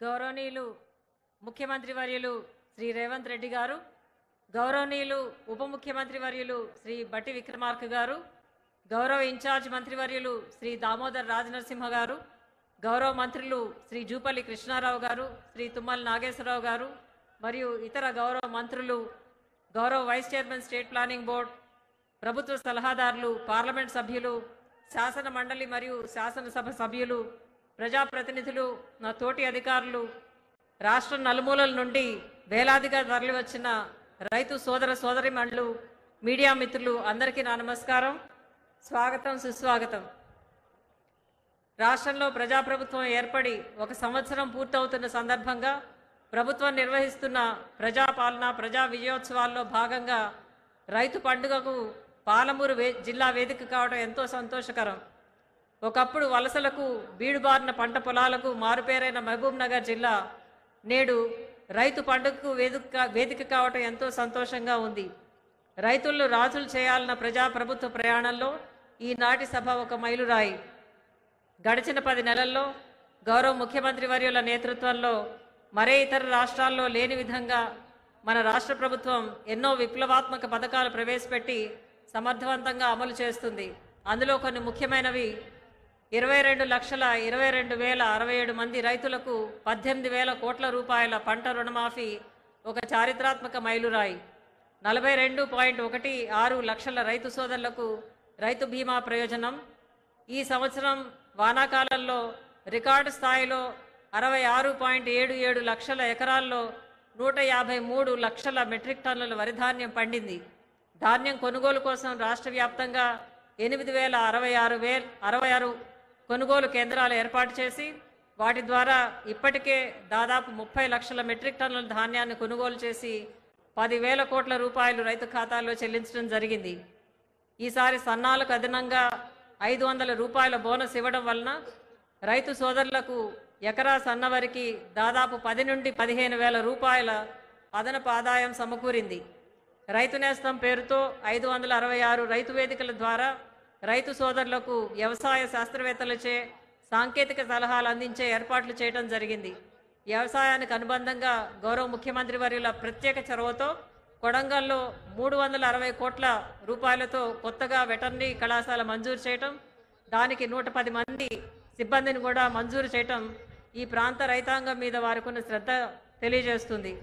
గౌరవనీయులు ముఖ్యమంత్రి వర్యులు శ్రీ రేవంత్ రెడ్డి గారు, గౌరవనీయులు ఉప ముఖ్యమంత్రి వర్యులు శ్రీ బట్టి విక్రమార్క గారు, గౌరవ ఇన్ఛార్జ్ మంత్రివర్యులు శ్రీ దామోదర్ రాజనరసింహ గారు, గౌరవ మంత్రులు శ్రీ జూపల్లి కృష్ణారావు గారు, శ్రీ తుమ్మల నాగేశ్వరరావు గారు మరియు ఇతర గౌరవ మంత్రులు, గౌరవ vice chairman state planning board, ప్రభుత్వ సలహాదారులు, పార్లమెంట్ సభ్యులు, శాసన మండలి మరియు శాసనసభ సభ్యులు, ప్రజాప్రతినిధులు, నా తోటి అధికారులు, రాష్ట్ర నలుమూలల నుండి వేలాదిగా తరలివచ్చిన రైతు సోదర సోదరీమణులు, మీడియా మిత్రులు అందరికీ నా నమస్కారం, స్వాగతం, సుస్వాగతం. రాష్ట్రంలో ప్రజాప్రభుత్వం ఏర్పడి 1 సంవత్సరం పూర్తవుతున్న సందర్భంగా ప్రభుత్వం నిర్వహిస్తున్న ప్రజాపాలన, ప్రజా విజయోత్సవాల్లో భాగంగా రైతు పండుగకు పాలమూరు జిల్లా వేదిక కావడం ఎంతో సంతోషకరం. ఒకప్పుడు వలసలకు బీడుబారిన పంట పొలాలకు మారుపేరైన మహబూబ్ నగర్ జిల్లా నేడు రైతు పండుగకు వేదిక కావడం ఎంతో సంతోషంగా ఉంది. రైతులను రాజులు చేయాలన్న ప్రజాప్రభుత్వ ప్రయాణంలో ఈనాటి సభ ఒక మైలురాయి. గడిచిన 10 నెలల్లో గౌరవ ముఖ్యమంత్రి వర్యుల నేతృత్వంలో మరే ఇతర రాష్ట్రాల్లో లేని విధంగా మన రాష్ట్ర ప్రభుత్వం ఎన్నో విప్లవాత్మక పథకాలు ప్రవేశపెట్టి సమర్థవంతంగా అమలు చేస్తుంది. అందులో కొన్ని ముఖ్యమైనవి: 22,22,067 మంది రైతులకు 18,000 కోట్ల రూపాయల పంట రుణమాఫీ ఒక చారిత్రాత్మక మైలురాయి. 42.16 లక్షల రైతు సోదరులకు రైతు బీమా ప్రయోజనం. ఈ సంవత్సరం వానాకాలంలో రికార్డు స్థాయిలో 66.77 లక్షల ఎకరాల్లో 153 లక్షల మెట్రిక్ టన్నుల వరి ధాన్యం పండింది. ధాన్యం కొనుగోలు కోసం రాష్ట్ర వ్యాప్తంగా 8,066 కొనుగోలు కేంద్రాలు ఏర్పాటు చేసి వాటి ద్వారా ఇప్పటికే దాదాపు 30 లక్షల మెట్రిక్ టన్నుల ధాన్యాన్ని కొనుగోలు చేసి 10,000 కోట్ల రూపాయలు రైతు ఖాతాల్లో చెల్లించడం జరిగింది. ఈసారి సన్నాలకు అదనంగా 500 రూపాయల బోనస్ ఇవ్వడం వలన రైతు సోదరులకు ఎకరా సన్నవరికి దాదాపు 10 నుండి 15,000 రూపాయల అదనపు ఆదాయం సమకూరింది. రైతు నేస్తం పేరుతో 566 రైతు వేదికల ద్వారా రైతు సోదరులకు వ్యవసాయ శాస్త్రవేత్తలచే సాంకేతిక సలహాలు అందించే ఏర్పాట్లు చేయడం జరిగింది. వ్యవసాయానికి అనుబంధంగా గౌరవ ముఖ్యమంత్రి వర్యుల ప్రత్యేక చొరవతో కొడంగల్లో 360 కోట్ల రూపాయలతో కొత్తగా వెటర్నరీ కళాశాల మంజూరు చేయటం, దానికి 110 మంది సిబ్బందిని కూడా మంజూరు చేయటం ఈ ప్రాంత రైతాంగం మీద వారికున్న శ్రద్ధ తెలియజేస్తుంది.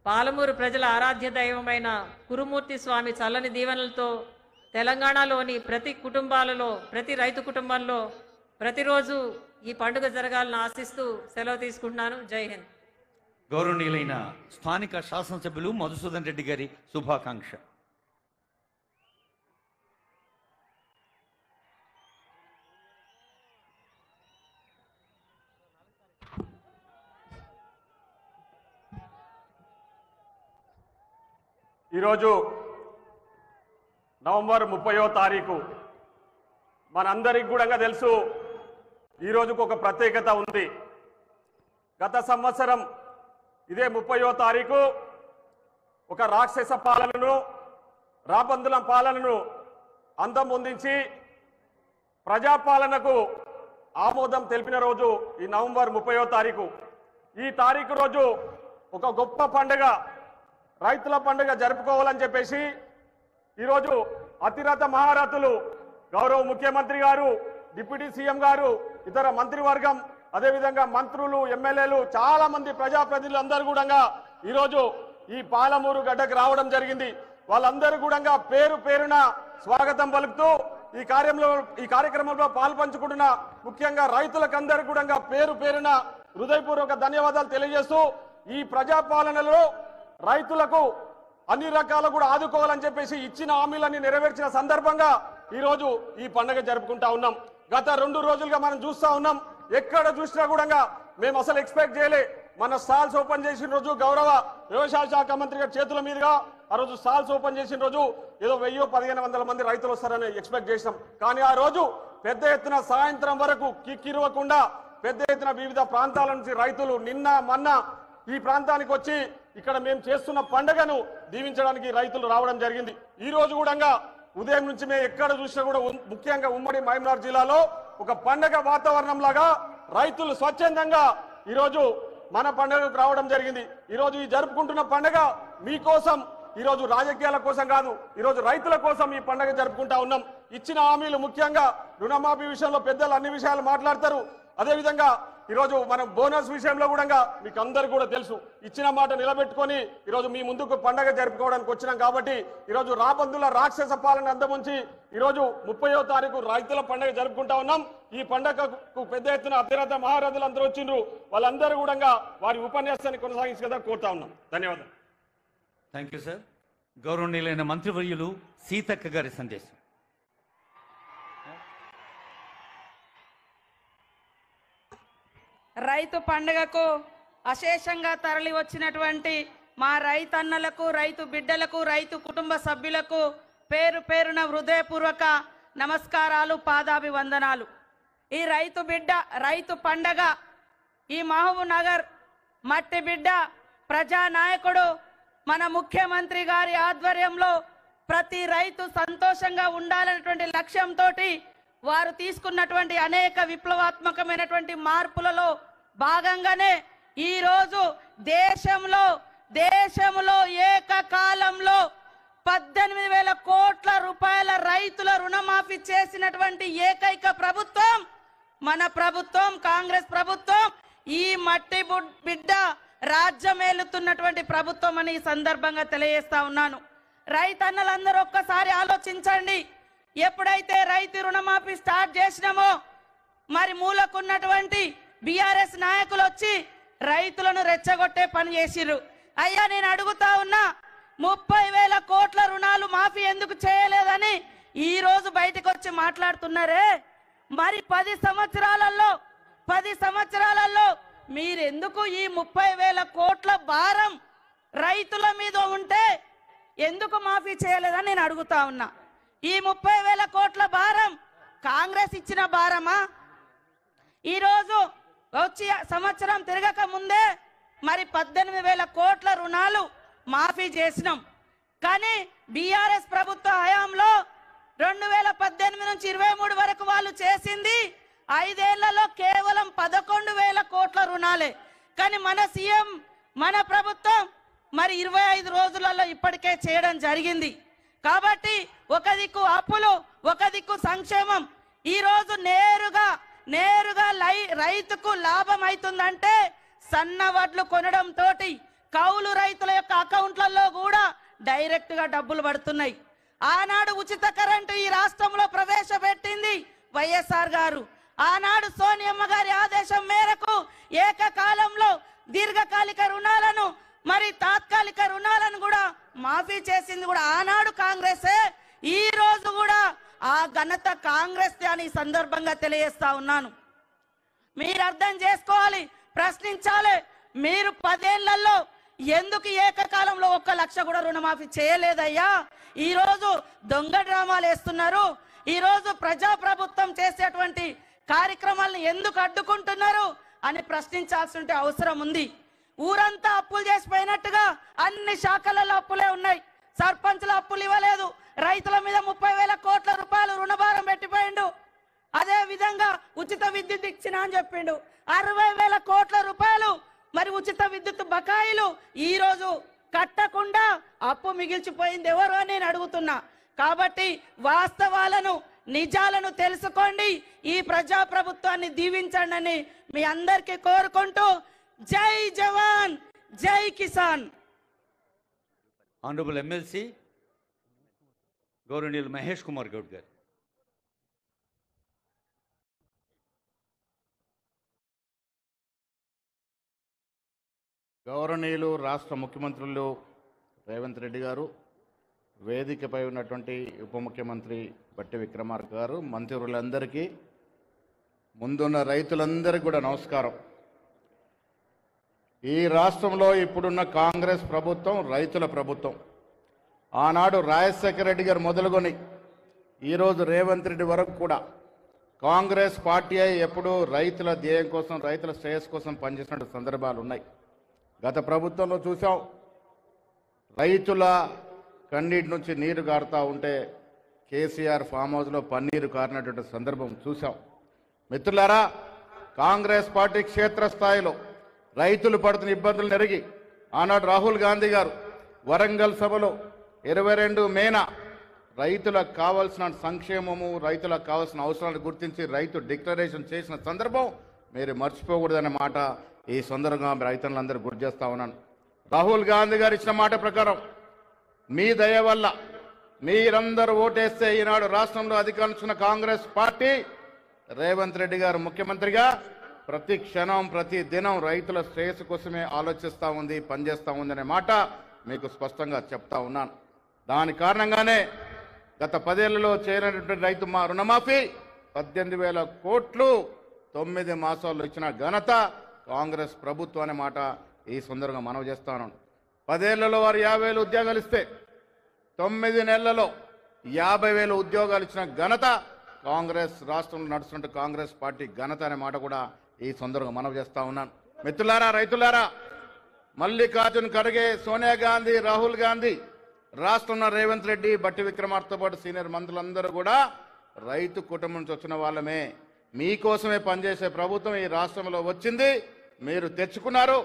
పాలమూరు ప్రజల ఆరాధ్య దైవమైన కురుమూర్తి స్వామి చల్లని దీవెనలతో తెలంగాణలోని ప్రతి రైతు కుటుంబంలో ప్రతిరోజు ఈ పండుగ జరగాలని ఆశిస్తూ సెలవు తీసుకుంటున్నాను. జై హింద్. గౌరవనీయులైన స్థానిక శాసనసభ్యులు మధుసూదన్ రెడ్డి గారి శుభాకాంక్ష. ఈరోజు నవంబర్ 30వ తారీఖు మనందరికి కూడా తెలుసు. ఈ రోజుకు ఒక ప్రత్యేకత ఉంది. గత సంవత్సరం ఇదే 30వ తారీఖు ఒక రాక్షస పాలనను, రాబందుల పాలనను అంతమొందించి ప్రజాపాలనకు ఆమోదం తెలిపిన రోజు ఈ నవంబర్ 30వ తారీఖు. ఈ తారీఖు రోజు ఒక గొప్ప పండుగ, రైతుల పండుగ జరుపుకోవాలని చెప్పేసి ఈరోజు అతిరథ మహారథులు గౌరవ ముఖ్యమంత్రి గారు, డిప్యూటీ సీఎం గారు, ఇతర మంత్రివర్గం, అదేవిధంగా మంత్రులు, ఎమ్మెల్యేలు, చాలా మంది ప్రజాప్రతినిధులు అందరూ కూడా ఈరోజు ఈ పాలమూరు గడ్డకు రావడం జరిగింది. వాళ్ళందరూ కూడా పేరు పేరున స్వాగతం పలుకుతూ ఈ కార్యక్రమంలో పాల్పంచుకుంటున్న ముఖ్యంగా రైతులకందరూ కూడా పేరు పేరున హృదయపూర్వక ధన్యవాదాలు తెలియజేస్తూ ఈ ప్రజాపాలనలో రైతులకు అన్ని రకాలు కూడా ఆదుకోవాలని చెప్పేసి ఇచ్చిన హామీలన్నీ నెరవేర్చిన సందర్భంగా ఈరోజు ఈ పండుగ జరుపుకుంటా ఉన్నాం. గత 2 రోజులుగా మనం చూస్తా ఉన్నాం. ఎక్కడ చూసినా కూడా మేము అసలు ఎక్స్పెక్ట్ చేయలే. మన స్టాల్స్ ఓపెన్ చేసిన రోజు గౌరవ వ్యవసాయ శాఖ మంత్రి గారి చేతుల మీదుగా ఆ రోజు స్టాల్స్ ఓపెన్ చేసిన రోజు ఏదో 1000-1500 మంది రైతులు వస్తారని ఎక్స్పెక్ట్ చేసినాం. కానీ ఆ రోజు పెద్ద ఎత్తున సాయంత్రం వరకు కిక్కిరవకుండా పెద్ద ఎత్తున వివిధ ప్రాంతాల నుంచి రైతులు నిన్న మొన్న ఈ ప్రాంతానికి వచ్చి ఇక్కడ మేము చేస్తున్న పండుగను దీవించడానికి రైతులు రావడం జరిగింది. ఈ రోజు కూడా ఉదయం నుంచి మేము ఎక్కడ చూసినా కూడా ముఖ్యంగా ఉమ్మడి మహబూబ్నగర్ జిల్లాలో ఒక పండుగ వాతావరణం లాగా రైతులు స్వచ్ఛందంగా ఈరోజు మన పండుగకు రావడం జరిగింది. ఈరోజు ఈ జరుపుకుంటున్న పండుగ మీకోసం, ఈరోజు రాజకీయాల కోసం కాదు, ఈరోజు రైతుల కోసం ఈ పండుగ జరుపుకుంటా ఉన్నాం. ఇచ్చిన హామీలు, ముఖ్యంగా రుణమాఫీ విషయంలో పెద్దలు అన్ని విషయాలు మాట్లాడతారు. అదేవిధంగా ఈరోజు మనం బోనస్ విషయంలో కూడా మీకు అందరికీ కూడా తెలుసు, ఇచ్చిన మాట నిలబెట్టుకొని ఈరోజు మీ ముందుకు పండగ జరుపుకోవడానికి వచ్చినాం. కాబట్టి ఈరోజు రాబందుల రాక్షస పాలన అంతముంచి ఈరోజు 30వ తారీఖు రైతుల పండుగ జరుపుకుంటా ఉన్నాం. ఈ పండుగకు పెద్ద ఎత్తున అతిరథ మహారథులు అందరూ వచ్చిండ్రు. వాళ్ళందరూ కూడా వారి ఉపన్యాసాన్ని కొనసాగించగా కోరుతా ఉన్నాం. ధన్యవాదాలు. Thank you sir. గౌరవనీయులైన మంత్రివర్యులు సీతక్క గారి సందేశం. రైతు పండుగకు అశేషంగా తరలి వచ్చినటువంటి మా రైతన్నలకు, రైతు బిడ్డలకు, రైతు కుటుంబ సభ్యులకు పేరు పేరున హృదయపూర్వక నమస్కారాలు, పాదాభివందనాలు. ఈ రైతు బిడ్డ, రైతు పండగ ఈ మహబూబ్ నగర్ మట్టి బిడ్డ, ప్రజానాయకుడు మన ముఖ్యమంత్రి గారి ఆధ్వర్యంలో ప్రతి రైతు సంతోషంగా ఉండాలనేటువంటి లక్ష్యంతో వారు తీసుకున్నటువంటి అనేక విప్లవాత్మకమైనటువంటి మార్పులలో భాగంగానే ఈరోజు దేశంలో ఏకకాలంలో 18,000 కోట్ల రూపాయల రైతుల రుణమాఫీ చేసినటువంటి ఏకైక ప్రభుత్వం మన ప్రభుత్వం, కాంగ్రెస్ ప్రభుత్వం. ఈ మట్టి బిడ్డ రాజ్యమేలుతున్నటువంటి ప్రభుత్వం అని ఈ సందర్భంగా తెలియజేస్తా ఉన్నాను. రైతన్నలందరూ ఒక్కసారి ఆలోచించండి. ఎప్పుడైతే రైతు రుణమాఫీ స్టార్ట్ చేసినామో మరి మూలకున్నటువంటి బీఆర్ఎస్ నాయకులు వచ్చి రైతులను రెచ్చగొట్టే పని చేసిర్రు. అయ్యా, నేను అడుగుతా ఉన్నా, 30,000 కోట్ల రుణాలు మాఫీ ఎందుకు చేయలేదని ఈ రోజు బయటకు వచ్చి మాట్లాడుతున్నారే. మరి 10 సంవత్సరాలలో మీరెందుకు ఈ 30,000 కోట్ల భారం రైతుల మీద ఉంటే ఎందుకు మాఫీ చేయలేదని నేను అడుగుతా ఉన్నా. ఈ 30,000 కోట్ల భారం కాంగ్రెస్ ఇచ్చిన భారమా? ఈరోజు వచ్చి సంవత్సరం తిరగక ముందే మరి 18,000 కోట్ల రుణాలు మాఫీ చేసినాం. కానీ బీఆర్ఎస్ ప్రభుత్వ హయాంలో 2018 నుంచి 23 వరకు వాళ్ళు చేసింది 5 ఏళ్లలో కేవలం 11,000 కోట్ల రుణాలే. కానీ మన సీఎం, మన ప్రభుత్వం మరి 25 రోజులలో ఇప్పటికే చేయడం జరిగింది. కాబట్టి ఒక దిక్కు అప్పులు, ఒక దిక్కు సంక్షేమం. ఈరోజు నేరుగా రైతుకు లాభం అవుతుందంటే సన్న వడ్లు కొనడం తోటి కౌలు రైతుల యొక్క అకౌంట్లలో కూడా డైరెక్ట్ గా డబ్బులు పడుతున్నాయి. ఆనాడు ఉచిత కరెంటు ఈ రాష్ట్రంలో ప్రవేశపెట్టింది వైఎస్ఆర్ గారు. ఆనాడు సోనియమ్మ గారి ఆదేశం మేరకు ఏకకాలంలో దీర్ఘకాలిక రుణాలను మరి తాత్కాలిక రుణాలను కూడా మాఫీ చేసింది కూడా ఆనాడు కాంగ్రెసే. ఈ రోజు కూడా ఆ ఘనత కాంగ్రెస్ అని సందర్భంగా తెలియజేస్తా ఉన్నాను. మీరు అర్థం చేసుకోవాలి, ప్రశ్నించాలి. మీరు 10 ఏళ్లలో ఎందుకు ఏకకాలంలో 1 లక్ష కూడా రుణమాఫీ చేయలేదయ్యా? ఈ రోజు దొంగ డ్రామాలు వేస్తున్నారు. ఈ రోజు ప్రజాప్రభుత్వం చేసేటువంటి కార్యక్రమాలను ఎందుకు అడ్డుకుంటున్నారు అని ప్రశ్నించాల్సిన అవసరం ఉంది. ఊరంతా అప్పులు చేసిపోయినట్టుగా అన్ని శాఖలలో అప్పులే ఉన్నాయి. సర్పంచ్ల అప్పులు ఇవ్వలేదు, రైతుల మీద 30,000 కోట్ల రూపాయలు రుణభారం పెట్టిపోయిండు. అదే విధంగా ఉచిత విద్యుత్ ఇచ్చిన అని చెప్పిండు. 60,000 కోట్ల రూపాయలు మరి ఉచిత విద్యుత్ బకాయిలు ఈ రోజు కట్టకుండా అప్పు మిగిల్చిపోయింది ఎవరు అని నేను అడుగుతున్నా. కాబట్టి వాస్తవాలను, నిజాలను తెలుసుకోండి. ఈ ప్రజా ప్రభుత్వాన్ని దీవించండి అని మీ అందరికీ కోరుకుంటూ, జై జవాన్, జై కిసాన్. ఆనరబుల్ ఎమ్మెల్సీ గౌరవనీయులు మహేష్ కుమార్ గౌడ్ గారు. గౌరవనీయులు రాష్ట్ర ముఖ్యమంత్రులు రేవంత్ రెడ్డి గారు, వేదికపై ఉన్నటువంటి ఉప ముఖ్యమంత్రి బట్టి విక్రమార్క గారు, మంత్రులందరికీ, ముందున్న రైతులందరికీ కూడా నమస్కారం. ఈ రాష్ట్రంలో ఇప్పుడున్న కాంగ్రెస్ ప్రభుత్వం రైతుల ప్రభుత్వం. ఆనాడు రాజశేఖర రెడ్డి గారు మొదలుకొని ఈరోజు రేవంత్ రెడ్డి వరకు కూడా కాంగ్రెస్ పార్టీ ఎప్పుడూ రైతుల ధ్యేయం కోసం, రైతుల శ్రేయస్సు కోసం పనిచేసిన సందర్భాలు ఉన్నాయి. గత ప్రభుత్వంలో చూసాం, రైతుల కన్నీటి నుంచి నీరు కారుతూ ఉంటే కేసీఆర్ ఫామ్ హౌస్లో పన్నీరు కారినటువంటి సందర్భం చూసాం. మిత్రులారా, కాంగ్రెస్ పార్టీ క్షేత్రస్థాయిలో రైతులు పడుతున్న ఇబ్బందులు ఎరిగి ఆనాడు రాహుల్ గాంధీ గారు వరంగల్ సభలో 22 మేన రైతులకు కావాల్సిన సంక్షేమము రైతులకు కావాల్సిన అవసరాలను గుర్తించి రైతు డిక్లరేషన్ చేసిన సందర్భం మీరు మర్చిపోకూడదనే మాట ఈ సందర్భంగా రైతులందరూ గుర్తు చేస్తా ఉన్నాను. రాహుల్ గాంధీ గారు ఇచ్చిన మాట ప్రకారం మీ దయ వల్ల మీరందరూ ఓటేస్తే ఈనాడు రాష్ట్రంలో అధికారించిన కాంగ్రెస్ పార్టీ రేవంత్ రెడ్డి గారు ముఖ్యమంత్రిగా ప్రతి క్షణం ప్రతి దినం రైతుల శ్రేయస్సు కోసమే ఆలోచిస్తూ ఉంది, పనిచేస్తూ ఉంది అనే మాట మీకు స్పష్టంగా చెప్తా ఉన్నాను. దాని కారణంగానే గత 10 ఏళ్లలో చేయనటువంటి రైతు రుణమాఫీ 18,000 కోట్లు 9 మాసాల్లో ఇచ్చిన ఘనత కాంగ్రెస్ ప్రభుత్వం అనే మాట ఈ సందర్భంగా మనవి చేస్తాను. 10 ఏళ్లలో వారు 50,000 ఉద్యోగాలు ఇస్తే 9 నెలలలో 50,000 ఉద్యోగాలు ఇచ్చిన ఘనత కాంగ్రెస్ రాష్ట్రంలో నడుస్తున్న కాంగ్రెస్ పార్టీ ఘనత అనే మాట కూడా ఈ సందర్భంగా మనవి చేస్తా ఉన్నాను. మిత్రులారా, రైతులారా, మల్లికార్జున్ ఖర్గే, సోనియా గాంధీ, రాహుల్ గాంధీ, రాష్ట్రంలో రేవంత్ రెడ్డి, బట్టి విక్రమార్కతో పాటు సీనియర్ మంత్రులందరూ కూడా రైతు కుటుంబం నుంచి వచ్చిన వాళ్ళమే. మీకోసమే పనిచేసే ప్రభుత్వం ఈ రాష్ట్రంలో వచ్చింది, మీరు తెచ్చుకున్నారు.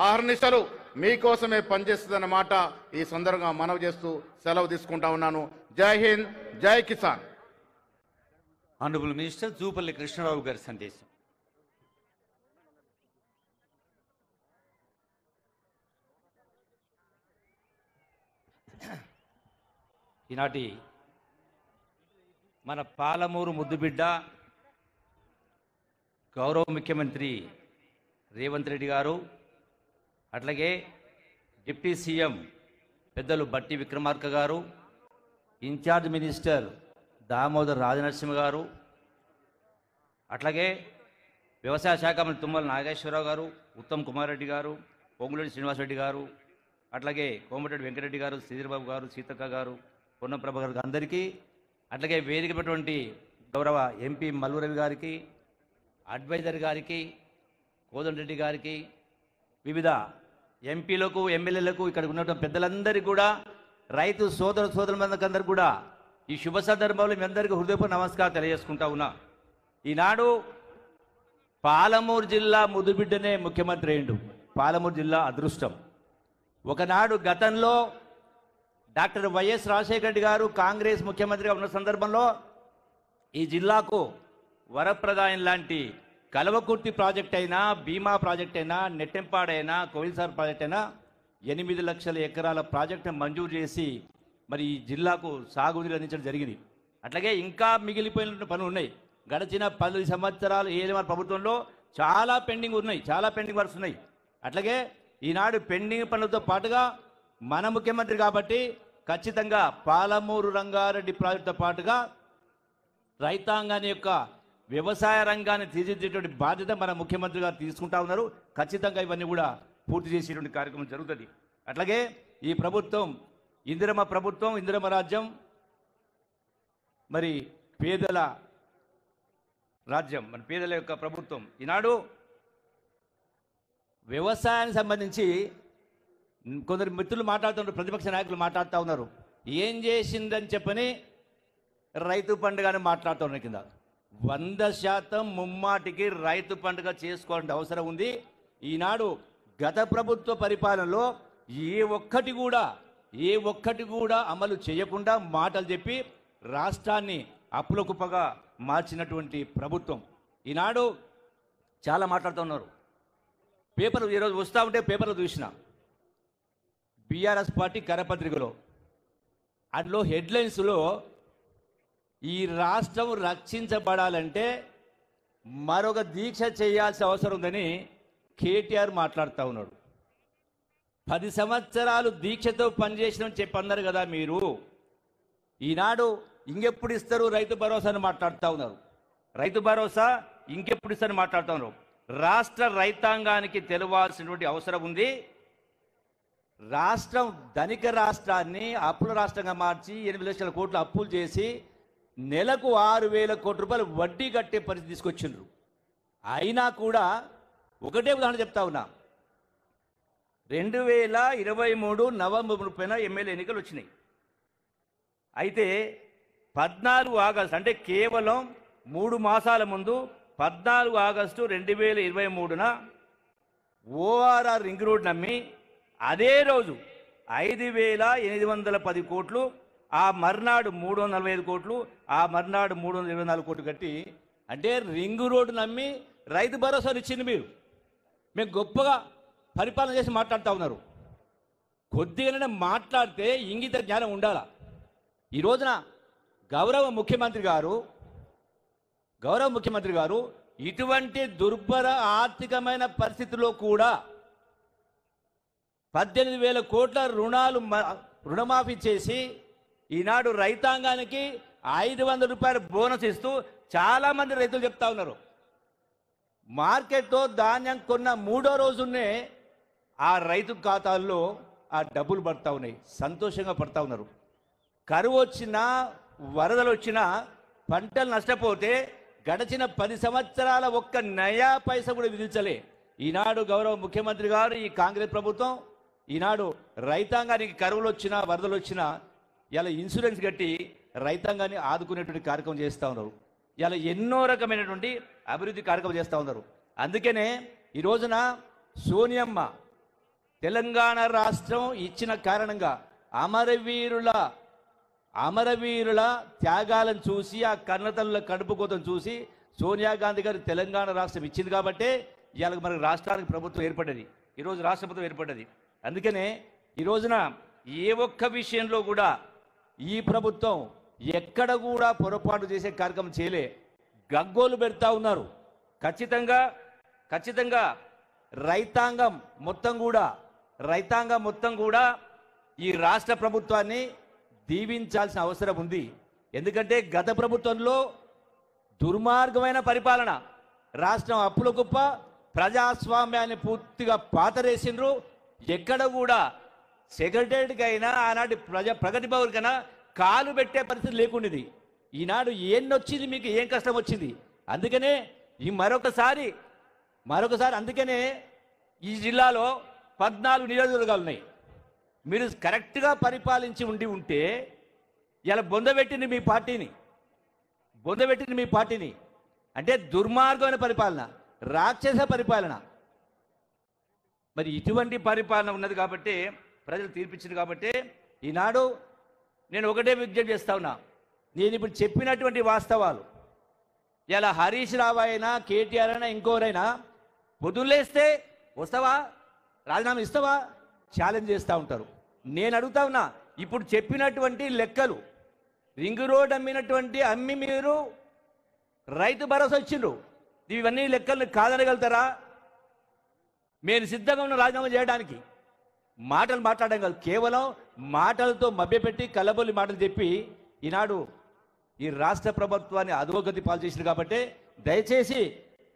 ఆహర్నిశలు మీకోసమే పనిచేస్తుందన్నమాట ఈ సందర్భంగా మనవి చేస్తూ సెలవు తీసుకుంటా ఉన్నాను. జై హింద్, జై కిసాన్. ఆనరబుల్ మినిస్టర్ జూపల్లి కృష్ణారావు గారి సందేశం. ఈనాటి మన పాలమూరు ముద్దుబిడ్డ గౌరవ ముఖ్యమంత్రి రేవంత్ రెడ్డి గారు, అట్లాగే డిప్యూటీ సీఎం పెద్దలు బట్టి విక్రమార్క గారు, ఇన్ఛార్జ్ మినిస్టర్ దామోదర్ రాజనరసింహ గారు, అట్లాగే వ్యవసాయ శాఖ మంత్రి తుమ్మల నాగేశ్వరరావు గారు, ఉత్తమ్ కుమార్ రెడ్డి గారు, పొంగులేటి శ్రీనివాసరెడ్డి గారు, అట్లాగే కోమటిరెడ్డి వెంకటరెడ్డి గారు, శ్రీధర్బాబు గారు, సీతక్క గారు, పొన్నం ప్రభా గారికి అందరికీ, అట్లాగే వేదిక పెట్టినటువంటి గౌరవ ఎంపీ మల్లురవి గారికి, అడ్వైజర్ గారికి, కోదండరెడ్డి గారికి, వివిధ ఎంపీలకు, ఎమ్మెల్యేలకు, ఇక్కడ ఉన్నటువంటి పెద్దలందరికీ కూడా, రైతు సోదరులందరికీ కూడా ఈ శుభ సందర్భంలో మీ అందరికీ హృదయపూర్వక నమస్కారం తెలియజేసుకుంటా ఉన్నా. ఈనాడు పాలమూరు జిల్లా ముద్దుబిడ్డనే ముఖ్యమంత్రి అయిండు. పాలమూరు జిల్లా అదృష్టం. ఒకనాడు గతంలో డాక్టర్ వైఎస్ రాజశేఖర రెడ్డి గారు కాంగ్రెస్ ముఖ్యమంత్రిగా ఉన్న సందర్భంలో ఈ జిల్లాకు వరప్రదాయం లాంటి కల్వకుర్తి ప్రాజెక్ట్ అయినా, భీమా ప్రాజెక్ట్ అయినా, నెట్టెంపాడైనా, కోయిల్సార్ ప్రాజెక్ట్ అయినా 8 లక్షల ఎకరాల ప్రాజెక్టును మంజూరు చేసి మరి ఈ జిల్లాకు సాగునీరు అందించడం జరిగింది. అట్లాగే ఇంకా మిగిలిపోయిన పనులు ఉన్నాయి. గడిచిన 10 సంవత్సరాలు ఏఎల్ఆర్ ప్రభుత్వంలో చాలా పెండింగ్ ఉన్నాయి, చాలా పెండింగ్ వర్క్స్ ఉన్నాయి. అట్లాగే ఈనాడు పెండింగ్ పనులతో పాటుగా మన ముఖ్యమంత్రి కాబట్టి ఖచ్చితంగా పాలమూరు రంగారెడ్డి ప్రాజెక్టుతో పాటుగా రైతాంగాన్ని యొక్క వ్యవసాయ రంగాన్ని తీర్చిదిద్దేటువంటి బాధ్యత మన ముఖ్యమంత్రి గారు తీసుకుంటా ఉన్నారు. ఖచ్చితంగా ఇవన్నీ కూడా పూర్తి చేసేటువంటి కార్యక్రమం జరుగుతుంది. అట్లాగే ఈ ప్రభుత్వం ఇందిరమ్మ ప్రభుత్వం, ఇందిరమ్మ రాజ్యం, మరి పేదల రాజ్యం, మన పేదల యొక్క ప్రభుత్వం. ఈనాడు వ్యవసాయానికి సంబంధించి కొందరు మిత్రులు మాట్లాడుతున్నారు, ప్రతిపక్ష నాయకులు మాట్లాడుతూ ఉన్నారు. ఏం చేసిందని చెప్పని రైతు పండుగని మాట్లాడుతున్నారు. కింద 100% ముమ్మాటికి రైతు పండుగ చేసుకోవాల్సిన అవసరం ఉంది. ఈనాడు గత ప్రభుత్వ పరిపాలనలో ఏ ఒక్కటి కూడా అమలు చేయకుండా మాటలు చెప్పి రాష్ట్రాన్ని అప్పుల కుప్పగా మార్చినటువంటి ప్రభుత్వం. ఈనాడు చాలా మాట్లాడుతూ ఉన్నారు. పేపర్లు ఈరోజు వస్తూ ఉంటే పేపర్లు చూసిన బీఆర్ఎస్ పార్టీ కరపత్రికలో అందులో హెడ్లైన్స్లో ఈ రాష్ట్రం రక్షించబడాలంటే మరొక దీక్ష చేయాల్సిన అవసరం ఉందని కేటీఆర్ మాట్లాడుతూ ఉన్నాడు. 10 సంవత్సరాలు దీక్షతో పనిచేసిన చెప్పన్నారు కదా మీరు. ఈనాడు ఇంకెప్పుడు ఇస్తారు రైతు భరోసా అని మాట్లాడుతూ ఉన్నారు. రైతు భరోసా ఇంకెప్పుడు ఇస్తారని మాట్లాడుతూ ఉన్నారు. రాష్ట్ర రైతాంగానికి తెలవాల్సినటువంటి అవసరం ఉంది. రాష్ట్రం ధనిక రాష్ట్రాన్ని అప్పుల రాష్ట్రంగా మార్చి 8 లక్షల కోట్ల అప్పులు చేసి నెలకు 6,000 కోట్ల రూపాయలు వడ్డీ కట్టే పరిస్థితి తీసుకొచ్చిండ్రు. అయినా కూడా ఒకటే ఉదాహరణ చెప్తా ఉన్నా. 2023 నవంబర్ 30న ఎమ్మెల్యే ఎన్నికలు వచ్చినాయి. అయితే 14 ఆగస్టు అంటే కేవలం 3 మాసాల ముందు 14 ఆగస్టు 2023న ఓఆర్ఆర్ రింగ్ రోడ్ నమ్మి అదే రోజు 5,810 కోట్లు, ఆ మర్నాడు 345 కోట్లు, ఆ మర్నాడు 324 కోట్లు కట్టి, అంటే రింగ్ రోడ్డు నమ్మి రైతు భరోసాను ఇచ్చింది మీరు. మేము గొప్పగా పరిపాలన చేసి మాట్లాడుతూ ఉన్నారు. కొద్దిగానే మాట్లాడితే ఇంగిత జ్ఞానం ఉండాలా. ఈ రోజున గౌరవ ముఖ్యమంత్రి గారు ఇటువంటి దుర్భర ఆర్థికమైన పరిస్థితుల్లో కూడా 18,000 కోట్ల రుణమాఫీ చేసి ఈనాడు రైతాంగానికి 500 రూపాయల బోనస్ ఇస్తూ చాలామంది రైతులు చెప్తా ఉన్నారు. మార్కెట్లో ధాన్యం కొన్న 3వ రోజునే ఆ రైతు ఖాతాల్లో ఆ డబ్బులు పడతా ఉన్నాయి, సంతోషంగా పడతా ఉన్నారు. కరువు వచ్చినా వరదలు వచ్చినా పంటలు నష్టపోతే గడిచిన 10 సంవత్సరాల ఒక్క నయా పైసా కూడా విధించలే. ఈనాడు గౌరవ ముఖ్యమంత్రి గారు, ఈ కాంగ్రెస్ ప్రభుత్వం ఈనాడు రైతాంగానికి కరువులు వచ్చినా వరదలు వచ్చినా ఇలా ఇన్సూరెన్స్ కట్టి రైతాంగాన్ని ఆదుకునేటువంటి కార్యక్రమం చేస్తూ ఉన్నారు. ఇలా ఎన్నో రకమైనటువంటి అభివృద్ధి కార్యక్రమం చేస్తూ ఉన్నారు. అందుకనే ఈ రోజున సోనియమ్మ తెలంగాణ రాష్ట్రం ఇచ్చిన కారణంగా అమరవీరుల త్యాగాలను చూసి, ఆ కన్నతల్లుల కడుపు కోతను చూసి సోనియా గాంధీ గారు తెలంగాణ రాష్ట్రం ఇచ్చింది కాబట్టే ఇవాళ మనకు రాష్ట్రానికి ప్రభుత్వం ఏర్పడ్డది, ఈరోజు రాష్ట్ర ప్రభుత్వం ఏర్పడ్డది. అందుకనే ఈ రోజున ఏ ఒక్క విషయంలో కూడా ఈ ప్రభుత్వం ఎక్కడ కూడా పొరపాటు చేసే కార్యక్రమం చేయలే. గగ్గోలు పెడతా ఉన్నారు. ఖచ్చితంగా రైతాంగం మొత్తం కూడా ఈ రాష్ట్ర ప్రభుత్వాన్ని దీవించాల్సిన అవసరం ఉంది. ఎందుకంటే గత ప్రభుత్వంలో దుర్మార్గమైన పరిపాలన, రాష్ట్రం అప్పుల కుప్ప, ప్రజాస్వామ్యాన్ని పూర్తిగా పాతరేసిండ్రు. ఎక్కడ కూడా సెక్రటరీకి అయినా ఆనాటి ప్రగతి భవన్కైనా కాలు పెట్టే పరిస్థితి లేకుండేది. ఈనాడు ఏన్నొచ్చింది, మీకు ఏం కష్టం వచ్చింది? అందుకనే ఈ మరొకసారి అందుకనే ఈ జిల్లాలో 14 నియోజకవర్గాలు ఉన్నాయి. మీరు కరెక్ట్గా పరిపాలించి ఉంటే ఇలా బొందబెట్టింది మీ పార్టీని. అంటే దుర్మార్గమైన పరిపాలన, రాక్షస పరిపాలన. మరి ఇటువంటి పరిపాలన ఉన్నది కాబట్టి ప్రజలు తీర్పిచ్చింది కాబట్టి ఈనాడు నేను ఒకటే విజ్ఞప్తి చేస్తా ఉన్నా. నేను ఇప్పుడు చెప్పినటువంటి వాస్తవాలు ఇలా హరీష్ రావు అయినా, కేటీఆర్ అయినా, ఇంకోరైనా పొద్దున్నేస్తే వస్తావా, రాజీనామా ఇస్తావా, ఛాలెంజ్ చేస్తూ ఉంటారు. నేను అడుగుతా ఉన్నా, ఇప్పుడు చెప్పినటువంటి లెక్కలు, రింగ్ రోడ్ అమ్మి మీరు రైతు భరోసా ఇచ్చిండ్రు, ఇవన్నీ లెక్కలు కాదనగలుగుతారా? మీరు సిద్ధంగా ఉన్న రాజీనామా చేయడానికి మాటలు మాట్లాడడం కాదు, కేవలం మాటలతో మభ్యపెట్టి కల్లబొల్లి మాటలు చెప్పి ఈనాడు ఈ రాష్ట్ర ప్రభుత్వాన్ని అధోగతి పాలు చేసింది. కాబట్టి దయచేసి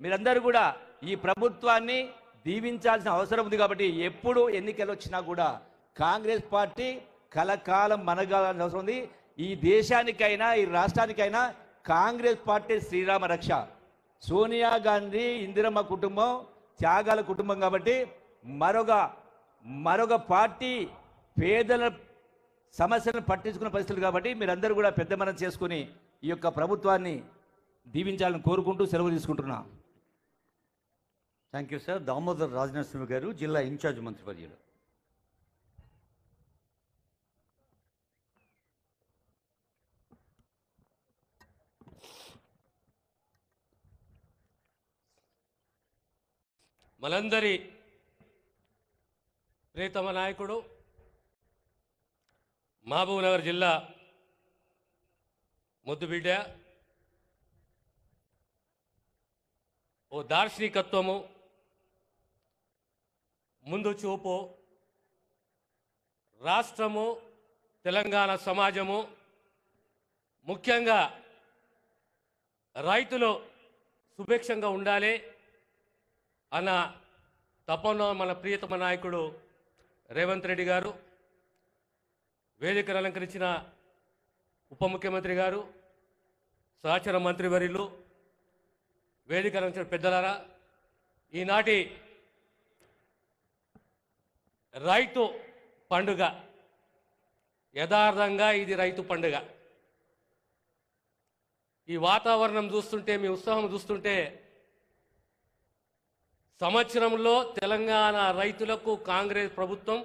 మీరందరూ కూడా ఈ ప్రభుత్వాన్ని దీవించాల్సిన అవసరం ఉంది. కాబట్టి ఎప్పుడు ఎన్నికలు వచ్చినా కూడా కాంగ్రెస్ పార్టీ కలకాలం మనగాల్సిన అవసరం ఉంది. ఈ దేశానికైనా ఈ రాష్ట్రానికైనా కాంగ్రెస్ పార్టీ శ్రీరామ రక్ష. సోనియా గాంధీ, ఇందిరమ్మ కుటుంబం త్యాగాల కుటుంబం. కాబట్టి మరొక పార్టీ పేదల సమస్యలను పట్టించుకున్న పరిస్థితులు. కాబట్టి మీరందరూ కూడా పెద్ద మనం చేసుకుని ఈ యొక్క ప్రభుత్వాన్ని దీవించాలని కోరుకుంటూ సెలవు తీసుకుంటున్నా. Thank you sir. Damodar Rajanarasimha గారు, జిల్లా ఇన్ఛార్జ్ మంత్రివర్యులు. మనందరి ప్రియతమ నాయకుడు, మహబూబ్నగర్ జిల్లా ముద్దుబిడ్డ, ఓ దార్శనికత్వము, ముందు చూపు, రాష్ట్రము, తెలంగాణ సమాజము, ముఖ్యంగా రైతులు సుభిక్షంగా ఉండాలి అన్న తపన మన ప్రియతమ నాయకుడు రేవంత్ రెడ్డి గారు, వేదికను అలంకరించిన ఉప ముఖ్యమంత్రి గారు, సహచర మంత్రివర్యులు, వేదిక అలంకరించిన పెద్దలారా, ఈనాటి రైతు పండుగ యథార్థంగా ఇది రైతు పండుగ. ఈ వాతావరణం చూస్తుంటే, మీ ఉత్సాహం చూస్తుంటే సంవత్సరంలో తెలంగాణ రైతులకు కాంగ్రెస్ ప్రభుత్వం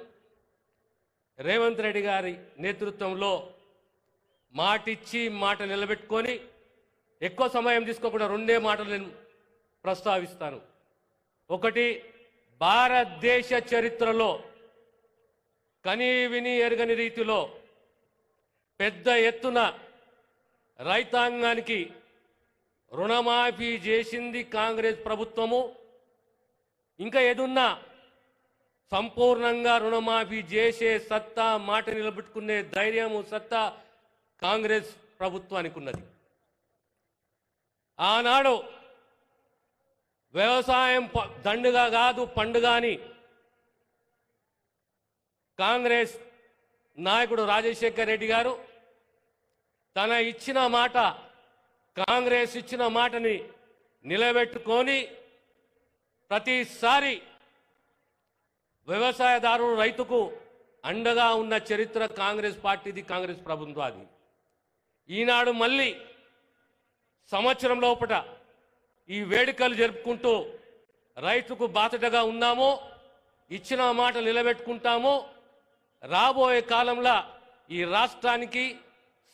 రేవంత్ రెడ్డి గారి నేతృత్వంలో మాటిచ్చి మాట నిలబెట్టుకొని ఎక్కువ సమయం తీసుకోకుండా రెండే మాటలు నేను ప్రస్తావిస్తాను. ఒకటి, భారతదేశ చరిత్రలో కని విని ఎరగని రీతిలో పెద్ద ఎత్తున రైతాంగానికి రుణమాఫీ చేసింది కాంగ్రెస్ ప్రభుత్వము. ఇంకా ఏదున్నా సంపూర్ణంగా రుణమాఫీ చేసే సత్తా, మాట నిలబెట్టుకునే ధైర్యము, సత్తా కాంగ్రెస్ ప్రభుత్వానికి ఉన్నది. ఆనాడు వ్యవసాయం దండుగా కాదు పండుగ అని కాంగ్రెస్ నాయకుడు రాజశేఖర్ రెడ్డి గారు తన ఇచ్చిన మాట, కాంగ్రెస్ ఇచ్చిన మాటని నిలబెట్టుకొని ప్రతిసారి వ్యవసాయదారుడు రైతుకు అండగా ఉన్న చరిత్ర కాంగ్రెస్ పార్టీది, కాంగ్రెస్ ప్రభుత్వాది. ఈనాడు మళ్ళీ సంవత్సరం లోపట ఈ వేడుకలు జరుపుకుంటూ రైతుకు బాధ్యతగా ఉన్నామో, ఇచ్చిన మాట నిలబెట్టుకుంటామో. రాబోయే కాలంలో ఈ రాష్ట్రానికి,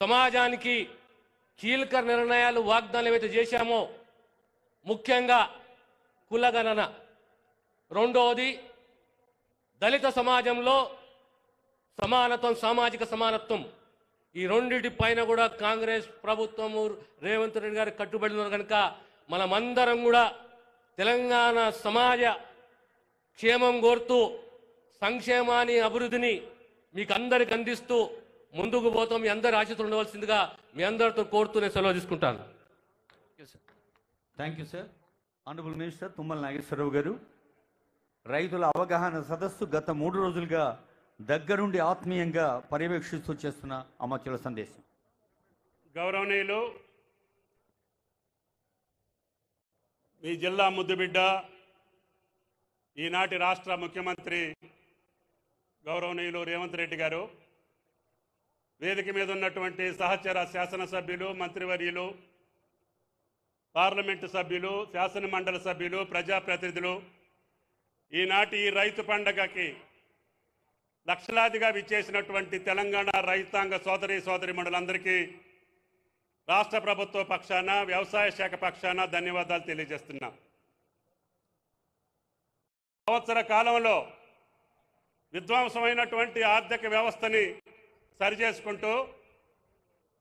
సమాజానికి కీలక నిర్ణయాలు, వాగ్దానాలు ఏవైతే చేశామో, ముఖ్యంగా కులగణన, రెండవది దళిత సమాజంలో సమానత్వం, సామాజిక సమానత్వం, ఈ రెండింటి పైన కూడా కాంగ్రెస్ ప్రభుత్వము రేవంత్ రెడ్డి గారు కట్టుబడి ఉన్నారు. కనుక మనమందరం కూడా తెలంగాణ సమాజ క్షేమం కోరుతూ సంక్షేమాన్ని, అభివృద్ధిని మీకు అందరికి అందిస్తూ ముందుకు పోతాం. మీ అందరి ఆశీస్సులు ఉండవలసిందిగా మీ అందరితో కోరుతూ నేను సెలవు తీసుకుంటాను. Thank you sir. Honourable minister Tummala Nageswararao గారు, రైతుల అవగాహన సదస్సు గత 3 రోజులుగా దగ్గరుండి ఆత్మీయంగా పర్యవేక్షిస్తూ చేస్తున్న అమర్చుల సందేశం. గౌరవనీయులు, మీ జిల్లా ముద్దుబిడ్డ, ఈనాటి రాష్ట్ర ముఖ్యమంత్రి గౌరవనీయులు రేవంత్ రెడ్డి గారు, వేదిక మీద ఉన్నటువంటి సహచర శాసనసభ్యులు, మంత్రివర్యులు, పార్లమెంటు సభ్యులు, శాసన మండలి సభ్యులు, ప్రజాప్రతినిధులు, ఈనాటి ఈ రైతు పండగకి లక్షలాదిగా విచ్చేసినటువంటి తెలంగాణ రైతాంగ సోదరి సోదరీమణులందరికీ రాష్ట్ర ప్రభుత్వ పక్షాన, వ్యవసాయ శాఖ పక్షాన ధన్యవాదాలు తెలియజేస్తున్నాం. సంవత్సర కాలంలో విధ్వంసమైనటువంటి ఆర్థిక వ్యవస్థని సరిచేసుకుంటూ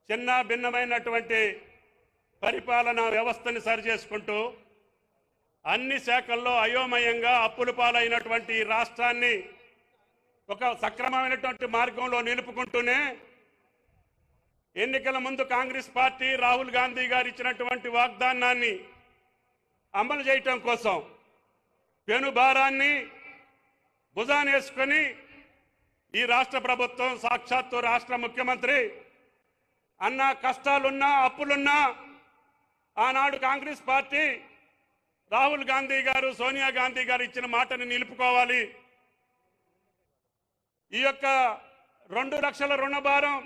చిన్న భిన్నమైనటువంటి పరిపాలనా వ్యవస్థని సరిచేసుకుంటూ అన్ని శాఖల్లో అయోమయంగా అప్పుల పాలైనటువంటి రాష్ట్రాన్ని ఒక సక్రమమైనటువంటి మార్గంలో నిలుపుకుంటూనే ఎన్నికల ముందు కాంగ్రెస్ పార్టీ రాహుల్ గాంధీ గారు ఇచ్చినటువంటి వాగ్దానాన్ని అమలు చేయటం కోసం పెనుభారాన్ని భుజానేసుకొని ఈ రాష్ట్ర ప్రభుత్వం, సాక్షాత్తు రాష్ట్ర ముఖ్యమంత్రి అన్న కష్టాలున్నా, అప్పులున్నా ఆనాడు కాంగ్రెస్ పార్టీ, రాహుల్ గాంధీ గారు, సోనియా గాంధీ గారు ఇచ్చిన మాటని నిలుపుకోవాలి. ఈ యొక్క 2 లక్షల రుణభారం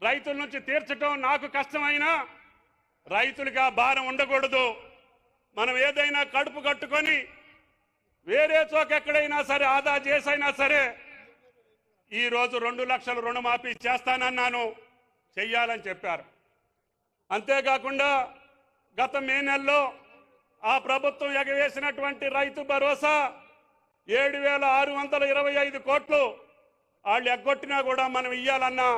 రైతుల నుంచి తీర్చడం నాకు కష్టమైనా రైతులకి ఆ భారం ఉండకూడదు. మనం ఏదైనా కడుపు కట్టుకొని వేరే చోక ఎక్కడైనా సరే ఆదా చేసైనా సరే ఈరోజు 2 లక్షల రుణమాఫీ చేస్తానన్నాను, చెయ్యాలని చెప్పారు. అంతేకాకుండా గత మే నెలలో ఆ ప్రభుత్వం ఎగవేసినటువంటి రైతు భరోసా 7,625 కోట్లు వాళ్ళు ఎగ్గొట్టినా కూడా మనం ఇయ్యాలన్నా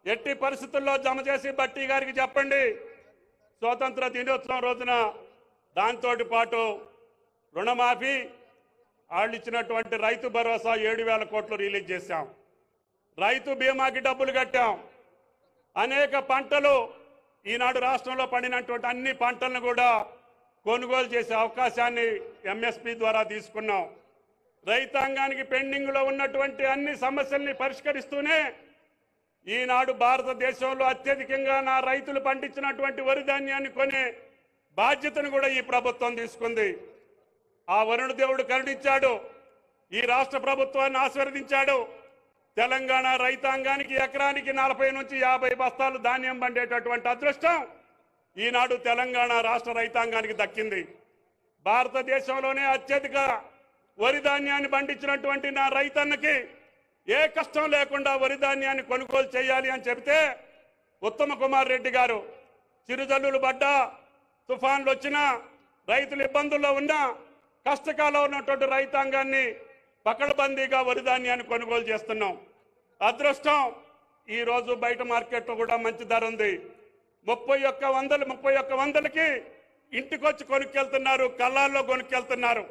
ఎట్టి పరిస్థితుల్లో జమ చేసి బట్టి గారికి చెప్పండి. స్వాతంత్ర దినోత్సవం రోజున దాంతో పాటు రుణమాఫీ, వాళ్ళు ఇచ్చినటువంటి రైతు భరోసా 7,000 కోట్లు రిలీజ్ చేశాం. రైతు బీమాకి డబ్బులు కట్టాం. అనేక పంటలు ఈనాడు రాష్ట్రంలో పండినటువంటి అన్ని పంటలను కూడా కొనుగోలు చేసే అవకాశాన్ని ఎంఎస్పీ ద్వారా తీసుకున్నాం. రైతాంగానికి పెండింగ్లో ఉన్నటువంటి అన్ని సమస్యల్ని పరిష్కరిస్తూనే ఈనాడు భారతదేశంలో అత్యధికంగా నా రైతులు పండించినటువంటి వరి ధాన్యాన్ని కొనే బాధ్యతను కూడా ఈ ప్రభుత్వం తీసుకుంది. ఆ వరుణ దేవుడు కరుణించాడు, ఈ రాష్ట్ర ప్రభుత్వాన్ని ఆశీర్వదించాడు. తెలంగాణ రైతాంగానికి ఎకరానికి 40 నుంచి 50 బస్తాలు ధాన్యం పండేటటువంటి అదృష్టం ఈనాడు తెలంగాణ రాష్ట్ర రైతాంగానికి దక్కింది. భారతదేశంలోనే అత్యధిక వరి ధాన్యాన్ని పండించినటువంటి నా రైతన్నకి ఏ కష్టం లేకుండా వరి ధాన్యాన్ని కొనుగోలు చేయాలి అని చెబితే ఉత్తమ కుమార్ రెడ్డి గారు చిరుజల్లులు పడ్డా, తుఫాన్లు వచ్చినా, రైతులు ఇబ్బందుల్లో ఉన్నా, కష్టకాలంలో ఉన్నటువంటి రైతాంగాన్ని పకడ్బందీగా వరి ధాన్యాన్ని కొనుగోలు చేస్తున్నాం. అదృష్టం ఈరోజు బయట మార్కెట్లో కూడా మంచి ధర ఉంది. 31,100కి ఇంటికొచ్చి కొనుక్కెళ్తున్నారు, కళ్ళాల్లో కొనుక్కెళ్తున్నారు.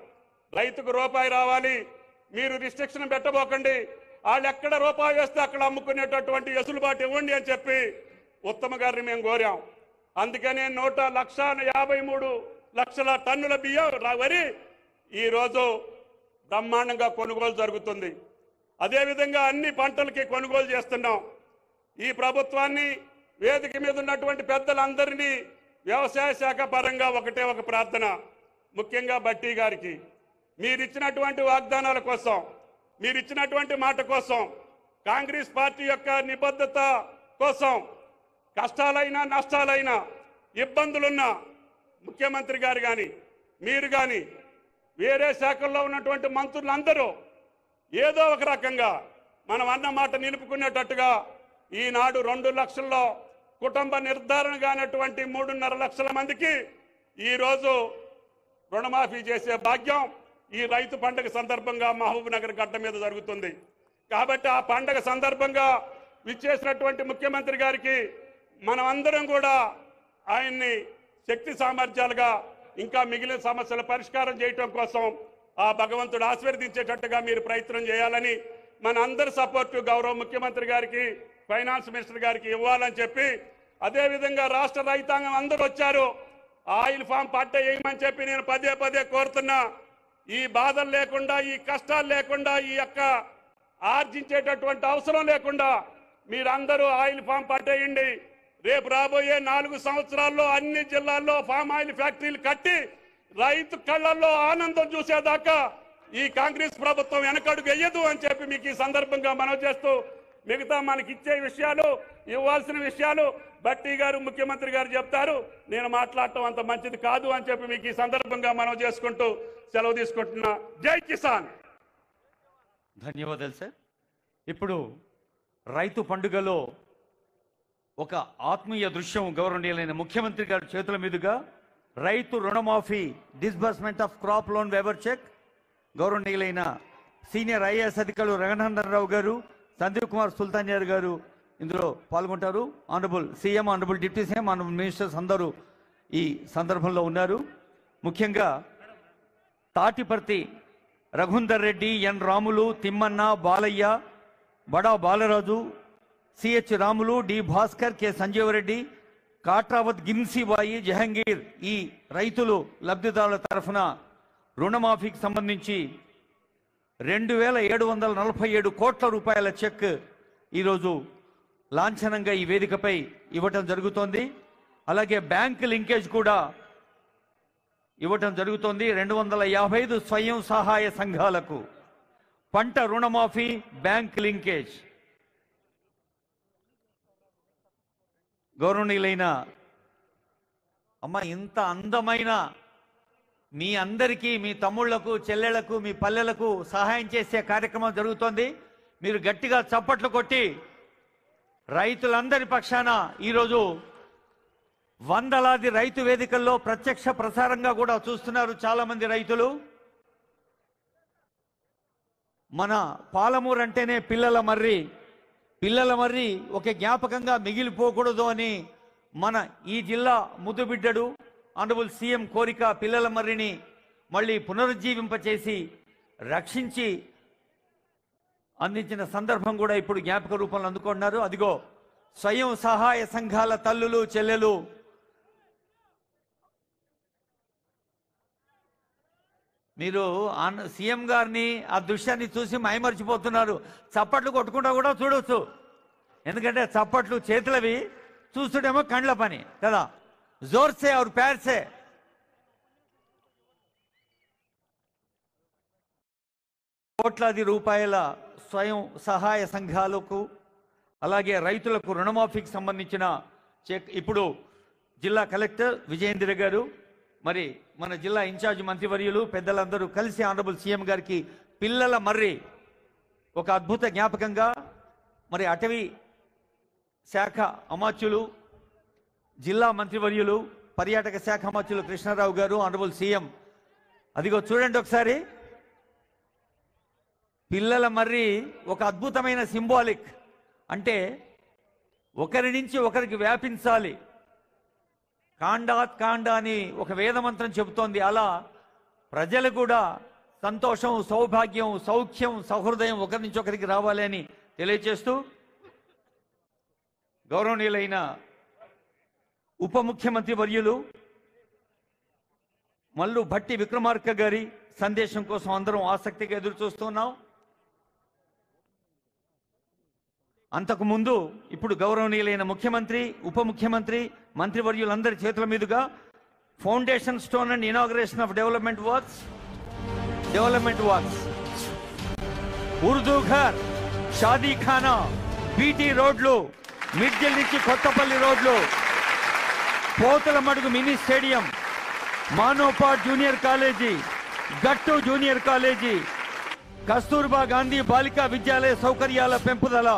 రైతుకు రూపాయి రావాలి, మీరు రిస్ట్రిక్షన్ పెట్టబోకండి, వాళ్ళు ఎక్కడ రూపాయి వేస్తే అక్కడ అమ్ముకునేటటువంటి వెసులుబాటు ఇవ్వండి అని చెప్పి ఉత్తమ గారిని మేము కోరాం. అందుకనే 1,53,00,000 టన్నుల బియ్యం వరి ఈరోజు బ్రహ్మాండంగా కొనుగోలు జరుగుతుంది. అదేవిధంగా అన్ని పంటలకి కొనుగోలు చేస్తున్నాం. ఈ ప్రభుత్వాన్ని, వేదిక మీద ఉన్నటువంటి పెద్దలందరినీ వ్యవసాయ శాఖ పరంగా ఒకటే ఒక ప్రార్థన, ముఖ్యంగా బట్టి గారికి, మీరిచ్చినటువంటి వాగ్దానాల కోసం, మీరిచ్చినటువంటి మాట కోసం, కాంగ్రెస్ పార్టీ యొక్క నిబద్ధత కోసం, కష్టాలైనా నష్టాలైనా ఇబ్బందులున్నా ముఖ్యమంత్రి గారు కానీ, మీరు కానీ, వేరే శాఖల్లో ఉన్నటువంటి మంత్రులందరూ ఏదో ఒక రకంగా మనం అన్న మాట నిలుపుకునేటట్టుగా ఈనాడు 2 లక్షల్లో కుటుంబ నిర్ధారణ కానటువంటి 3.5 లక్షల మందికి ఈరోజు రుణమాఫీ చేసే భాగ్యం ఈ రైతు పండుగ సందర్భంగా మహబూబ్ నగర్ గడ్డ మీద జరుగుతుంది. కాబట్టి ఆ పండుగ సందర్భంగా విచ్చేసినటువంటి ముఖ్యమంత్రి గారికి మనమందరం కూడా ఆయన్ని శక్తి సామర్థ్యాలుగా ఇంకా మిగిలిన సమస్యల పరిష్కారం చేయటం కోసం ఆ భగవంతుడు ఆశీర్వదించేటట్టుగా మీరు ప్రయత్నం చేయాలని, మన అందరి సపోర్టు గౌరవ ముఖ్యమంత్రి గారికి, ఫైనాన్స్ మినిస్టర్ గారికి ఇవ్వాలని చెప్పి, అదేవిధంగా రాష్ట్ర రైతాంగం అందరూ వచ్చారు, ఆయిల్ ఫామ్ పట్ట వేయమని చెప్పి నేను పదే పదే కోరుతున్నా. ఈ బాధలు లేకుండా, ఈ కష్టాలు లేకుండా, ఈ యొక్క ఆర్జించేటటువంటి అవసరం లేకుండా మీరందరూ ఆయిల్ ఫామ్ పట్టేయండి. రేపు రాబోయే 4 సంవత్సరాల్లో అన్ని జిల్లాల్లో ఫామ్ ఆయిల్ ఫ్యాక్టరీలు కట్టి రైతు కళ్ళల్లో ఆనందం చూసేదాకా ఈ కాంగ్రెస్ ప్రభుత్వం వెనకడుగు వెయ్యదు అని చెప్పి మీకు ఈ సందర్భంగా మనవి చేస్తూ, మిగతా మనకి ఇచ్చే విషయాలు, ఇవ్వాల్సిన విషయాలు బట్టి గారు, ముఖ్యమంత్రి గారు చెప్తారు. నేను మాట్లాడటం అంత మంచిది కాదు అని చెప్పి మీకు ఈ సందర్భంగా మనవి చేసుకుంటూ సెలవు తీసుకుంటున్నా. జై కిసాన్. ధన్యవాదాలు సార్. ఇప్పుడు రైతు పండుగలో ఒక ఆత్మీయ దృశ్యం గౌరవనీయులైన ముఖ్యమంత్రి గారి చేతుల మీదుగా రైతు రుణమాఫీ, disbursement of crop loan waiver cheque, గౌరవనీయులైన సీనియర్ ఐఏఎస్ అధికారులు రఘునందన్ రావు గారు, సందీప్ కుమార్ సుల్తానియార్ గారు ఇందులో పాల్గొంటారు. Honourable CM, honourable deputy CM, honourable ministers అందరూ ఈ సందర్భంలో ఉన్నారు. ముఖ్యంగా తాటిపర్తి రఘుందర్ రెడ్డి, ఎన్ Ramulu, Timmanna, Balayya, Bada Balaraju, CH Ramulu, D Bhaskar, K Sanjeevareddy, Katravath, Ginsibai, Jahangir ఈ రైతులు లబ్ధిదారుల తరఫున రుణమాఫీకి సంబంధించి 2,747 కోట్ల రూపాయల చెక్ ఈరోజు లాంఛనంగా ఈ వేదికపై ఇవ్వటం జరుగుతోంది. అలాగే బ్యాంక్ లింకేజ్ కూడా ఇవ్వటం జరుగుతోంది. 255 స్వయం సహాయ సంఘాలకు పంట రుణమాఫీ, బ్యాంక్ లింకేజ్. గౌరవనీయులైన అమ్మ, ఇంత అందమైన మీ అందరికీ, మీ తమ్ముళ్లకు, చెల్లెళ్లకు, మీ పల్లెలకు సహాయం చేసే కార్యక్రమం జరుగుతోంది. మీరు గట్టిగా చప్పట్లు కొట్టి రైతులందరి పక్షాన ఈరోజు వందలాది రైతు వేదికల్లో ప్రత్యక్ష ప్రసారంగా కూడా చూస్తున్నారు చాలా మంది రైతులు. మన పాలమూరు అంటేనే పిల్లల మర్రి ఒక జ్ఞాపకంగా మిగిలిపోకూడదు అని మన ఈ జిల్లా ముద్దుబిడ్డడు ఆనరబుల్ సీఎం కోరిక పిల్లల మర్రిని మళ్ళీ పునరుజ్జీవింపచేసి రక్షించి అందించిన సందర్భం కూడా ఇప్పుడు జ్ఞాపక రూపంలో అందుకుంటున్నారు. అదిగో స్వయం సహాయ సంఘాల తల్లులు, చెల్లెలు మీరు సీఎం గారిని ఆ దృశ్యాన్ని చూసి మైమర్చిపోతున్నారు. చప్పట్లు కొట్టుకుంటా కూడా చూడవచ్చు, ఎందుకంటే చప్పట్లు చేతులవి, చూస్తుండేమో కండ్ల పని కదా. జోర్సే और प्यार से కోట్లాది రూపాయల స్వయం సహాయ సంఘాలకు అలాగే రైతులకు రుణమాఫీకి సంబంధించిన చెక్ ఇప్పుడు జిల్లా కలెక్టర్ విజయేంద్ర గారు మరి మన జిల్లా ఇన్ఛార్జ్ మంత్రివర్యులు పెద్దలందరూ కలిసి ఆనరబుల్ సీఎం గారికి పిల్లల మర్రి ఒక అద్భుత జ్ఞాపకంగా మరి అటవీ శాఖ అమాత్యులు జిల్లా మంత్రివర్యులు పర్యాటక శాఖ అమాత్యులు కృష్ణారావు గారు ఆనరబుల్ సీఎం అదిగో చూడండి ఒకసారి పిల్లల మర్రి ఒక అద్భుతమైన సింబాలిక్ అంటే ఒకరి నుంచి ఒకరికి వ్యాపించాలి కాండాత్ కాండ అని ఒక వేదమంత్రం చెబుతోంది అలా ప్రజలు కూడా సంతోషం సౌభాగ్యం సౌఖ్యం సహృదయం ఒకరి నుంచి ఒకరికి రావాలి అని తెలియజేస్తూ గౌరవనీయులైన ఉప ముఖ్యమంత్రి వర్యులు మల్లు భట్టి విక్రమార్క గారి సందేశం కోసం అందరం ఆసక్తిగా ఎదురు చూస్తున్నాం. అంతకుముందు ఇప్పుడు గౌరవనీయులైన ముఖ్యమంత్రి ఉప ముఖ్యమంత్రి మంత్రివర్యులందరి చేతుల మీదుగా foundation stone and inauguration of development works Urdu Ghar Shadi Khana BT రోడ్లు మిడ్జిల్ నుంచి కొత్తపల్లి రోడ్లు Pothala Madugu mini stadium Manopad junior college Gattu junior college Kasturba Gandhi Balika Vidyalaya సౌకర్యాల పెంపుదల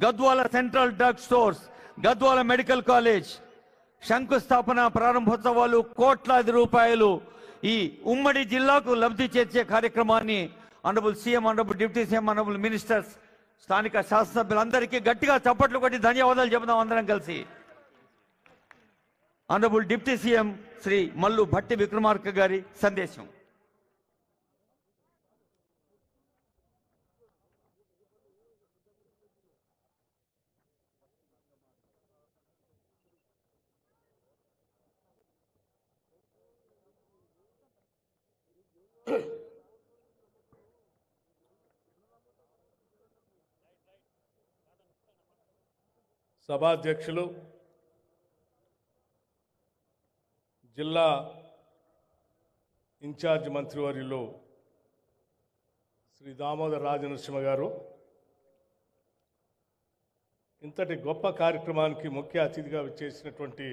Gadwal central drug stores Gadwal medical college శంకుస్థాపన ప్రారంభోత్సవాలు కోట్లాది రూపాయలు ఈ ఉమ్మడి జిల్లాకు లబ్ధి చేర్చే కార్యక్రమాన్ని honourable CM honourable deputy CM honourable ministers స్థానిక శాసనసభ్యులందరికీ గట్టిగా చప్పట్లు కొట్టి ధన్యవాదాలు చెబుదాం అందరం కలిసి. Honourable deputy CM Shri Mallu Bhatti Vikramarka గారి సందేశం. సభాధ్యక్షులు జిల్లా ఇన్ఛార్జ్ మంత్రివర్యులు శ్రీ దామోదర్ రాజనరసింహ గారు ఇంతటి గొప్ప కార్యక్రమానికి ముఖ్య అతిథిగా విచ్చేసినటువంటి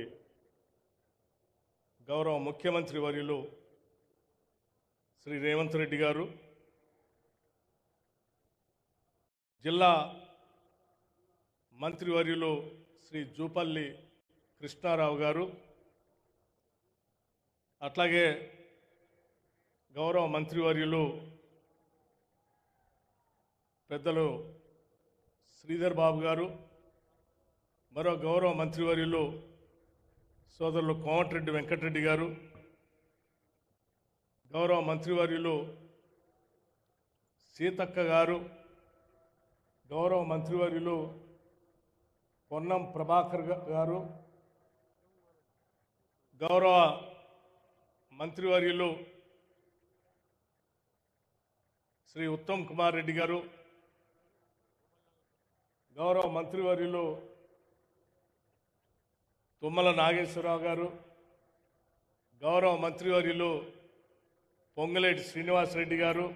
గౌరవ ముఖ్యమంత్రి వర్యులు శ్రీ రేవంత్ రెడ్డి గారు జిల్లా మంత్రివర్యులు శ్రీ జూపల్లి కృష్ణారావు గారు అట్లాగే గౌరవ మంత్రివర్యులు పెద్దలు శ్రీధర్ బాబు గారు మరో గౌరవ మంత్రివర్యులు సోదరులు కోమటిరెడ్డి వెంకటరెడ్డి గారు గౌరవ మంత్రివర్యులు సీతక్క గారు గౌరవ మంత్రివర్యులు పొన్నం ప్రభాకర్ గారు గౌరవ మంత్రివర్యులు శ్రీ ఉత్తమ్ కుమార్ రెడ్డి గారు గౌరవ మంత్రివర్యులు తుమ్మల నాగేశ్వరరావు గారు గౌరవ మంత్రివర్యులు పొంగులేటి శ్రీనివాసరెడ్డి గారు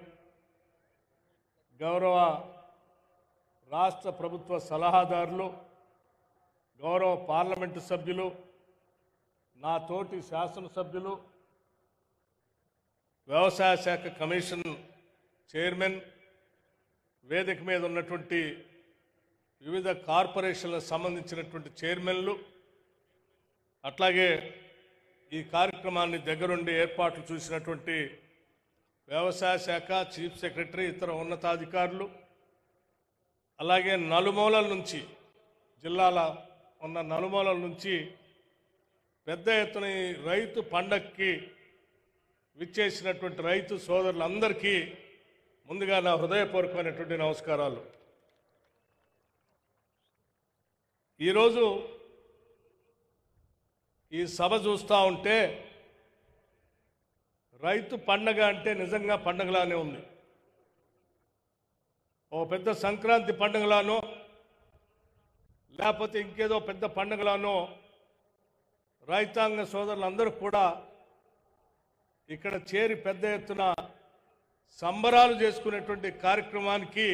గౌరవ రాష్ట్ర ప్రభుత్వ సలహాదారులు గౌరవ పార్లమెంటు సభ్యులు నా తోటి శాసనసభ్యులు వ్యవసాయ శాఖ కమిషన్ చైర్మన్ వేదిక మీద ఉన్నటువంటి వివిధ కార్పొరేషన్లకు సంబంధించినటువంటి చైర్మన్లు అట్లాగే ఈ కార్యక్రమాన్ని దగ్గరుండి ఏర్పాట్లు చూసినటువంటి వ్యవసాయ శాఖ చీఫ్ సెక్రటరీ ఇతర ఉన్నతాధికారులు అలాగే నలుమూలల నుంచి జిల్లాల ఉన్న నలుమూలల నుంచి పెద్ద ఎత్తున ఈ రైతు పండక్కి విచ్చేసినటువంటి రైతు సోదరులందరికీ ముందుగా నా హృదయపూర్వకమైనటువంటి నమస్కారాలు. ఈరోజు ఈ సభ చూస్తూ ఉంటే రైతు పండగ అంటే నిజంగా పండగలానే ఉంది. ఓ పెద్ద సంక్రాంతి పండుగలానో లేకపోతే ఇంకేదో పెద్ద పండుగలానో రైతాంగ సోదరులందరూ కూడా ఇక్కడ చేరి పెద్ద ఎత్తున సంబరాలు చేసుకునేటువంటి కార్యక్రమానికి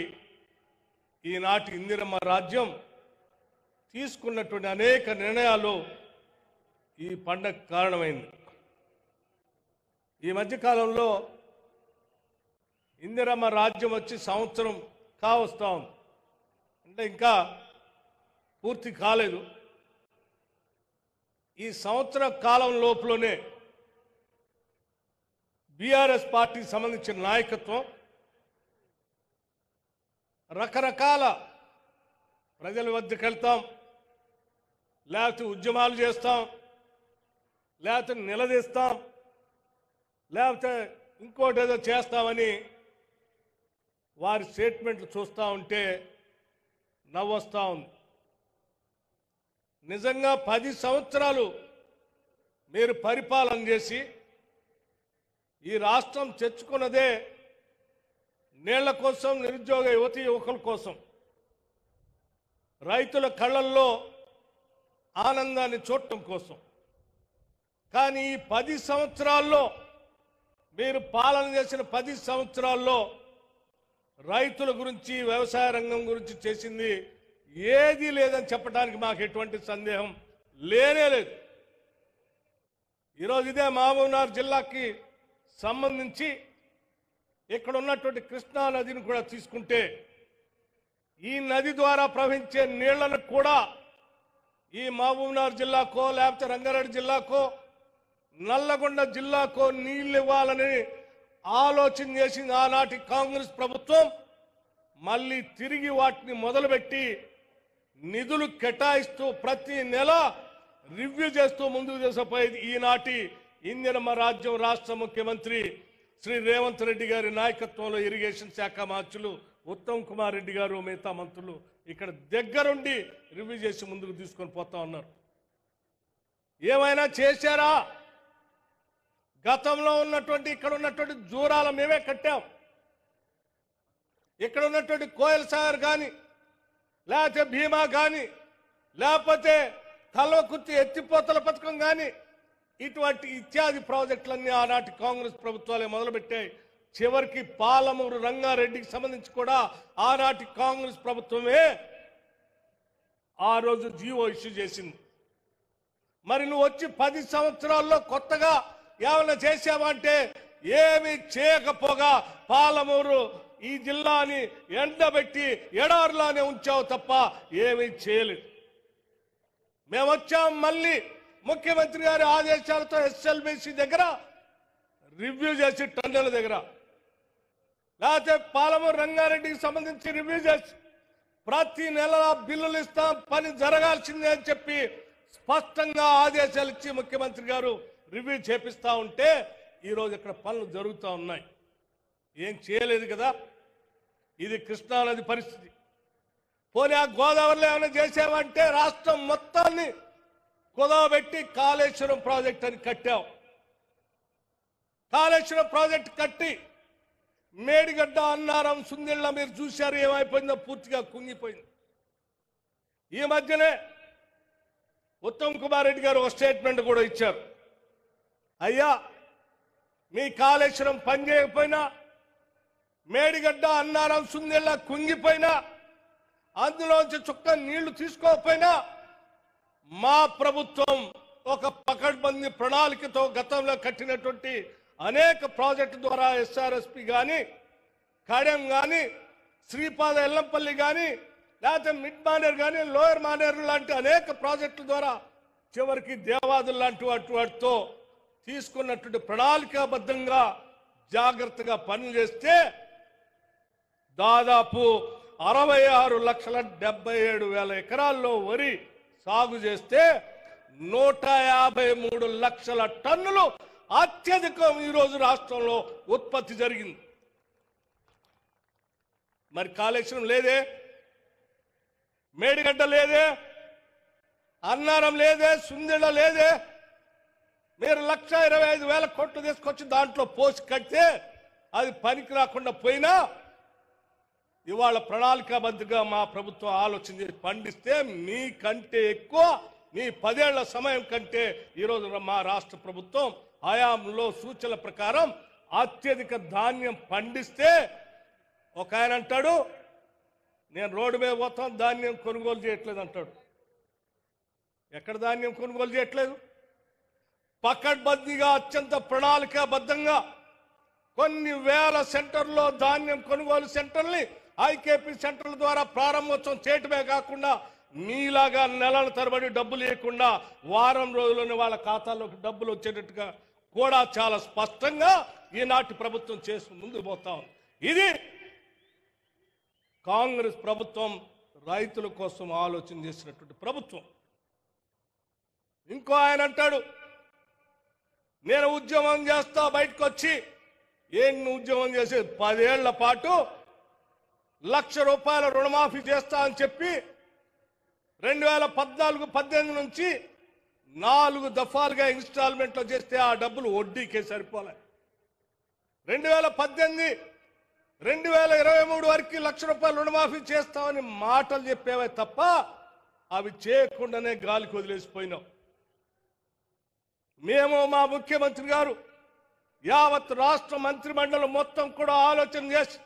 ఈనాటి ఇందిరమ్మ రాజ్యం తీసుకున్నటువంటి అనేక నిర్ణయాలు ఈ పండగ కారణమైంది. ఈ మధ్యకాలంలో ఇందిరమ్మ రాజ్యం వచ్చి సంవత్సరం కావస్తా ఉంది, అంటే ఇంకా పూర్తి కాలేదు. ఈ సంవత్సర కాలం లోపులోనే బీఆర్ఎస్ పార్టీకి సంబంధించిన నాయకత్వం రకరకాల ప్రజల వద్దకు వెళ్తాం, లేకపోతే ఉద్యమాలు చేస్తాం, లేకపోతే నిలదీస్తాం, లేకపోతే ఇంకోటి ఏదో చేస్తామని వారి స్టేట్మెంట్లు చూస్తూ ఉంటే నవ్వొస్తూ ఉంది. నిజంగా 10 సంవత్సరాలు మీరు పరిపాలన చేసి ఈ రాష్ట్రం తెచ్చుకున్నదే నీళ్ల కోసం, నిరుద్యోగ యువతి యువకుల కోసం, రైతుల కళ్ళల్లో ఆనందాన్ని చూడటం కోసం. కానీ ఈ 10 సంవత్సరాల్లో మీరు పాలన చేసిన 10 సంవత్సరాల్లో రైతుల గురించి, వ్యవసాయ రంగం గురించి చేసింది ఏదీ లేదని చెప్పడానికి మాకు ఎటువంటి సందేహం లేనే లేదు. ఈరోజు ఇదే మహబూబ్నగర్ జిల్లాకి సంబంధించి ఇక్కడ ఉన్నటువంటి కృష్ణా నదిని కూడా తీసుకుంటే ఈ నది ద్వారా ప్రవహించే నీళ్లను కూడా ఈ మహబూబ్నగర్ జిల్లాకో, లేకపోతే రంగారెడ్డి జిల్లాకో, నల్లగొండ జిల్లాకో నీళ్లు ఇవ్వాలని ఆలోచన చేసింది ఆనాటి కాంగ్రెస్ ప్రభుత్వం. మళ్ళీ తిరిగి వాటిని మొదలుపెట్టి నిధులు కేటాయిస్తూ ప్రతి నెల రివ్యూ చేస్తూ ముందుకు తీసుకుపోయేది ఈనాటి ఇందిరమ్మ రాజ్యం రాష్ట్ర ముఖ్యమంత్రి శ్రీ రేవంత్ రెడ్డి గారి నాయకత్వంలో ఇరిగేషన్ శాఖ మంత్రులు ఉత్తమ్ కుమార్ రెడ్డి గారు, మిగతా మంత్రులు ఇక్కడ దగ్గరుండి రివ్యూ చేసి ముందుకు తీసుకొని పోతా ఉన్నారు. ఏమైనా చేశారా? గతంలో ఉన్నటువంటి ఇక్కడ ఉన్నటువంటి జూరాల మేమే కట్టాం. ఇక్కడ ఉన్నటువంటి కోయల్ సాగర్ కానీ, లేకపోతే భీమా కానీ, లేకపోతే కల్వకుర్తి ఎత్తిపోతల పథకం కానీ, ఇటువంటి ఇత్యాది ప్రాజెక్టులన్నీ ఆనాటి కాంగ్రెస్ ప్రభుత్వాలే మొదలుపెట్టాయి. చివరికి పాలమూరు రంగారెడ్డికి సంబంధించి కూడా ఆనాటి కాంగ్రెస్ ప్రభుత్వమే ఆ రోజు జీవో ఇష్యూ చేసింది. మరి నువ్వు వచ్చి 10 సంవత్సరాల్లో కొత్తగా ఏమైనా చేసావంటే ఏమి చేయకపోగా పాలమూరు ఈ జిల్లాని ఎండబెట్టి ఎడారులానే ఉంచావు తప్ప ఏమీ చేయలేదు. మేము వచ్చాం మళ్ళీ ముఖ్యమంత్రి గారి ఆదేశాలతో ఎస్ఎల్బిసి దగ్గర రివ్యూ చేసి, టన్నెల దగ్గర, లేకపోతే పాలమూరు రంగారెడ్డికి సంబంధించి రివ్యూ చేసి ప్రతి నెల బిల్లులు ఇస్తాం, పని జరగాల్సిందే అని చెప్పి స్పష్టంగా ఆదేశాలు ఇచ్చి ముఖ్యమంత్రి గారు రివ్యూ చేపిస్తా ఉంటే ఈరోజు ఇక్కడ పనులు జరుగుతూ ఉన్నాయి. ఏం చేయలేదు కదా. ఇది కృష్ణానది పరిస్థితి. పోనీ ఆ గోదావరిలో ఏమైనా చేసామంటే రాష్ట్రం మొత్తాన్ని కుదవబెట్టి కాళేశ్వరం ప్రాజెక్ట్ అని కట్టాం. కాళేశ్వరం ప్రాజెక్ట్ కట్టి మేడిగడ్డ, అన్నారం, సుందిళ్ళ మీరు చూశారు ఏమైపోయిందో, పూర్తిగా కుంగిపోయింది. ఈ మధ్యనే ఉత్తమ్ కుమార్ రెడ్డి గారు ఒక స్టేట్మెంట్ కూడా ఇచ్చారు. అయ్యా, మీ కాళేశ్వరం పని చేయకపోయినా, మేడిగడ్డ, అన్నారం, సుందిళ్ళ కుంగిపోయినా, అందులోంచి చుక్క నీళ్లు తీసుకోకపోయినా మా ప్రభుత్వం ఒక పకడ్బందీ ప్రణాళికతో గతంలో కట్టినటువంటి అనేక ప్రాజెక్టు ద్వారా ఎస్ఆర్ఎస్పి కానీ, కడెం కానీ, శ్రీపాద ఎల్లంపల్లి కానీ, లేకపోతే మిడ్ మానేర్ కానీ, లోయర్ మానేర్ లాంటి అనేక ప్రాజెక్టుల ద్వారా చివరికి దేవాదులు లాంటి వాటితో తీసుకున్నటువంటి ప్రణాళికాబద్ధంగా జాగ్రత్తగా పనులు చేస్తే దాదాపు 66,77,000 ఎకరాల్లో వరి సాగు చేస్తే 153 లక్షల టన్నులు అత్యధికం ఈరోజు రాష్ట్రంలో ఉత్పత్తి జరిగింది. మరి కాళేశ్వరం లేదే, మేడిగడ్డ లేదే, అన్నారం లేదే, సుందిళ్ళ లేదే. మీరు 1,25,000 కోట్లు తీసుకొచ్చి దాంట్లో పోసి కడితే అది పనికి రాకుండా పోయినా ఇవాళ ప్రణాళికాబద్ధంగా మా ప్రభుత్వం ఆలోచన చేసి పండిస్తే మీకంటే ఎక్కువ, మీ 10 ఏళ్ల సమయం కంటే ఈరోజు మా రాష్ట్ర ప్రభుత్వం హయాంలో సూచనల ప్రకారం అత్యధిక ధాన్యం పండిస్తే ఒక ఆయన అంటాడు, నేను రోడ్డు మీద పోతాను, ధాన్యం కొనుగోలు చేయట్లేదు అంటాడు. ఎక్కడ ధాన్యం కొనుగోలు చేయట్లేదు? పకడ్బందీగా అత్యంత ప్రణాళికాబద్ధంగా కొన్ని వేల సెంటర్లో ధాన్యం కొనుగోలు సెంటర్ని ఐకేపీ సెంటర్ల ద్వారా ప్రారంభోత్సవం చేయటమే కాకుండా మీలాగా నెలల తరబడి డబ్బులు ఇవ్వకుండా వారం రోజుల్లోనే వాళ్ళ ఖాతాల్లోకి డబ్బులు వచ్చేటట్టుగా కూడా చాలా స్పష్టంగా ఈనాటి ప్రభుత్వం చేసి ముందుకు పోతాం. ఇది కాంగ్రెస్ ప్రభుత్వం రైతుల కోసం ఆలోచన చేసినటువంటి ప్రభుత్వం. ఇంకో ఆయన అంటాడు, నేను ఉద్యమం చేస్తా బయటకు వచ్చి. ఏం ఉద్యమం చేసేది? 10 ఏళ్ల పాటు ₹1,00,000 రుణమాఫీ చేస్తా అని చెప్పి 2014-18 నుంచి 4 దఫాలుగా ఇన్స్టాల్మెంట్లో చేస్తే ఆ డబ్బులు వడ్డీకే సరిపోలే. 2018-2023 వరకు ₹1,00,000 రుణమాఫీ చేస్తామని మాటలు చెప్పేవే తప్ప అవి చేయకుండానే గాలికి వదిలేసిపోయినాం. మేము మా ముఖ్యమంత్రి గారు యావత్ రాష్ట్ర మంత్రిమండలి మొత్తం కూడా ఆలోచన చేసి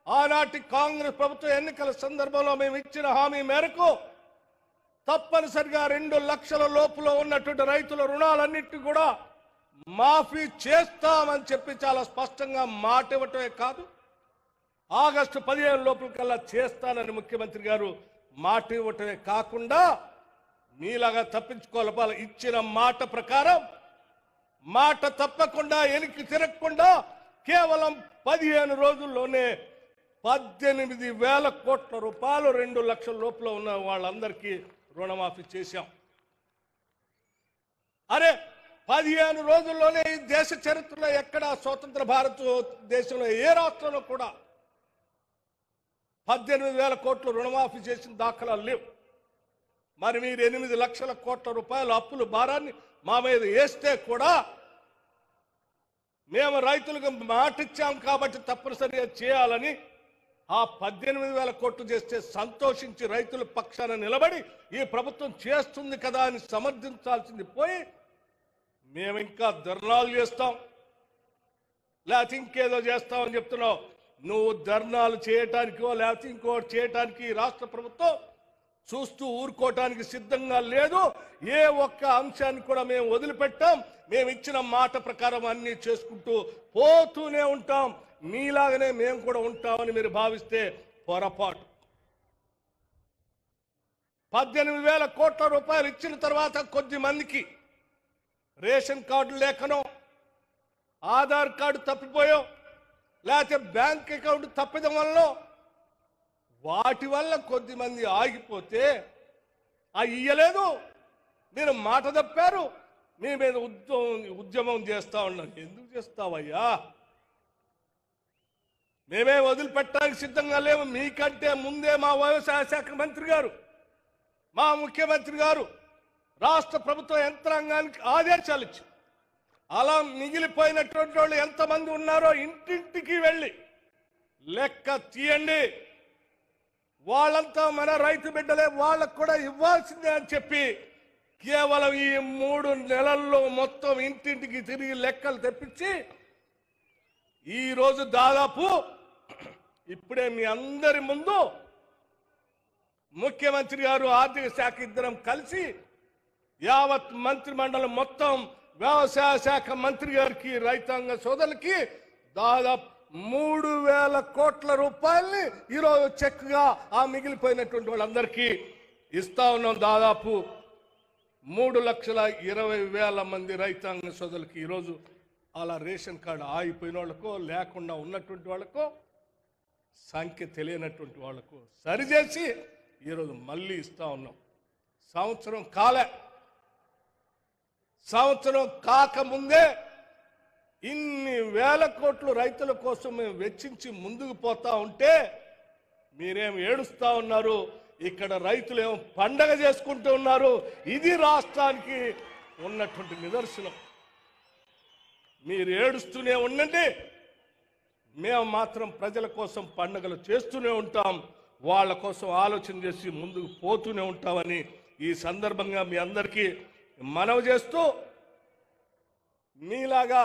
ఆనాటి కాంగ్రెస్ ప్రభుత్వ ఎన్నికల సందర్భంలో మేము ఇచ్చిన హామీ మేరకు తప్పనిసరిగా 2 లక్షల లోపులో ఉన్నటువంటి రైతుల రుణాలన్నింటినీ కూడా మాఫీ చేస్తామని చెప్పి చాలా స్పష్టంగా మాట ఇవ్వటమే కాదు, ఆగస్టు 15 లోపలికల్లా చేస్తానని ముఖ్యమంత్రి గారు మాట ఇవ్వటమే కాకుండా మీలాగా తప్పించుకోవాలి. ఇచ్చిన మాట ప్రకారం మాట తప్పకుండా వెనక్కి తిరగకుండా కేవలం 15 రోజుల్లోనే 18,000 కోట్ల రూపాయలు 2 లక్షల లోపల ఉన్న వాళ్ళందరికీ రుణమాఫీ చేశాం. అరే 15 రోజుల్లోనే ఈ దేశ చరిత్రలో ఎక్కడ స్వతంత్ర భారతదేశంలో ఏ రాష్ట్రంలో కూడా 18,000 కోట్లు రుణమాఫీ చేసిన దాఖలాలు లేవు. మరి మీరు 8 లక్షల కోట్ల రూపాయల అప్పుల భారాన్ని మా మీద వేస్తే కూడా మేము రైతులకు మాట ఇచ్చాం కాబట్టి తప్పనిసరిగా చేయాలని ఆ 18,000 కోట్లు చేస్తే సంతోషించి రైతుల పక్షాన నిలబడి ఈ ప్రభుత్వం చేస్తుంది కదా అని సమర్థించాల్సింది పోయి మేము ఇంకా ధర్నాలు చేస్తాం లేకపోతే ఇంకేదో చేస్తామని చెప్తున్నావు. నువ్వు ధర్నాలు చేయటానికో లేకపోతే ఇంకోటి చేయటానికి రాష్ట్ర ప్రభుత్వం చూస్తూ ఊరుకోవటానికి సిద్ధంగా లేదు. ఏ ఒక్క అంశాన్ని కూడా మేము వదిలిపెట్టాం. మేము ఇచ్చిన మాట ప్రకారం అన్ని చేసుకుంటూ పోతూనే ఉంటాం. మీలాగనే మేము కూడా ఉంటామని మీరు భావిస్తే పొరపాటు. 18,000 కోట్ల రూపాయలు ఇచ్చిన తర్వాత కొద్ది మందికి రేషన్ కార్డు లేకనో ఆధార్ కార్డు తప్పిపోయో లేకపోతే బ్యాంక్ అకౌంట్ తప్పిదం వల్ల వాటి వల్ల కొద్ది మంది ఆగిపోతే ఇయ్యలేదు, మీరు మాట తప్పారు, మీ మీద ఉద్యమం చేస్తా ఉన్నాం. ఎందుకు చేస్తావయ్యా? మేమే వదిలిపెట్టడానికి సిద్ధంగా లేవు. మీకంటే ముందే మా వ్యవసాయ శాఖ మంత్రి గారు, మా ముఖ్యమంత్రి గారు రాష్ట్ర ప్రభుత్వ యంత్రాంగానికి ఆదేశాలు ఇచ్చి అలా మిగిలిపోయినటువంటి వాళ్ళు ఎంతమంది ఉన్నారో ఇంటింటికి వెళ్ళి లెక్క తీయండి, వాళ్ళంతా మన రైతు బిడ్డలే, వాళ్ళకు కూడా ఇవ్వాల్సిందే అని చెప్పి కేవలం ఈ 3 నెలల్లో మొత్తం ఇంటింటికి తిరిగి లెక్కలు తెప్పించి ఈరోజు దాదాపు ఇప్పుడే మీ అందరి ముందు ముఖ్యమంత్రి గారు ఆర్థిక శాఖ ఇద్దరం కలిసి యావత్ మంత్రి మండలి మొత్తం వ్యవసాయ శాఖ మంత్రి గారికి రైతాంగ సోదరులకి దాదాపు 3,000 కోట్ల రూపాయల్ని ఈరోజు చెక్గా ఆ మిగిలిపోయినటువంటి వాళ్ళందరికీ ఇస్తా ఉన్నాం. దాదాపు 3,20,000 మంది రైతాంగ సోదరులకి ఈరోజు అలా రేషన్ కార్డు ఆగిపోయిన వాళ్ళకో లేకుండా ఉన్నటువంటి వాళ్ళకో సంఖ్య తెలియనటువంటి వాళ్ళకు సరిచేసి ఈరోజు మళ్ళీ ఇస్తా ఉన్నాం. సంవత్సరం కాకముందే ఇన్ని వేల కోట్లు రైతుల కోసం మేము వెచ్చించి ముందుకు పోతా ఉంటే మీరేం ఏడుస్తా ఉన్నారు, ఇక్కడ రైతులు ఏమో పండగ చేసుకుంటూ ఉన్నారు. ఇది రాష్ట్రానికి ఉన్నటువంటి నిదర్శనం. మీరు ఏడుస్తూనే ఉండండి, మేము మాత్రం ప్రజల కోసం పండగలు చేస్తూనే ఉంటాం, వాళ్ళ కోసం ఆలోచన చేసి ముందుకు పోతూనే ఉంటామని ఈ సందర్భంగా మీ అందరికీ మనవి చేస్తూ, మీలాగా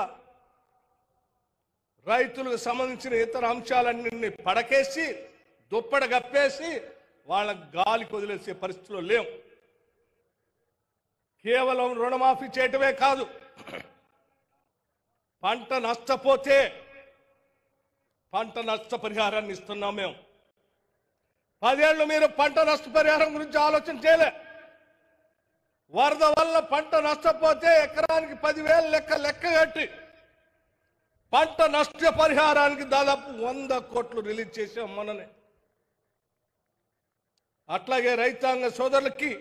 రైతులకు సంబంధించిన ఇతర అంశాలన్నింటినీ పడకేసి దుప్పడ గప్పేసి వాళ్ళ గాలికి వదిలేసే పరిస్థితిలో లేవు. కేవలం రుణమాఫీ చేయటమే కాదు, పంట నష్టపోతే పంట నష్టపరిహారాన్ని ఇస్తున్నాం మేము. 10 ఏళ్ళు మీరు పంట నష్టపరిహారం గురించి ఆలోచన చేయలే. వరద వల్ల పంట నష్టపోతే ఎకరానికి 10,000 లెక్క కట్టి పంట నష్టపరిహారానికి దాదాపు 100 కోట్లు రిలీజ్ చేసాం మొన్ననే. అట్లాగే రైతాంగ సోదరులకి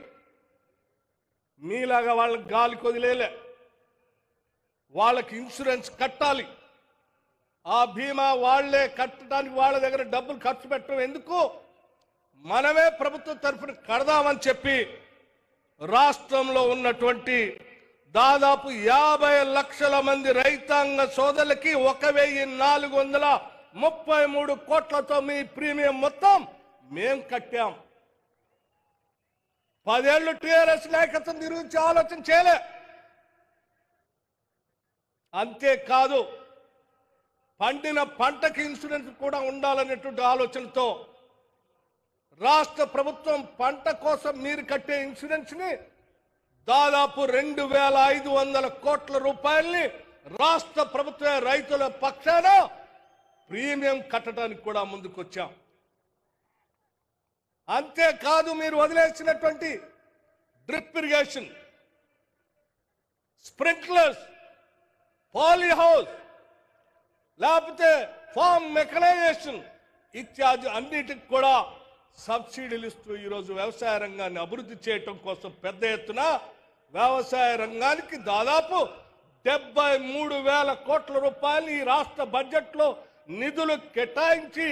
మీలాగా వాళ్ళకి గాలికి వదిలేలే, వాళ్ళకి ఇన్సూరెన్స్ కట్టాలి. ఆ బీమా వాళ్లే కట్టడానికి వాళ్ళ దగ్గర డబ్బులు ఖర్చు పెట్టడం ఎందుకు, మనమే ప్రభుత్వం తరఫున కడదామని చెప్పి రాష్ట్రంలో ఉన్నటువంటి దాదాపు 50 లక్షల మంది రైతాంగ సోదరులకి 1,433 కోట్లతో మీ ప్రీమియం మొత్తం మేం కట్టాం. 10 ఏళ్ళు టీఆర్ఎస్ నాయకత్వం గురించి ఆలోచన చేయలే. అంతేకాదు పండిన పంటకి ఇన్సూరెన్స్ కూడా ఉండాలనేటువంటి ఆలోచనతో రాష్ట్ర ప్రభుత్వం పంట కోసం మీరు కట్టే ఇన్సూరెన్స్ ని దాదాపు 2,500 కోట్ల రూపాయల్ని రాష్ట్ర ప్రభుత్వ రైతుల పక్షాన ప్రీమియం కట్టడానికి కూడా ముందుకొచ్చాం. అంతేకాదు మీరు వదిలేసినటువంటి drip irrigation, sprinklers, poly house, లేకపోతే ఫార్మ్ మెకనైజేషన్ ఇత్యాది అన్నిటికి కూడా సబ్సిడీలు ఇస్తూ ఈరోజు వ్యవసాయ రంగాన్ని అభివృద్ధి చేయటం కోసం పెద్ద ఎత్తున వ్యవసాయ రంగానికి దాదాపు 73,000 కోట్ల రూపాయలు ఈ రాష్ట్ర బడ్జెట్లో నిధులు కేటాయించి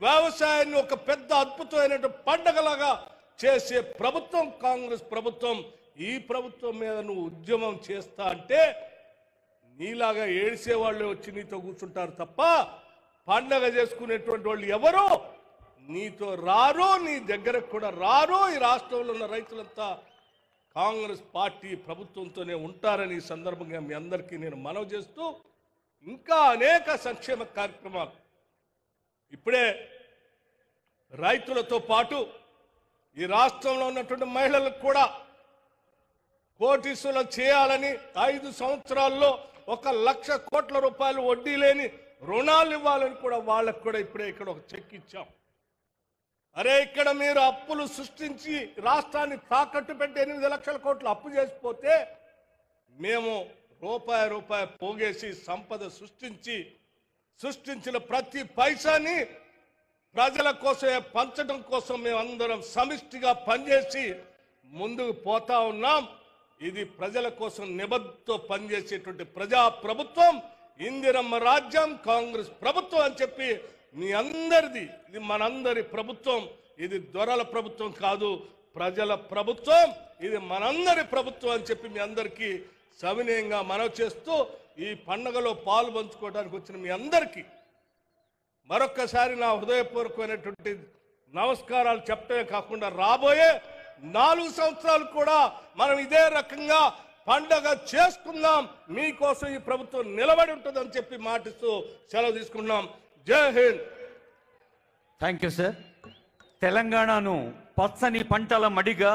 వ్యవసాయాన్ని ఒక పెద్ద అద్భుతమైన పండగలాగా చేసే ప్రభుత్వం కాంగ్రెస్ ప్రభుత్వం. ఈ ప్రభుత్వం మీద నువ్వు ఉద్యమం చేస్తా అంటే నీలాగా ఏడ్చే వాళ్ళే వచ్చి నీతో కూర్చుంటారు తప్ప పండగ చేసుకునేటువంటి వాళ్ళు ఎవరు నీతో రారు, నీ దగ్గరకు కూడా రారు. ఈ రాష్ట్రంలో ఉన్న రైతులంతా కాంగ్రెస్ పార్టీ ప్రభుత్వంతోనే ఉంటారని ఈ సందర్భంగా మీ అందరికీ నేను మనవి చేస్తూ, ఇంకా అనేక సంక్షేమ కార్యక్రమాలు ఇప్పుడే రైతులతో పాటు ఈ రాష్ట్రంలో ఉన్నటువంటి మహిళలకు కూడా కోటీసులు చేయాలని 5 సంవత్సరాల్లో 1,00,000 కోట్ల రూపాయలు వడ్డీ లేని రుణాలు ఇవ్వాలని కూడా వాళ్ళకు కూడా ఇప్పుడే ఇక్కడ ఒక చెక్ ఇచ్చాం. అరే ఇక్కడ మీరు అప్పులు సృష్టించి రాష్ట్రాన్ని తాకట్టు పెట్టి 8 లక్షల కోట్లు అప్పు చేసిపోతే మేము రూపాయి పోగేసి సంపద సృష్టించిన ప్రతి పైసాని ప్రజల కోసమే పంచడం కోసం మేమందరం సమిష్టిగా పనిచేసి ముందుకు పోతా ఉన్నాం. ఇది ప్రజల కోసం నిబద్ధతో పనిచేసేటువంటి ప్రజా ప్రభుత్వం, ఇందిరమ్మ రాజ్యం, కాంగ్రెస్ ప్రభుత్వం అని చెప్పి మీ అందరిది, ఇది మనందరి ప్రభుత్వం. ఇది దొరల ప్రభుత్వం కాదు, ప్రజల ప్రభుత్వం. ఇది మనందరి ప్రభుత్వం అని చెప్పి మీ అందరికీ సవినయంగా మనవి చేస్తూ ఈ పండుగలో పాలు పంచుకోవడానికి వచ్చిన మీ అందరికీ మరొక్కసారి నా హృదయపూర్వకమైనటువంటి నమస్కారాలు చెప్పడమే కాకుండా రాబోయే 4 సంవత్సరాలు కూడా మనం ఇదే రకంగా పండగ చేసుకుందాం. మీకోసం ఈ ప్రభుత్వం నిలబడి ఉంటుందని చెప్పి మాటిస్తూ సెలవు తీసుకున్నాం. జై హింద్. Thank you sir. తెలంగాణను పచ్చని పంటల మడిగా,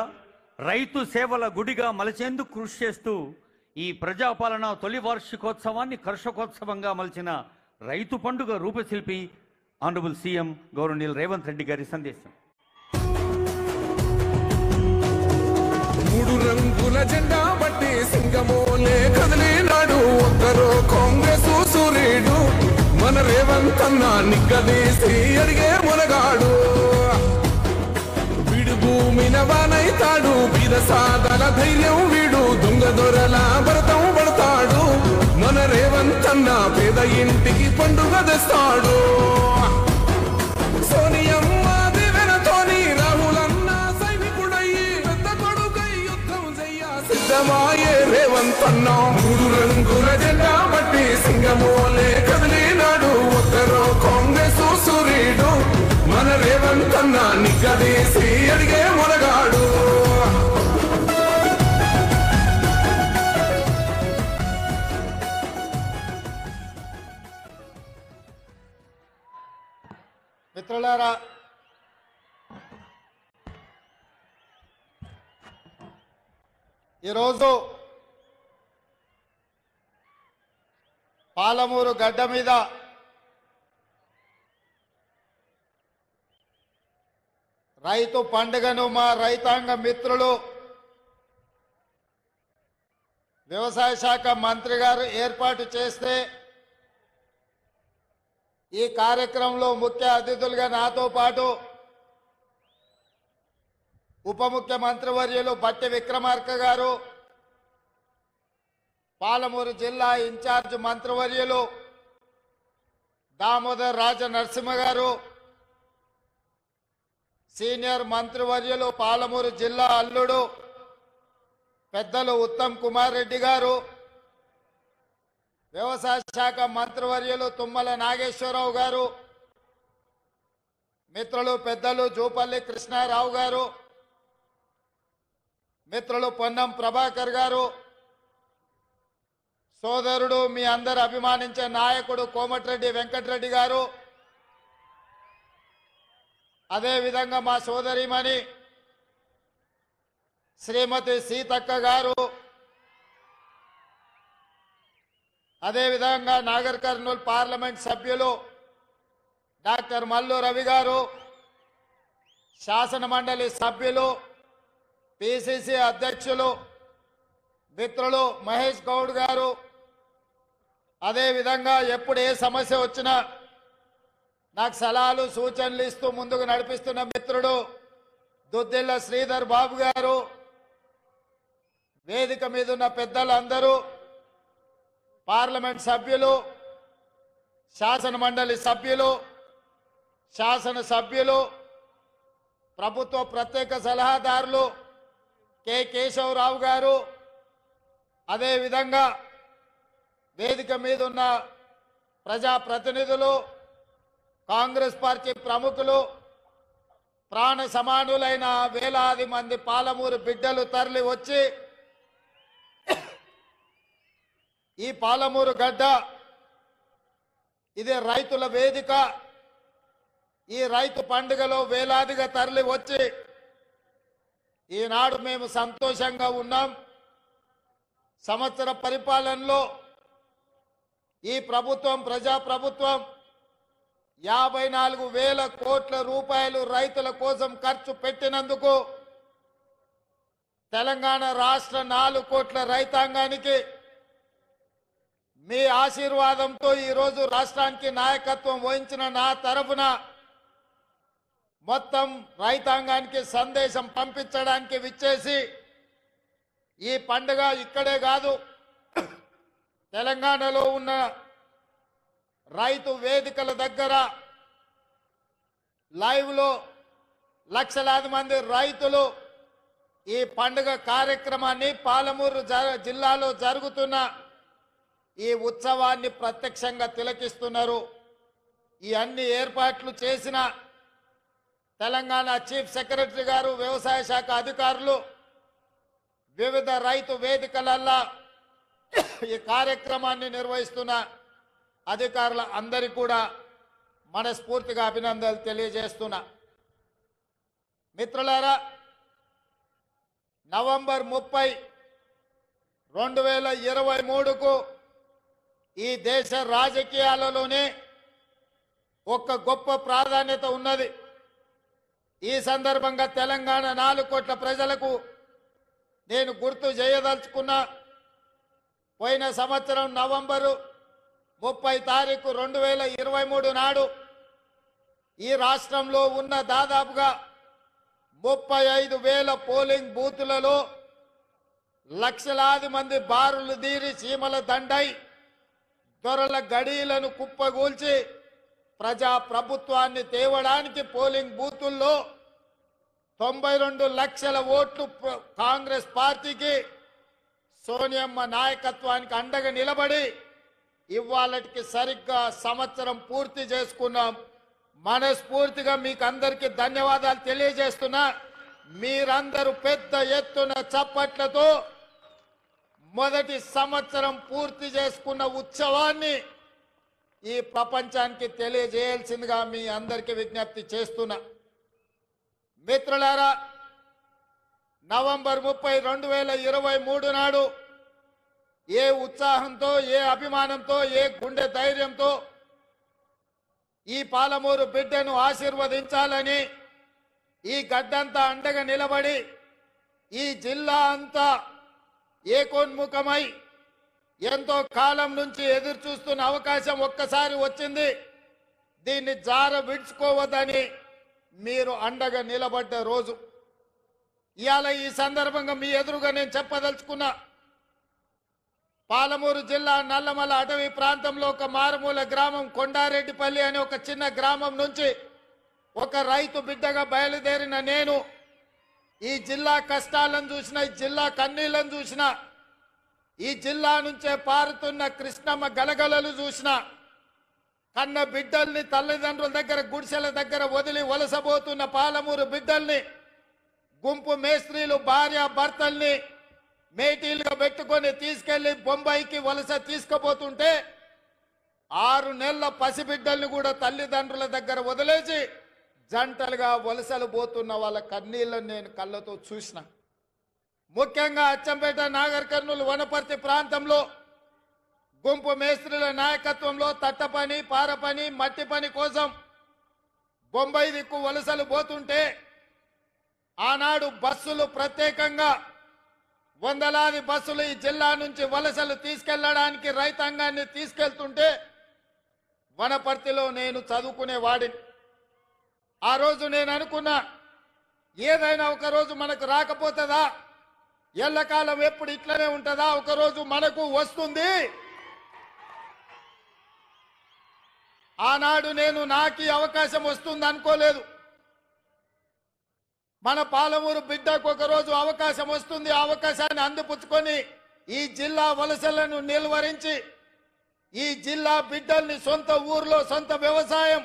రైతు సేవల గుడిగా మలచేందుకు కృషి చేస్తూ ఈ ప్రజాపాలన తొలి వార్షికోత్సవాన్ని కర్షకోత్సవంగా మలిచిన రైతు పండుగ రూపశిల్పి ఆనరబుల్ సీఎం గౌరవనీయులు రేవంత్ రెడ్డి గారి సందేశం. 3 రంగుల జెండా బట్టి సింగమోలే కదిలినాడు ఒక్కరో కాంగ్రెస్ సూర్యుడు, మన రేవంత్ అన్న నిగ్గదీసి అడిగే మునగాడు. వీడు భూమిన వానైతాడు, వీరసాదల ధైర్యం వీడు, దొంగ దొరల భరతం పడతాడు. మన రేవంత్ అన్న పేద ఇంటికి పండుగ తెస్తాడు. సోనియమ్మ దివెనతోని రాహులన్న సైనికుడయ్యి పెద్ద కొడుకై యుద్ధం చెయ్య సిద్ధమాయే రేవంత్ అన్న. 3 రంగుల జెండా బట్టి సింగమోలే కదిలినాడు ఒక్కరో కాంగ్రెస్ సూర్యుడు, మన రేవంత్ అన్న నిగ్గదీసి అడిగే మునగాడు. మిత్రులారా, ఈరోజు పాలమూరు గడ్డ మీద రైతు పండుగను మా రైతాంగ మిత్రులు వ్యవసాయ శాఖ మంత్రి గారు ఏర్పాటు చేస్తే ఈ కార్యక్రమంలో ముఖ్య అతిథులుగా నాతో పాటు ఉప ముఖ్యమంత్రి వర్యులు బట్టి విక్రమార్క గారు, పాలమూరు జిల్లా ఇన్ఛార్జ్ మంత్రివర్యులు దామోదర్ రాజ నరసింహ గారు, సీనియర్ మంత్రివర్యులు పాలమూరు జిల్లా అల్లుడు పెద్దలు ఉత్తమ్ కుమార్ రెడ్డి గారు, వ్యవసాయ శాఖ మంత్రివర్యులు తుమ్మల నాగేశ్వరరావు గారు, మిత్రులు పెద్దలు జూపల్లి కృష్ణారావు గారు, మిత్రులు పొన్నం ప్రభాకర్ గారు, సోదరుడు మీ అందరు అభిమానించే నాయకుడు కోమటిరెడ్డి వెంకటరెడ్డి గారు, అదేవిధంగా మా సోదరిమణి శ్రీమతి సీతక్క గారు, అదేవిధంగా నాగర్ కర్నూలు పార్లమెంట్ సభ్యులు డాక్టర్ మల్లు రవి గారు, శాసన మండలి సభ్యులు పిసిసి అధ్యక్షులు మిత్రులు మహేష్ గౌడ్ గారు, అదేవిధంగా ఎప్పుడు ఏ సమస్య వచ్చినా నాకు సలహాలు సూచనలు ఇస్తూ ముందుకు నడిపిస్తున్న మిత్రుడు దుద్దిల్ల శ్రీధర్ బాబు గారు, వేదిక మీద ఉన్న పెద్దలందరూ, పార్లమెంట్ సభ్యులు, శాసన మండలి సభ్యులు, శాసన సభ్యులు, ప్రభుత్వ ప్రత్యేక సలహాదారులు కె కేశవరావు గారు, అదేవిధంగా వేదిక మీద ఉన్న ప్రజాప్రతినిధులు, కాంగ్రెస్ పార్టీ ప్రముఖులు, ప్రాణ సమానులైన వేలాది మంది పాలమూరు బిడ్డలు తరలి వచ్చి ఈ పాలమూరు గడ్డ ఇది రైతుల వేదిక. ఈ రైతు పండుగలో వేలాదిగా తరలి వచ్చి ఈనాడు మేము సంతోషంగా ఉన్నాం. సంవత్సర పరిపాలనలో ఈ ప్రభుత్వం ప్రజాప్రభుత్వం 54,000 కోట్ల రూపాయలు రైతుల కోసం ఖర్చు పెట్టినందుకు తెలంగాణ రాష్ట్ర 4 కోట్ల రైతాంగానికి మీ ఆశీర్వాదంతో ఈరోజు రాష్ట్రానికి నాయకత్వం వహించిన నా తరఫున మొత్తం రైతాంగానికి సందేశం పంపించడానికి విచ్చేసి ఈ పండుగ ఇక్కడే కాదు తెలంగాణలో ఉన్న రైతు వేదికల దగ్గర లైవ్లో లక్షలాది మంది రైతులు ఈ పండుగ కార్యక్రమాన్ని పాలమూరు జిల్లాలో జరుగుతున్న ఈ ఉత్సవాన్ని ప్రత్యక్షంగా తిలకిస్తున్నారు. ఈ అన్ని ఏర్పాట్లు చేసిన తెలంగాణ చీఫ్ సెక్రటరీ గారు, వ్యవసాయ శాఖ అధికారులు, వివిధ రైతు వేదికలల్లో ఈ కార్యక్రమాన్ని నిర్వహిస్తున్న అధికారుల అందరికీ కూడా మనస్ఫూర్తిగా అభినందనలు తెలియజేస్తున్నా. మిత్రులారా, నవంబర్ 30, 2023కు ఈ దేశ రాజకీయాలలోనే ఒక గొప్ప ప్రాధాన్యత ఉన్నది. ఈ సందర్భంగా తెలంగాణ 4 కోట్ల ప్రజలకు నేను గుర్తు చేయదలుచుకున్నా. పోయిన సంవత్సరం నవంబరు 30 తారీఖు 2023 నాడు ఈ రాష్ట్రంలో ఉన్న దాదాపుగా 35,000 పోలింగ్ బూతులలో లక్షలాది మంది బారులు తీరి సీమల దండై దొరల గడీలను కుప్పగూల్చి ప్రజా ప్రభుత్వాన్ని తేవడానికి పోలింగ్ బూతుల్లో 92 లక్షల ఓట్లు కాంగ్రెస్ పార్టీకి సోనియమ్మ నాయకత్వానికి అండగా నిలబడి ఇవాళకి సరిగ్గా సంవత్సరం పూర్తి చేసుకున్నాం. మనస్ఫూర్తిగా మీకు అందరికీ ధన్యవాదాలు తెలియజేస్తున్నా. మీరందరూ పెద్ద ఎత్తున చప్పట్లతో మొదటి సంవత్సరం పూర్తి చేసుకున్న ఉత్సవాన్ని ఈ ప్రపంచానికి తెలియజేయాల్సిందిగా మీ అందరికీ విజ్ఞప్తి చేస్తున్నా. మిత్రులారా, నవంబర్ 30, 2023 నాడు ఏ ఉత్సాహంతో, ఏ అభిమానంతో, ఏ గుండె ధైర్యంతో ఈ పాలమూరు బిడ్డను ఆశీర్వదించాలని ఈ గడ్డంతా అండగా నిలబడి ఈ జిల్లా అంతా ఏకోన్ముఖమై ఎంతో కాలం నుంచి ఎదురు చూస్తున్న అవకాశం ఒక్కసారి వచ్చింది. దీన్ని జార విడుచుకోవద్దని మీరు అండగా నిలబడ్డ రోజు ఇవాళ. ఈ సందర్భంగా మీ ఎదురుగా నేను చెప్పదలుచుకున్నా, పాలమూరు జిల్లా నల్లమల అటవీ ప్రాంతంలో ఒక మారుమూల గ్రామం కొండారెడ్డిపల్లి అనే ఒక చిన్న గ్రామం నుంచి ఒక రైతు బిడ్డగా బయలుదేరిన నేను ఈ జిల్లా కష్టాలను చూసిన, ఈ జిల్లా కన్నీళ్లను చూసిన, ఈ జిల్లా నుంచే పారుతున్న కృష్ణమ్మ గలగలలు చూసిన, కన్న బిడ్డల్ని తల్లిదండ్రుల దగ్గర గుడిసెల దగ్గర వదిలి వలసబోతున్న పాలమూరు బిడ్డల్ని గుంపు మేస్త్రీలు భార్య భర్తల్ని మేటీలుగా పెట్టుకొని తీసుకెళ్లి బొంబాయికి వలస తీసుకుపోతుంటే 6 నెలల పసిబిడ్డల్ని కూడా తల్లిదండ్రుల దగ్గర వదిలేసి జంటలుగా వలసలు పోతున్న వాళ్ళ కన్నీళ్లను నేను కళ్ళతో చూసిన. ముఖ్యంగా అచ్చంపేట, నాగర్ కర్నూలు, వనపర్తి ప్రాంతంలో గుంపు మేస్త్రీల నాయకత్వంలో తట్ట పని, పార పని, మట్టి పని కోసం బొంబాయి దిక్కు వలసలు పోతుంటే ఆనాడు బస్సులు ప్రత్యేకంగా వందలాది బస్సులు ఈ జిల్లా నుంచి వలసలు తీసుకెళ్లడానికి రైతాంగాన్ని తీసుకెళ్తుంటే వనపర్తిలో నేను చదువుకునేవాడిని. ఆ రోజు నేను అనుకున్నా, ఏదైనా ఒక రోజు మనకు రాకపోతుందా, ఎల్లకాలం ఎప్పుడు ఇట్లనే ఉంటుందా, ఒకరోజు మనకు వస్తుంది. ఆనాడు నేను నాకు అవకాశం వస్తుంది అనుకోలేదు. మన పాలమూరు బిడ్డకు ఒకరోజు అవకాశం వస్తుంది. ఆ అవకాశాన్ని అందిపుచ్చుకొని ఈ జిల్లా వలసలను నిలువరించి ఈ జిల్లా బిడ్డల్ని సొంత ఊర్లో సొంత వ్యవసాయం,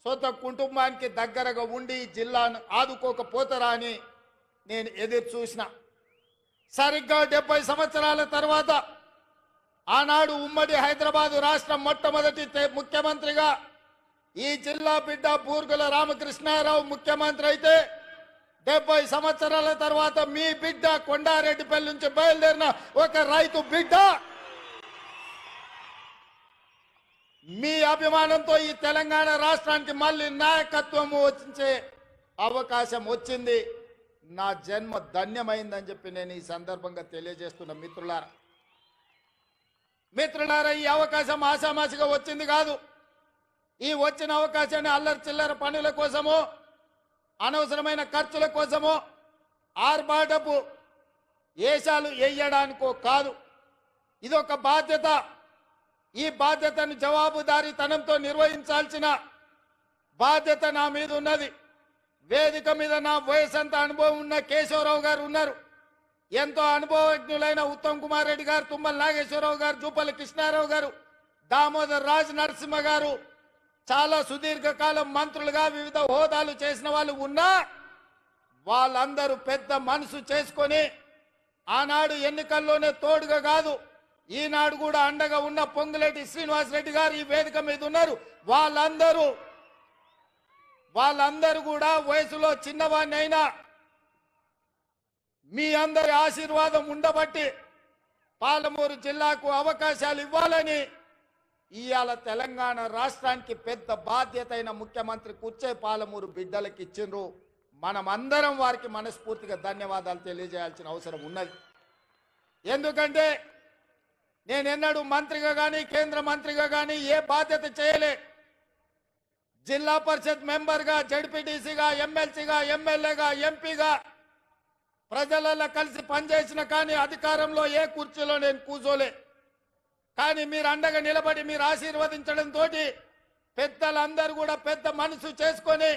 సొంత కుటుంబానికి దగ్గరగా ఉండి ఈ జిల్లాను ఆదుకోకపోతారా అని నేను ఎదురు చూసిన. సరిగ్గా 70 సంవత్సరాల తర్వాత ఆనాడు ఉమ్మడి హైదరాబాదు రాష్ట్రం మొట్టమొదటి ముఖ్యమంత్రిగా ఈ జిల్లా బిడ్డ బూర్గుల రామకృష్ణారావు ముఖ్యమంత్రి అయితే 70 సంవత్సరాల తర్వాత మీ బిడ్డ కొండారెడ్డిపల్లి నుంచి బయలుదేరిన ఒక రైతు బిడ్డ మీ అభిమానంతో ఈ తెలంగాణ రాష్ట్రానికి మళ్ళీ నాయకత్వం వచ్చే అవకాశం వచ్చింది. నా జన్మ ధన్యమైందని చెప్పి నేను ఈ సందర్భంగా తెలియజేస్తున్న మిత్రులారా, ఈ అవకాశం ఆషామాషిగా వచ్చింది కాదు. ఈ వచ్చిన అవకాశాన్ని అల్లరి చిల్లర పనుల కోసమో, అనవసరమైన ఖర్చుల కోసమో, ఆర్భాటపు ఏషాలు వేయడానికో కాదు. ఇదొక బాధ్యత. ఈ బాధ్యతను జవాబుదారీతనంతో నిర్వహించాల్సిన బాధ్యత నా మీద ఉన్నది. వేదిక మీద నా వయసంత అనుభవం ఉన్న కేశవరావు గారు ఉన్నారు. ఎంతో అనుభవజ్ఞులైన ఉత్తమ్ కుమార్ రెడ్డి గారు, తుమ్మల నాగేశ్వరరావు గారు, జూపల్లి కృష్ణారావు గారు, దామోదర్ రాజ్ నరసింహ గారు చాలా సుదీర్ఘకాలం మంత్రులుగా వివిధ హోదాలు చేసిన వాళ్ళు ఉన్నా వాళ్ళందరూ పెద్ద మనసు చేసుకొని ఆనాడు ఎన్నికల్లోనే తోడుగా కాదు, ఈనాడు కూడా అండగా ఉన్న పొంగులేటి శ్రీనివాసరెడ్డి గారు ఈ వేదిక మీద ఉన్నారు. వాళ్ళందరూ కూడా వయసులో చిన్నవాడిని అయినా మీ అందరి ఆశీర్వాదం ఉండబట్టి పాలమూరు జిల్లాకు అవకాశాలు ఇవ్వాలని ఇవాళ తెలంగాణ రాష్ట్రానికి పెద్ద బాధ్యత అయిన ముఖ్యమంత్రి కూర్చే పాలమూరు బిడ్డలకు ఇచ్చిండ్రు. మనమందరం వారికి మనస్ఫూర్తిగా ధన్యవాదాలు తెలియజేయాల్సిన అవసరం ఉన్నది. ఎందుకంటే నేనెన్నడూ మంత్రిగా కానీ కేంద్ర మంత్రిగా కానీ ఏ బాధ్యత చేయలే. జిల్లా పరిషత్ మెంబర్గా, జడ్పీటీసీగా, ఎమ్మెల్సీగా, ఎమ్మెల్యేగా, ఎంపీగా ప్రజలలో కలిసి పనిచేసిన కానీ అధికారంలో ఏ కుర్చీలో నేను కూర్చోలే. కానీ మీరు అండగా నిలబడి మీరు ఆశీర్వదించడంతో పెద్దలందరూ కూడా పెద్ద మనసు చేసుకొని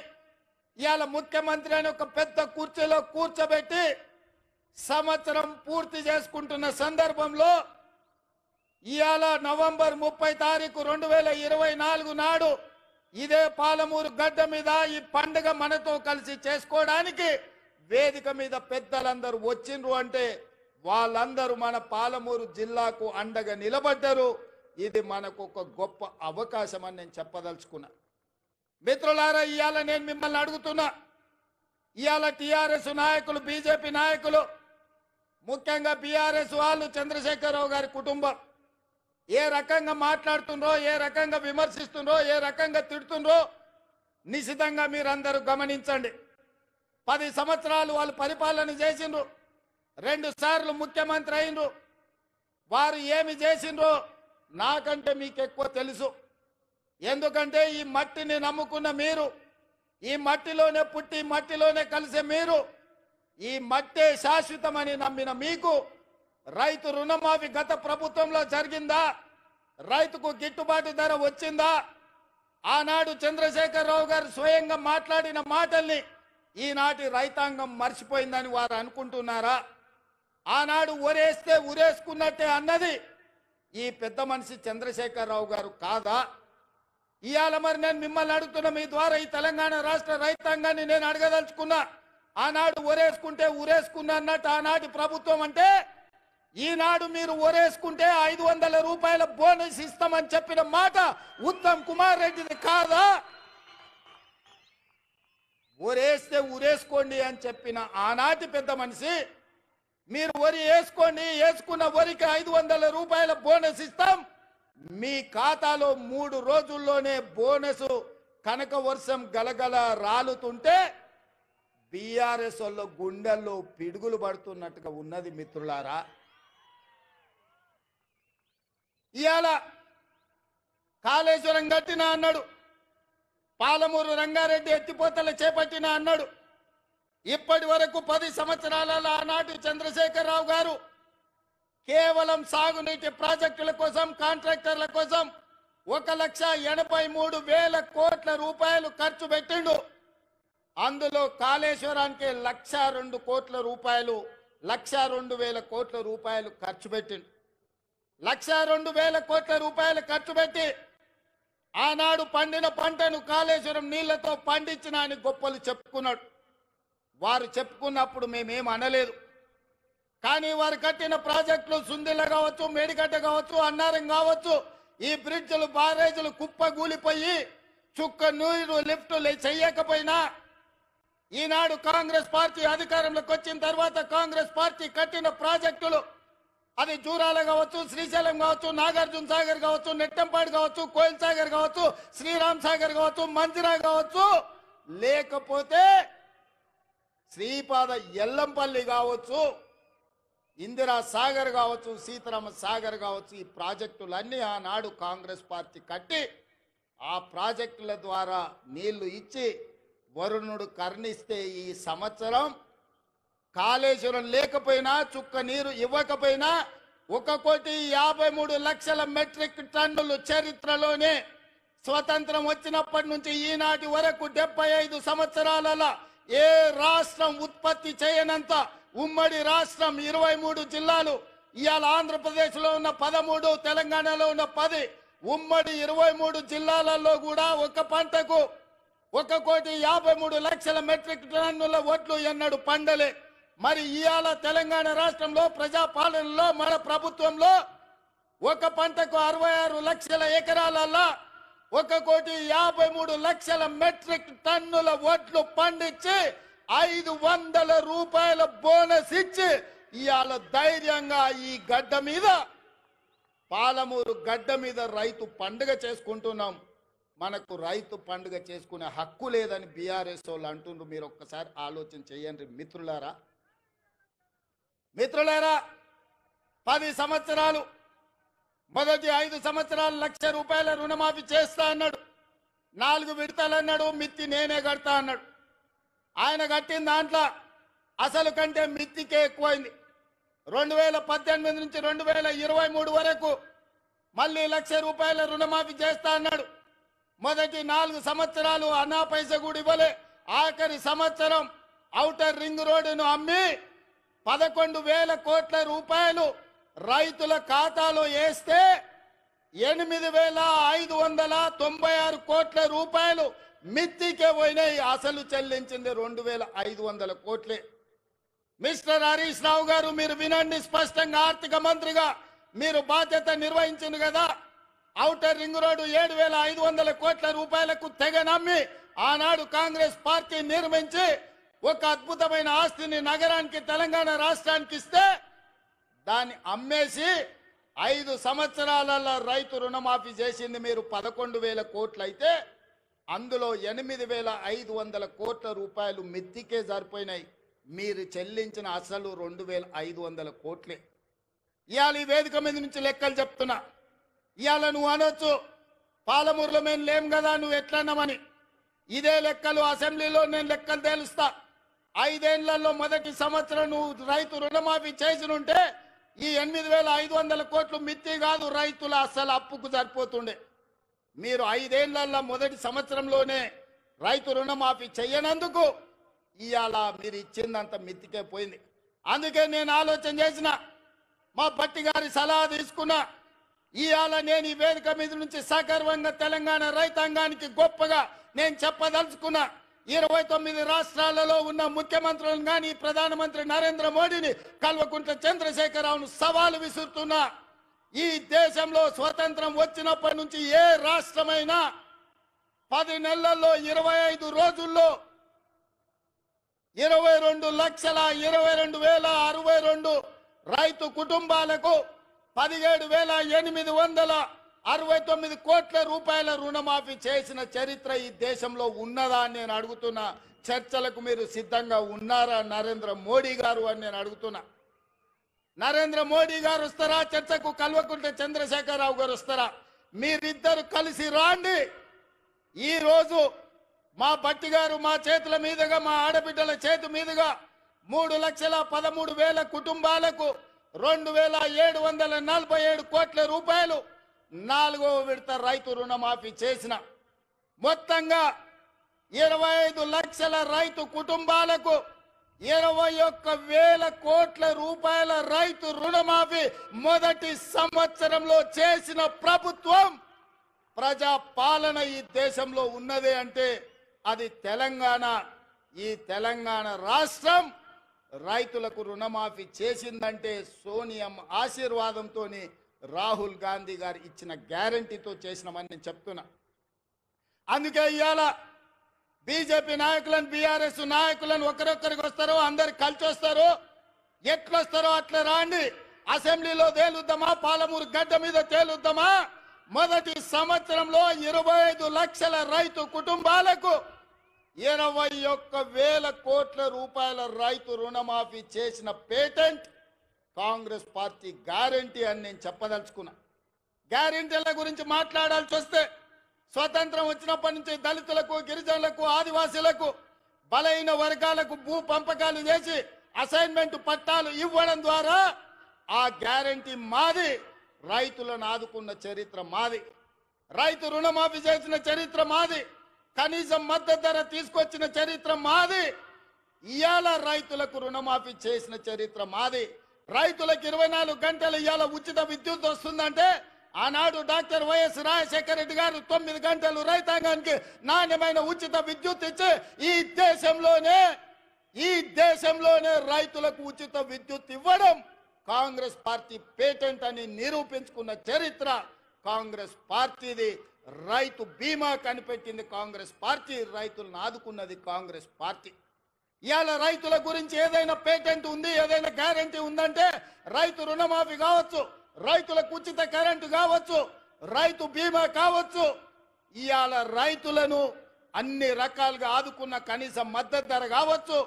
ఇవాళ ముఖ్యమంత్రి అని ఒక పెద్ద కుర్చీలో కూర్చోబెట్టి సంవత్సరం పూర్తి చేసుకుంటున్న సందర్భంలో ఇవాళ నవంబర్ 30 తారీఖు 2024 నాడు ఇదే పాలమూరు గడ్డ మీద ఈ పండుగ మనతో కలిసి చేసుకోవడానికి వేదిక మీద పెద్దలందరూ వచ్చిండ్రు అంటే వాళ్ళందరూ మన పాలమూరు జిల్లాకు అండగా నిలబడ్డారు. ఇది మనకు ఒక గొప్ప అవకాశం అని నేను చెప్పదలుచుకున్నా. మిత్రులారా, ఇవాళ నేను మిమ్మల్ని అడుగుతున్నా, ఇవాళ టిఆర్ఎస్ నాయకులు, బీజేపీ నాయకులు ముఖ్యంగా బీఆర్ఎస్ వాళ్ళు చంద్రశేఖరరావు గారి కుటుంబం ఏ రకంగా మాట్లాడుతుండ్రో, ఏ రకంగా విమర్శిస్తుండ్రో, ఏ రకంగా తిడుతుండ్రో నిశితంగా మీరందరూ గమనించండి. 10 సంవత్సరాలు వాళ్ళు పరిపాలన చేసిండ్రు, 2 సార్లు ముఖ్యమంత్రి అయినరు. వారు ఏమి చేసిండ్రో నాకంటే మీకు ఎక్కువ తెలుసు. ఎందుకంటే ఈ మట్టిని నమ్ముకున్న మీరు, ఈ మట్టిలోనే పుట్టి మట్టిలోనే కలిసే మీరు, ఈ మట్టే శాశ్వతమని నమ్మిన మీకు రైతు రుణమాఫీ గత ప్రభుత్వంలో జరిగిందా? రైతుకు గిట్టుబాటు ధర వచ్చిందా? ఆనాడు చంద్రశేఖరరావు గారు స్వయంగా మాట్లాడిన మాటల్ని ఈనాటి రైతాంగం మర్చిపోయిందని వారు అనుకుంటున్నారా? ఆనాడు ఒరేస్తే ఉరేసుకున్నట్టే అన్నది ఈ పెద్ద మనిషి చంద్రశేఖరరావు గారు కాదా? ఇవాళ మరి నేను మిమ్మల్ని అడుగుతున్నా, మీ ద్వారా ఈ తెలంగాణ రాష్ట్ర రైతాంగాన్ని నేను అడగదలుచుకున్నా. ఆనాడు ఒరేసుకుంటే ఉరేసుకున్నా అన్నట్టు ఆనాటి ప్రభుత్వం అంటే, ఈనాడు మీరు ఒరేసుకుంటే 500 రూపాయల బోనస్ ఇస్తామని చెప్పిన మాట ఉత్తమ్ కుమార్ రెడ్డిది కాదా? ఒరేస్తే ఉరేసుకోండి అని చెప్పిన ఆనాటి పెద్ద మనిషి, మీరు వరి వేసుకోండి, వేసుకున్న వరికి 500 రూపాయల బోనస్ ఇస్తాం, మీ ఖాతాలో 3 రోజుల్లోనే బోనస్ కనక వర్షం గలగల రాలుతుంటే బీఆర్ఎస్ వాళ్ళ గుండెల్లో పిడుగులు పడుతున్నట్టుగా ఉన్నది మిత్రులారా. ఇవాళ కాళేశ్వరం కట్టినా అన్నాడు, పాలమూరు రంగారెడ్డి ఎత్తిపోతలు చేపట్టినా అన్నాడు. ఇప్పటి వరకు 10 సంవత్సరాలలో ఆనాటి చంద్రశేఖరరావు గారు కేవలం సాగునీటి ప్రాజెక్టుల కోసం, కాంట్రాక్టర్ల కోసం 1,83,000 కోట్ల రూపాయలు ఖర్చు పెట్టిండు. అందులో కాళేశ్వరానికి 1,02 కోట్ల రూపాయలు, 1,02,000 కోట్ల రూపాయలు ఖర్చు పెట్టిండు. 1,02,000 కోట్ల రూపాయలు ఖర్చు పెట్టి ఆనాడు పండిన పంటను కాళేశ్వరం నీళ్లతో పండించిన అని గొప్పలు చెప్పుకున్నాడు. వారు చెప్పుకున్నప్పుడు మేమేం అనలేదు. కానీ వారు కట్టిన ప్రాజెక్టులు సుందిల్ల కావచ్చు, మేడిగడ్డ కావచ్చు, అన్నారం కావచ్చు, ఈ బ్రిడ్జ్లు బారేజీలు కుప్పగూలిపోయి చుక్క నీరు లిఫ్టులు చెయ్యకపోయినా ఈనాడు కాంగ్రెస్ పార్టీ అధికారంలోకి వచ్చిన తర్వాత కాంగ్రెస్ పార్టీ కట్టిన ప్రాజెక్టులు, అది జూరాల కావచ్చు, శ్రీశైలం కావచ్చు, నాగార్జున సాగర్ కావచ్చు, నెట్టంపాడు కావచ్చు, కోయిల్ సాగర్ కావచ్చు, శ్రీరామ్ సాగర్ కావచ్చు, మంజిరా కావచ్చు, లేకపోతే శ్రీపాద ఎల్లంపల్లి కావచ్చు, ఇందిరా సాగర్ కావచ్చు, సీతారామ సాగర్ కావచ్చు, ఈ ప్రాజెక్టులన్నీ ఆనాడు కాంగ్రెస్ పార్టీ కట్టి ఆ ప్రాజెక్టుల ద్వారా నీళ్లు ఇచ్చి వరుణుడు కర్ణిస్తే ఈ సంవత్సరం కాళేశ్వరం లేకపోయినా, చుక్క నీరు ఇవ్వకపోయినా 1,53,00,000 మెట్రిక్ టన్నులు చరిత్రలోనే స్వతంత్రం వచ్చినప్పటి నుంచి ఈనాటి వరకు 75 సంవత్సరాలలో ఏ రాష్ట్రం ఉత్పత్తి చేయనంత ఉమ్మడి రాష్ట్రం 23 జిల్లాలు, ఇవాళ ఆంధ్రప్రదేశ్లో ఉన్న 13, తెలంగాణలో ఉన్న 10, ఉమ్మడి 23 జిల్లాలలో కూడా ఒక పంటకు 1,53,00,000 మెట్రిక్ టన్నుల వడ్లు ఎన్నడు పండలే. మరి ఇవాళ తెలంగాణ రాష్ట్రంలో ప్రజాపాలనలో మన ప్రభుత్వంలో ఒక పంటకు 66 లక్షల ఎకరాలలో 1,53,00,000 మెట్రిక్ టన్నుల వడ్లు పండించి 500 రూపాయల బోనస్ ఇచ్చి ఇవాళ ధైర్యంగా ఈ గడ్డ మీద, పాలమూరు గడ్డ మీద రైతు పండుగ చేసుకుంటున్నాం. మనకు రైతు పండుగ చేసుకునే హక్కు లేదని బీఆర్ఎస్ వాళ్ళు అంటుండ్రు. మీరు ఒక్కసారి ఆలోచన చేయండి మిత్రులారా. 10 సంవత్సరాలు, మొదటి 5 సంవత్సరాలు 1,00,000 రూపాయల రుణమాఫీ చేస్తా అన్నాడు. 4 విడతలు అన్నాడు, మిత్తి నేనే కడతా అన్నాడు. ఆయన కట్టిన దాంట్లో అసలు కంటే మిత్తికే ఎక్కువైంది. 2018 నుంచి 2023 వరకు మళ్ళీ 1,00,000 రూపాయల రుణమాఫీ చేస్తా అన్నాడు. మొదటి 4 సంవత్సరాలు అన్నా పైస కూడా ఇవ్వలే. ఆఖరి సంవత్సరం ఔటర్ రింగ్ రోడ్డును అమ్మి 11,000 కోట్ల రూపాయలు రైతుల ఖాతాలో వేస్తే 8,596 కోట్ల రూపాయలు మిత్తికే పోయినాయి. అసలు చెల్లించింది 2,500 కోట్లే. మిస్టర్ హరీష్ రావు గారు, మీరు వినండి స్పష్టంగా. ఆర్థిక మంత్రిగా మీరు బాధ్యత నిర్వహించింది కదా. ఔటర్ రింగ్ రోడ్డు 7,500 కోట్ల రూపాయలకు తెగ నమ్మి ఆనాడు కాంగ్రెస్ పార్టీ నిర్మించి ఒక అద్భుతమైన ఆస్తిని నగరానికి, తెలంగాణ రాష్ట్రానికి ఇస్తే దాన్ని అమ్మేసి 5 సంవత్సరాలలో రైతు రుణమాఫీ చేసింది మీరు 11,000 కోట్లు అయితే అందులో 8,500 కోట్ల రూపాయలు మిత్తికే సరిపోయినాయి. మీరు చెల్లించిన అసలు 2,500 కోట్లే. ఇవాళ ఈ వేదిక మీద నుంచి లెక్కలు చెప్తున్నా. ఇవాళ నువ్వు అనొచ్చు పాలమూరులో మేము లేం కదా నువ్వు ఎట్లన్నామని. ఇదే లెక్కలు అసెంబ్లీలో నేను లెక్కలు తేలుస్తా. 5 ఏళ్లలో మొదటి సంవత్సరం నువ్వు రైతు రుణమాఫీ చేసినుంటే ఈ 8,500 కోట్లు మిత్తి కాదు, రైతుల అసలు అప్పుకు సరిపోతుండే. మీరు 5 ఏళ్లలో మొదటి సంవత్సరంలోనే రైతు రుణమాఫీ చెయ్యనందుకు ఇవాళ మీరు ఇచ్చిందంత మిత్తికే పోయింది. అందుకే నేను ఆలోచన చేసిన, మా భట్టి గారి సలహా తీసుకున్నా. ఇవాళ నేను ఈ వేదిక మీద నుంచి సగర్వంగా తెలంగాణ రైతాంగానికి గొప్పగా నేను చెప్పదలుచుకున్నా. 29 రాష్ట్రాలలో ఉన్న ముఖ్యమంత్రులను కానీ ప్రధానమంత్రి నరేంద్ర మోడీని, కల్వకుంట్ల చంద్రశేఖరరావును సవాలు విసురుతున్నా. ఈ దేశంలో స్వతంత్రం వచ్చినప్పటి నుంచి ఏ రాష్ట్రమైనా 10 నెలల్లో 25 రోజుల్లో 22,22,062 రైతు కుటుంబాలకు 17,869 కోట్ల రూపాయల రుణమాఫీ చేసిన చరిత్ర ఈ దేశంలో ఉన్నదా అని నేను అడుగుతున్నా. చర్చలకు మీరు సిద్ధంగా ఉన్నారా నరేంద్ర మోడీ గారు అని నేను అడుగుతున్నా. నరేంద్ర మోడీ గారు వస్తారా చర్చకు? కల్వకుంట్ల చంద్రశేఖరరావు గారు వస్తారా? మీరిద్దరు కలిసి రాండి. ఈ రోజు మా భట్టి గారు మా చేతుల మీదుగా, మా ఆడబిడ్డల చేతి మీదుగా 3,13,000 కుటుంబాలకు 2,747 కోట్ల రూపాయలు 4వ విడత రైతు రుణమాఫీ చేసిన. మొత్తంగా 25 లక్షల రైతు కుటుంబాలకు 21,000 కోట్ల రూపాయల రైతు రుణమాఫీ మొదటి సంవత్సరంలో చేసిన ప్రభుత్వం, ప్రజా పాలన ఈ దేశంలో ఉన్నదే అంటే అది తెలంగాణ. ఈ తెలంగాణ రాష్ట్రం రైతులకు రుణమాఫీ చేసిందంటే సోనియమ్మ ఆశీర్వాదంతో, రాహుల్ గాంధీ గారు ఇచ్చిన గ్యారంటీతో చేసినామని నేను చెప్తున్నా. అందుకే ఇవాళ బీజేపీ నాయకులను, బీఆర్ఎస్ నాయకులను ఒకరొక్కరికి వస్తారో అందరు కలిసి వస్తారో, ఎట్లొస్తారో అట్లా రాండి. అసెంబ్లీలో తేలుద్దామా, పాలమూరు గడ్డ మీద తేలుద్దామా. మొదటి సంవత్సరంలో 25 లక్షల రైతు కుటుంబాలకు 21,000 కోట్ల రూపాయల రైతు రుణమాఫీ చేసిన పేటెంట్ కాంగ్రెస్ పార్టీ గ్యారంటీ అని నేను చెప్పదలుచుకున్నా. గ్యారంటీల గురించి మాట్లాడాల్సి వస్తే, స్వతంత్రం వచ్చినప్పటి నుంచి దళితులకు, గిరిజనులకు, ఆదివాసీలకు, బలైన వర్గాలకు భూ పంపకాలు చేసి అసైన్మెంట్ పట్టాలు ఇవ్వడం ద్వారా ఆ గ్యారంటీ మాది. రైతులను ఆదుకున్న చరిత్ర మాది. రైతు రుణమాఫీ చేసిన చరిత్ర మాది. కనీసం మద్దతు ధర తీసుకొచ్చిన చరిత్ర మాది. ఇవాళ రైతులకు రుణమాఫీ చేసిన చరిత్ర మాది. రైతులకు 24 గంటలు ఇవాళ ఉచిత విద్యుత్ వస్తుందంటే ఆనాడు డాక్టర్ వైఎస్ రాజశేఖర రెడ్డి గారు 9 గంటలు రైతాంగానికి నాణ్యమైన ఉచిత విద్యుత్ ఇచ్చి ఈ దేశంలోనే రైతులకు ఉచిత విద్యుత్ ఇవ్వడం కాంగ్రెస్ పార్టీ పేటెంట్ అని నిరూపించుకున్న చరిత్ర కాంగ్రెస్ పార్టీది. రైతు బీమా కనిపెట్టింది కాంగ్రెస్ పార్టీ. రైతులను ఆదుకున్నది కాంగ్రెస్ పార్టీ. ఇవాళ రైతుల గురించి ఏదైనా పేటెంట్ ఉంది, ఏదైనా గ్యారంటీ ఉందంటే రైతు రుణమాఫీ కావచ్చు, రైతులకు ఉచిత కరెంటు కావచ్చు, రైతు బీమా కావచ్చు. ఇవాళ రైతులను అన్ని రకాలుగా ఆదుకున్న కనీస మద్దతు ధర కావచ్చు.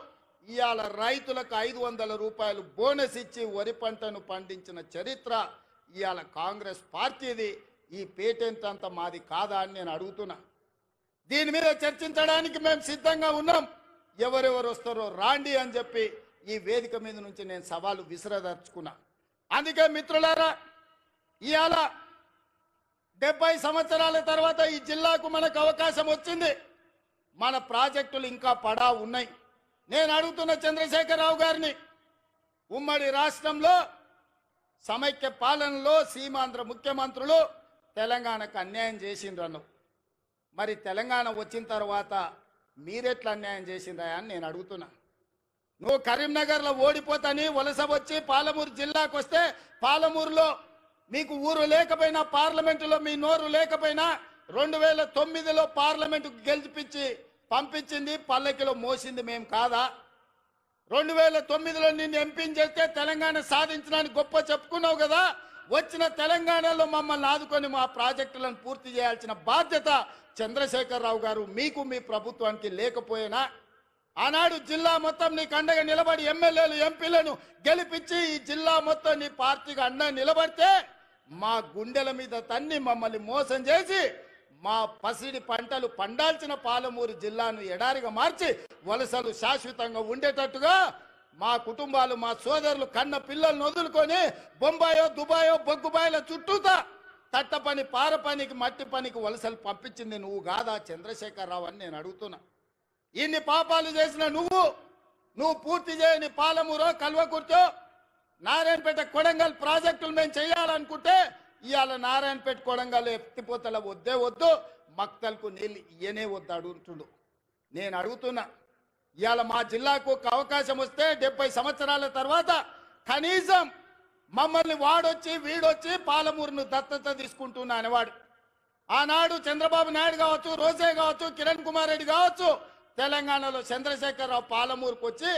ఇవాళ రైతులకు 500 రూపాయలు బోనస్ ఇచ్చి వరి పంటను పండించిన చరిత్ర ఇవాళ కాంగ్రెస్ పార్టీది. ఈ పేటెంట్ అంతా మాది కాదా అని నేను అడుగుతున్నా. దీని మీద చర్చించడానికి మేము సిద్ధంగా ఉన్నాం. ఎవరెవరు వస్తారో రాండి అని చెప్పి ఈ వేదిక మీద నుంచి నేను సవాలు విసిరదర్చుకున్నా. అందుకే మిత్రులారా, ఇవాళ 70 సంవత్సరాల తర్వాత ఈ జిల్లాకు మనకు అవకాశం వచ్చింది. మన ప్రాజెక్టులు ఇంకా పడా ఉన్నాయి. నేను అడుగుతున్న చంద్రశేఖరరావు గారిని, ఉమ్మడి రాష్ట్రంలో సమైక్య పాలనలో సీమాంధ్ర ముఖ్యమంత్రులు తెలంగాణకు అన్యాయం చేసిండ్రను. మరి తెలంగాణ వచ్చిన తర్వాత మీరెట్లా అన్యాయం చేసిండ్రా అని నేను అడుగుతున్నా. నువ్వు కరీంనగర్లో ఓడిపోతాని వలస వచ్చి పాలమూరు జిల్లాకు వస్తే, పాలమూరులో మీకు ఊరు లేకపోయినా, పార్లమెంటులో మీ నోరు లేకపోయినా 2009లో పార్లమెంటుకు గెలిపించి పంపించింది, పల్లకిలో మోసింది మేము కాదా? 2009లో నిన్ను ఎంపీని చేస్తే తెలంగాణ సాధించడానికి గొప్ప చెప్పుకున్నావు కదా. వచ్చిన తెలంగాణలో మమ్మల్ని ఆదుకొని మా ప్రాజెక్టులను పూర్తి చేయాల్సిన బాధ్యత చంద్రశేఖరరావు గారు మీకు మీ ప్రభుత్వానికి లేకపోయినా ఆనాడు జిల్లా మొత్తం నీకు అండగా నిలబడి ఎమ్మెల్యేలు ఎంపీలను గెలిపించి ఈ జిల్లా మొత్తం నీ పార్టీకి అండగా నిలబడితే మా గుండెల మీద తన్ని మమ్మల్ని మోసం చేసి మా పసిడి పంటలు పండాల్సిన పాలమూరు జిల్లాను ఎడారిగా మార్చి వలసలు శాశ్వతంగా ఉండేటట్టుగా మా కుటుంబాలు మా సోదరులు కన్న పిల్లలను వదులుకొని బొంబాయో దుబాయో బొగ్గుబాయిల చుట్టూతా తట్ట పని పార పనికి మట్టి పనికి వలసలు పంపించింది నువ్వు కాదా చంద్రశేఖరరావు అని నేను అడుగుతున్నా. ఇన్ని పాపాలు చేసిన నువ్వు పూర్తి చేయని పాలమూరో కల్వకుర్తో నారాయణపేట కొడంగల్ ప్రాజెక్టులు మేము చేయాలనుకుంటే ఇవాళ నారాయణపేట కొడంగల్ ఎత్తిపోతల వద్దు మక్తల్కు నీళ్ళు ఇయ్యనే వద్దు అడుగుతుండు. నేను అడుగుతున్నా ఇవాళ మా జిల్లాకు ఒక అవకాశం వస్తే 70 సంవత్సరాల తర్వాత కనీసం మమ్మల్ని వాడొచ్చి వీడొచ్చి పాలమూరును దత్తత తీసుకుంటున్నా అనేవాడు. ఆనాడు చంద్రబాబు నాయుడు కావచ్చు, రోజే కావచ్చు, కిరణ్ కుమార్ రెడ్డి కావచ్చు, తెలంగాణలో చంద్రశేఖరరావు పాలమూరుకు వచ్చి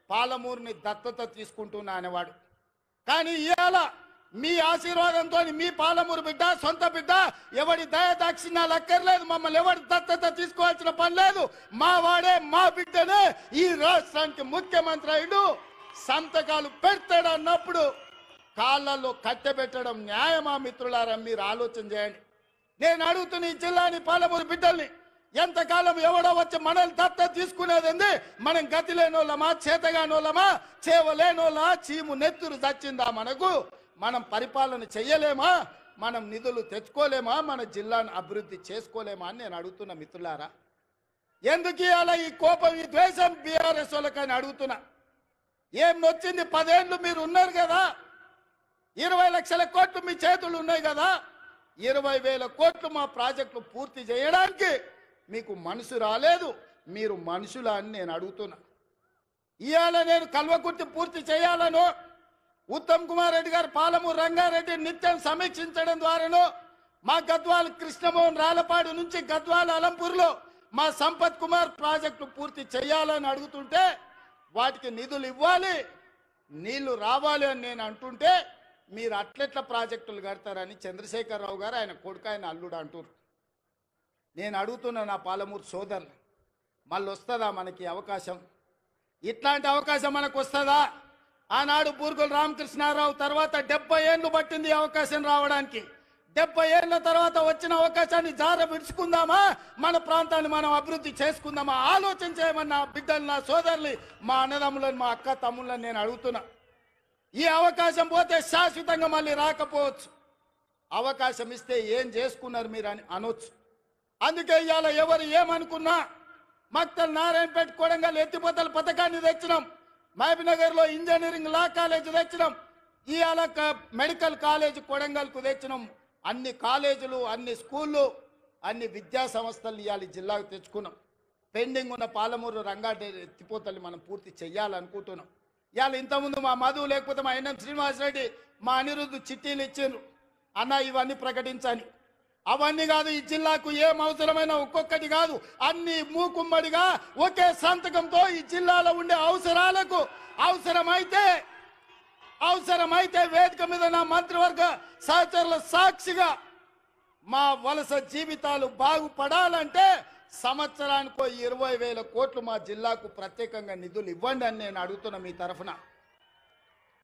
పాలమూరుని దత్తత తీసుకుంటున్నా అనేవాడు. కానీ ఇవాళ మీ ఆశీర్వాదంతో మీ పాలమూరు బిడ్డ సొంత బిడ్డ ఎవడి దయదాక్షిణ్యాలు అక్కర్లేదు, మమ్మల్ని ఎవరి దత్తత తీసుకోవాల్సిన పని లేదు, మా వాడే మా బిడ్డనే ఈ రాష్ట్రానికి ముఖ్యమంత్రి అయ్యుడు సంతకాలు పెడతాడు అన్నప్పుడు కాళ్ళల్లో కట్టెబెట్టడం న్యాయమా మిత్రులారా? మీరు ఆలోచన చేయండి. నేను అడుగుతున్న ఈ జిల్లాని పాలమూరు బిడ్డల్ని ఎంతకాలం ఎవడో వచ్చి మనల్ని దత్తత తీసుకునేది మనం గతి లేనోళ్ళమా, చేతగానోళ్ళమా, చేవలేనోళ్ళ చీము నెత్తురు చచ్చిందా మనకు? మనం పరిపాలన చెయ్యలేమా? మనం నిధులు తెచ్చుకోలేమా? మన జిల్లాను అభివృద్ధి చేసుకోలేమా అని నేను అడుగుతున్నా మిత్రులారా. ఎందుకు అలా ఈ కోపం ఈ ద్వేషం బీఆర్ఎస్ వాళ్ళకని అడుగుతున్నా. ఏం నొచ్చింది? 10 ఏళ్ళు మీరు ఉన్నారు కదా, 20 లక్షల కోట్లు మీ చేతులు ఉన్నాయి కదా, 20,000 కోట్లు మా ప్రాజెక్టులు పూర్తి చేయడానికి మీకు మనసు రాలేదు. మీరు మనుషులా అని నేను అడుగుతున్నా. ఇవాళ నేను కల్వకుర్తి పూర్తి చేయాలను ఉత్తమ్ కుమార్ రెడ్డి గారు పాలమూరు రంగారెడ్డి నిత్యం సమీక్షించడం ద్వారాను మా గద్వాల కృష్ణమోహన్ రాలపాడు నుంచి గద్వాల అలంపూర్లో మా సంపత్ కుమార్ ప్రాజెక్టు పూర్తి చేయాలని అడుగుతుంటే వాటికి నిధులు ఇవ్వాలి, నీళ్లు రావాలి అని నేను అంటుంటే మీరు అట్లెట్ల ప్రాజెక్టులు కడతారని చంద్రశేఖరరావు గారు ఆయన కొడుకు ఆయన అల్లుడు అంటారు. నేను అడుగుతున్నా నా పాలమూరు సోదరులు, మళ్ళీ వస్తుందా మనకి అవకాశం? ఇట్లాంటి అవకాశం మనకు వస్తుందా? ఆనాడు బూర్గుల రామకృష్ణారావు తర్వాత 70 ఏళ్ళు పట్టింది అవకాశం రావడానికి. 70 ఏళ్ల తర్వాత వచ్చిన అవకాశాన్ని జార విడుచుకుందామా? మన ప్రాంతాన్ని మనం అభివృద్ధి చేసుకుందామా? ఆలోచన చేయమన్న బిడ్డలు, నా సోదరులు, మా అన్నదమ్ములను, మా అక్క తమ్ముళ్ళని నేను అడుగుతున్నా. ఈ అవకాశం పోతే శాశ్వతంగా మళ్ళీ రాకపోవచ్చు. అవకాశం ఇస్తే ఏం చేసుకున్నారు మీరు అని అనొచ్చు. అందుకే ఇవాళ ఎవరు ఏమనుకున్నా మక్తల్ నారాయణపేట కొడంగల్ ఎత్తిపోతల పథకాన్ని తెచ్చినాం, మహబూబ్నగర్లో ఇంజనీరింగ్ లా కాలేజ్ తెచ్చినాం, ఇవాళ మెడికల్ కాలేజ్ కొడంగల్కు తెచ్చినాం. అన్ని కాలేజీలు, అన్ని స్కూళ్ళు, అన్ని విద్యా సంస్థలు ఇవాళ జిల్లాకు తెచ్చుకున్నాం. పెండింగ్ ఉన్న పాలమూరు రంగారెడ్డి ఎత్తిపోతలు మనం పూర్తి చెయ్యాలనుకుంటున్నాం. ఇవాళ ఇంతకుముందు మా మధు లేకపోతే మా ఎన్ఎం శ్రీనివాసరెడ్డి, మా అనిరుద్ధు చిట్టీలు ఇచ్చిండ్రు, అన్న ఇవన్నీ ప్రకటించాలి. అవన్నీ కాదు, ఈ జిల్లాకు ఏం అవసరమైన ఒక్కొక్కటి కాదు, అన్ని మూకుమ్మడిగా ఒకే సంతకంతో ఈ జిల్లాలో ఉండే అవసరాలకు అవసరమైతే వేదిక మీద నా మంత్రివర్గ సహచరుల సాక్షిగా మా వలస జీవితాలు బాగుపడాలంటే సంవత్సరానికో 20,000 కోట్లు మా జిల్లాకు ప్రత్యేకంగా నిధులు ఇవ్వండి అని నేను అడుగుతున్నా మీ తరఫున.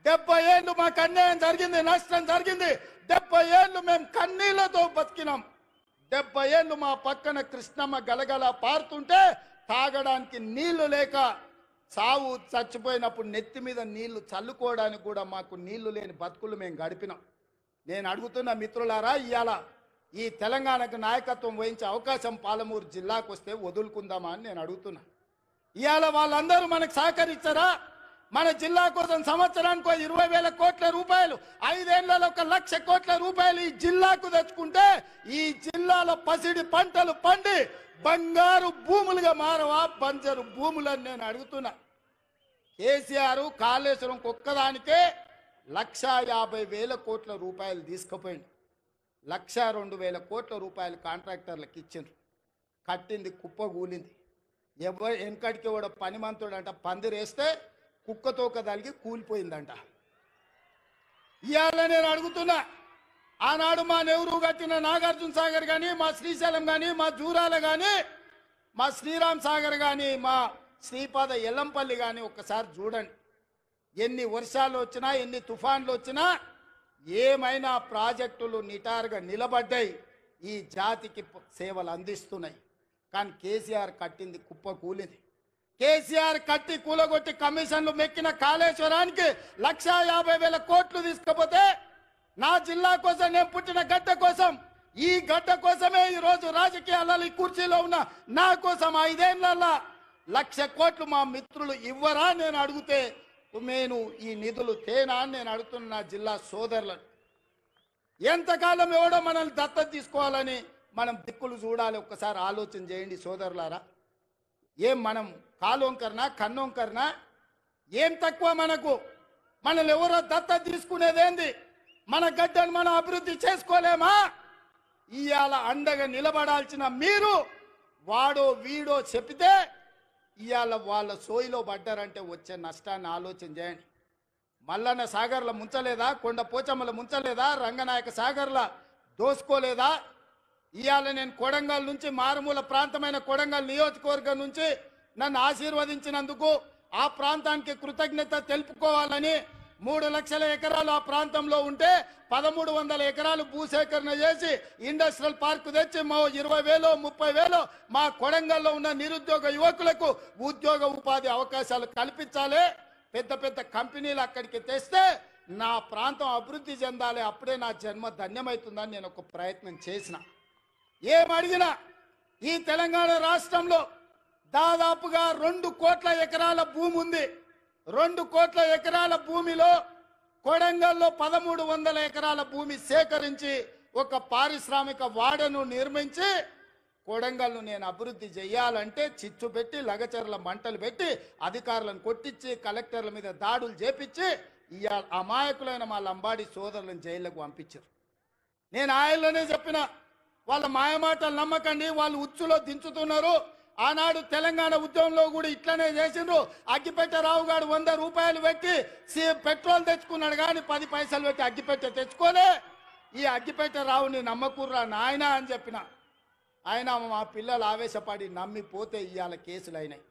70 ఏళ్ళు మాకు అన్యాయం జరిగింది, నష్టం జరిగింది. 70 ఏళ్ళు మేము కన్నీళ్లతో బతికినాం. 70 ఏళ్ళు మా పక్కన కృష్ణమ్మ గలగల పారుతుంటే తాగడానికి నీళ్లు లేక సావు చచ్చిపోయినప్పుడు నెత్తి మీద నీళ్లు చల్లుకోవడానికి కూడా మాకు నీళ్లు లేని బతుకులు మేము గడిపినాం. నేను అడుగుతున్న మిత్రులారా, ఇవాళ ఈ తెలంగాణకు నాయకత్వం వహించే అవకాశం పాలమూరు జిల్లాకు వస్తే వదులుకుందామా అని నేను అడుగుతున్నా. ఇవాళ వాళ్ళందరూ మనకు సహకరించారా? మన జిల్లా కోసం సంవత్సరానికి 20,000 కోట్ల రూపాయలు, 5 ఏళ్లలో 1,00,000 కోట్ల రూపాయలు ఈ జిల్లాకు తెచ్చుకుంటే ఈ జిల్లాలో పసిడి పంటలు పండి బంగారు భూములుగా మారవా బంజరు భూములని నేను అడుగుతున్నా. కేసీఆర్ కాళేశ్వరం ఒక్కదానికే 1,50,000 కోట్ల రూపాయలు తీసుకుపోయింది. 1,02,000 కోట్ల రూపాయలు కాంట్రాక్టర్లకు ఇచ్చిండ్రు. కట్టింది కుప్పగూలింది. ఎవరు వెనకడికి కూడా పనిమంతుడు అంట పందిరేస్తే కుక్కతోక తలిగి కూలిపోయిందంట. ఇవాళ నేను అడుగుతున్నా, ఆనాడు మా నెహ్రూ కట్టిన నాగార్జున సాగర్ కానీ, మా శ్రీశైలం కానీ, మా జూరాల కానీ, మా శ్రీరామ్ సాగర్ కానీ, మా శ్రీపాద ఎల్లంపల్లి కానీ ఒక్కసారి చూడండి. ఎన్ని వర్షాలు వచ్చినా, ఎన్ని తుఫాన్లు వచ్చినా ఏమైనా ప్రాజెక్టులు నిటారుగా నిలబడ్డాయి, ఈ జాతికి సేవలు అందిస్తున్నాయి. కానీ కేసీఆర్ కట్టింది కుప్ప కూలింది. కేసీఆర్ కట్టి కూలగొట్టి కమిషన్లు మెక్కిన కాళేశ్వరానికి 1,50,000 కోట్లు తీసుకపోతే, నా జిల్లా కోసం, నేను పుట్టిన గడ్డ కోసం, ఈ గడ్డ కోసమే ఈరోజు రాజకీయాలలో ఈ కుర్చీలో ఉన్న నా కోసం 5 ఏళ్లలో 1,00,000 కోట్లు మా మిత్రులు ఇవ్వరా నేను అడిగితే, నేను ఈ నిధులు తేనా అని నేను అడుగుతున్న నా జిల్లా సోదరులను. ఎంతకాలం ఎవడో మనల్ని దత్తత తీసుకోవాలని మనం దిక్కులు చూడాలి. ఒక్కసారి ఆలోచన చేయండి సోదరులారా. ఏం మనం కాలోంకరనా, కన్నోంకరనా? ఏం తక్కువ మనకు? మనల్ని ఎవరో దత్తత తీసుకునేదేంది? మన గడ్డను మనం అభివృద్ధి చేసుకోలేమా? ఇవాళ అండగా నిలబడాల్సిన మీరు వాడో వీడో చెప్తే ఇవాళ వాళ్ళ సోయిలో పడ్డారంటే వచ్చే నష్టాన్ని ఆలోచన చేయండి. మల్లన్న సాగర్ల ముంచలేదా? కొండ పోచమ్మల ముంచలేదా? రంగనాయక సాగర్ల దోసుకోలేదా? ఇవాళ నేను కొడంగల్ నుంచి, మారుమూల ప్రాంతమైన కొడంగల్ నియోజకవర్గం నుంచి నన్ను ఆశీర్వదించినందుకు ఆ ప్రాంతానికి కృతజ్ఞత తెలుపుకోవాలని 3 లక్షల ఎకరాలు ఆ ప్రాంతంలో ఉంటే 1,300 ఎకరాలు భూసేకరణ చేసి ఇండస్ట్రియల్ పార్క్ తెచ్చి 20,000 30,000 మా కొడంగల్లో ఉన్న నిరుద్యోగ యువకులకు ఉద్యోగ ఉపాధి అవకాశాలు కల్పించాలి. పెద్ద పెద్ద కంపెనీలు అక్కడికి తెస్తే నా ప్రాంతం అభివృద్ధి చెందాలి. అప్పుడే నా జన్మ ధన్యమవుతుందని నేను ఒక ప్రయత్నం చేసిన. ఏమడిగినా ఈ తెలంగాణ రాష్ట్రంలో దాదాపుగా 2 కోట్ల ఎకరాల భూమి ఉంది. 2 కోట్ల ఎకరాల భూమిలో కొడంగల్లో 1,300 ఎకరాల భూమి సేకరించి ఒక పారిశ్రామిక వాడను నిర్మించి కొడంగల్ను నేను అభివృద్ధి చేయాలంటే చిచ్చు పెట్టి, లగచర్ల మంటలు పెట్టి, అధికారులను కొట్టించి, కలెక్టర్ల మీద దాడులు చేపించి ఇవాళ అమాయకులైన మా లంబాడి సోదరులను జైళ్లకు పంపించారు. నేను ఆయనలోనే చెప్పిన, వాళ్ళ మాయమాటలు నమ్మకండి, వాళ్ళు ఉచ్చులో దించుతున్నారు. ఆనాడు తెలంగాణ ఉద్యమంలో కూడా ఇట్లనే చేసిండ్రు. అగ్గిపెట్టె రావు గారు 100 రూపాయలు పెట్టి పెట్రోల్ తెచ్చుకున్నాడు, కానీ 10 పైసలు పెట్టి అగ్గిపెట్టె తెచ్చుకోలే. ఈ అగ్గిపెట్టె రావుని నమ్మకుర్రా నాయన అని చెప్పిన. ఆయన మా పిల్లలు ఆవేశపడి నమ్మిపోతే ఇవాళ కేసులు అయినాయి.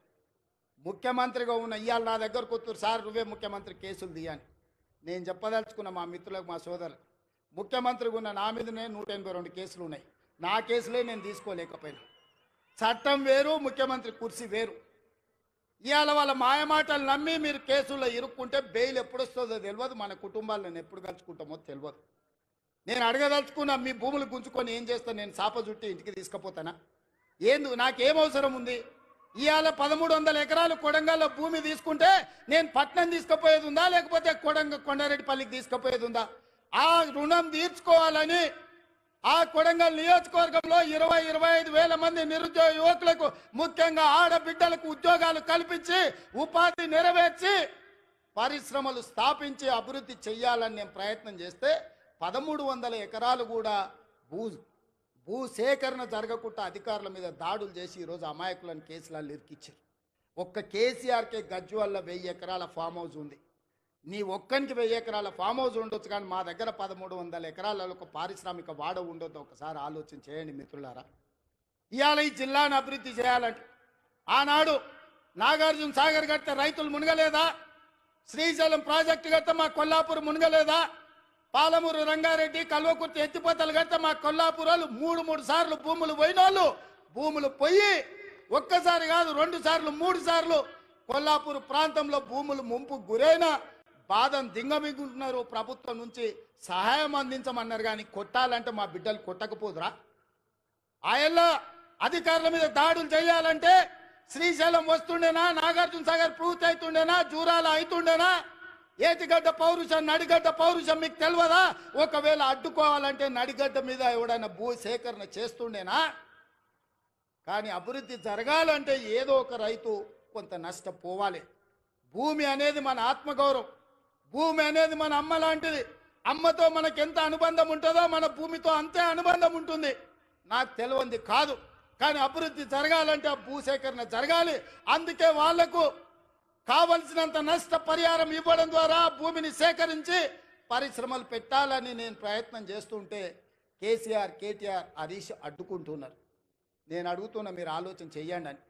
ముఖ్యమంత్రిగా ఉన్న ఇవాళ నా దగ్గరకు వస్తారు, సార్ నువ్వే ముఖ్యమంత్రి కేసులు తీయని. నేను చెప్పదలుచుకున్న మా మిత్రులకు, మా సోదరులు, ముఖ్యమంత్రిగా ఉన్న నా మీదనే 182 కేసులు ఉన్నాయి. నా కేసులే నేను తీసుకోలేకపోయినా. చట్టం వేరు, ముఖ్యమంత్రి కుర్చీ వేరు. ఇవాళ వాళ్ళ మాయమాటలు నమ్మి మీరు కేసుల్లో ఇరుక్కుంటే బెయిల్ ఎప్పుడు వస్తుందో తెలియదు, మన కుటుంబాలను ఎప్పుడు కలుసుకుంటామో తెలియదు. నేను అడగదలుచుకున్నా, మీ భూములు గుంజుకొని ఏం చేస్తాను? నేను చాప చుట్టి ఇంటికి తీసుకుపోతానా? నాకేం అవసరం ఉంది? ఇవాళ 1,300 ఎకరాలు కొడంగల్లో భూమి తీసుకుంటే నేను పట్నం తీసుకుపోయేది ఉందా, లేకపోతే కొండారెడ్డిపల్లికి తీసుకుపోయేది ఉందా? ఆ రుణం తీర్చుకోవాలని ఆ కొడంగల్ నియోజకవర్గంలో 20-25 వేల మంది నిరుద్యోగ యువకులకు, ముఖ్యంగా ఆడబిడ్డలకు ఉద్యోగాలు కల్పించి, ఉపాధి నెరవేర్చి, పరిశ్రమలు స్థాపించి అభివృద్ధి చెయ్యాలని నేను ప్రయత్నం చేస్తే 1,300 ఎకరాలు కూడా భూసేకరణ జరగకుండా అధికారుల మీద దాడులు చేసి ఈరోజు అమాయకులను కేసులలో ఇరికిచ్చారు. ఒక్క కేసీఆర్కే గజ్వల్ల 1000 ఎకరాల ఫామ్ హౌస్ ఉంది. నీ ఒక్కనికి 1000 ఎకరాల ఫామ్ హౌస్ ఉండొచ్చు, కానీ మా దగ్గర 1,300 ఎకరాలలో ఒక పారిశ్రామిక వాడ ఉండొద్దు. ఒకసారి ఆలోచన చేయండి మిత్రులారా. ఇవాళ ఈ జిల్లాను అభివృద్ధి చేయాలంటే ఆనాడు నాగార్జున సాగర్ కడితే రైతులు మునగలేదా? శ్రీశైలం ప్రాజెక్టు కడితే మా కొల్లాపూర్ మునగలేదా? పాలమూరు రంగారెడ్డి, కల్వకుర్తి ఎత్తిపోతలు కడితే మా కొల్లాపూరాలు 3 సార్లు భూములు పోయినోళ్ళు భూములు పోయి ఒక్కసారి కాదు 2 సార్లు 3 సార్లు కొల్లాపూర్ ప్రాంతంలో భూములు ముంపు గురైన బాధను దింగమిగుంటున్నారు. ప్రభుత్వం నుంచి సహాయం అందించమన్నారు, కానీ కొట్టాలంటే మా బిడ్డలు కొట్టకపోదురా? ఆయల్లో అధికారుల మీద దాడులు చేయాలంటే శ్రీశైలం వస్తుండేనా? నాగార్జున సాగర్ పూర్తి అవుతుండేనా? జూరాల అవుతుండేనా? ఏటిగడ్డ పౌరుషం, నడిగడ్డ పౌరుషం మీకు తెలియదా? ఒకవేళ అడ్డుకోవాలంటే నడిగడ్డ మీద ఎవడైనా భూ సేకరణ చేస్తుండేనా? కానీ అభివృద్ధి జరగాలంటే ఏదో ఒక రైతు కొంత నష్టపోవాలి. భూమి అనేది మన ఆత్మగౌరవం, భూమి అనేది మన అమ్మ లాంటిది. అమ్మతో మనకు ఎంత అనుబంధం ఉంటుందో మన భూమితో అంతే అనుబంధం ఉంటుంది. నాకు తెలియంది కాదు, కానీ అభివృద్ధి జరగాలంటే ఆ భూసేకరణ జరగాలి. అందుకే వాళ్లకు కావలసినంత నష్ట పరిహారం ఇవ్వడం ద్వారా భూమిని సేకరించి పరిశ్రమలు పెట్టాలని నేను ప్రయత్నం చేస్తుంటే కేసీఆర్, కేటీఆర్, హరీష్ అడ్డుకుంటున్నారు. నేను అడుగుతున్నా, మీరు ఆలోచన చెయ్యండి అని.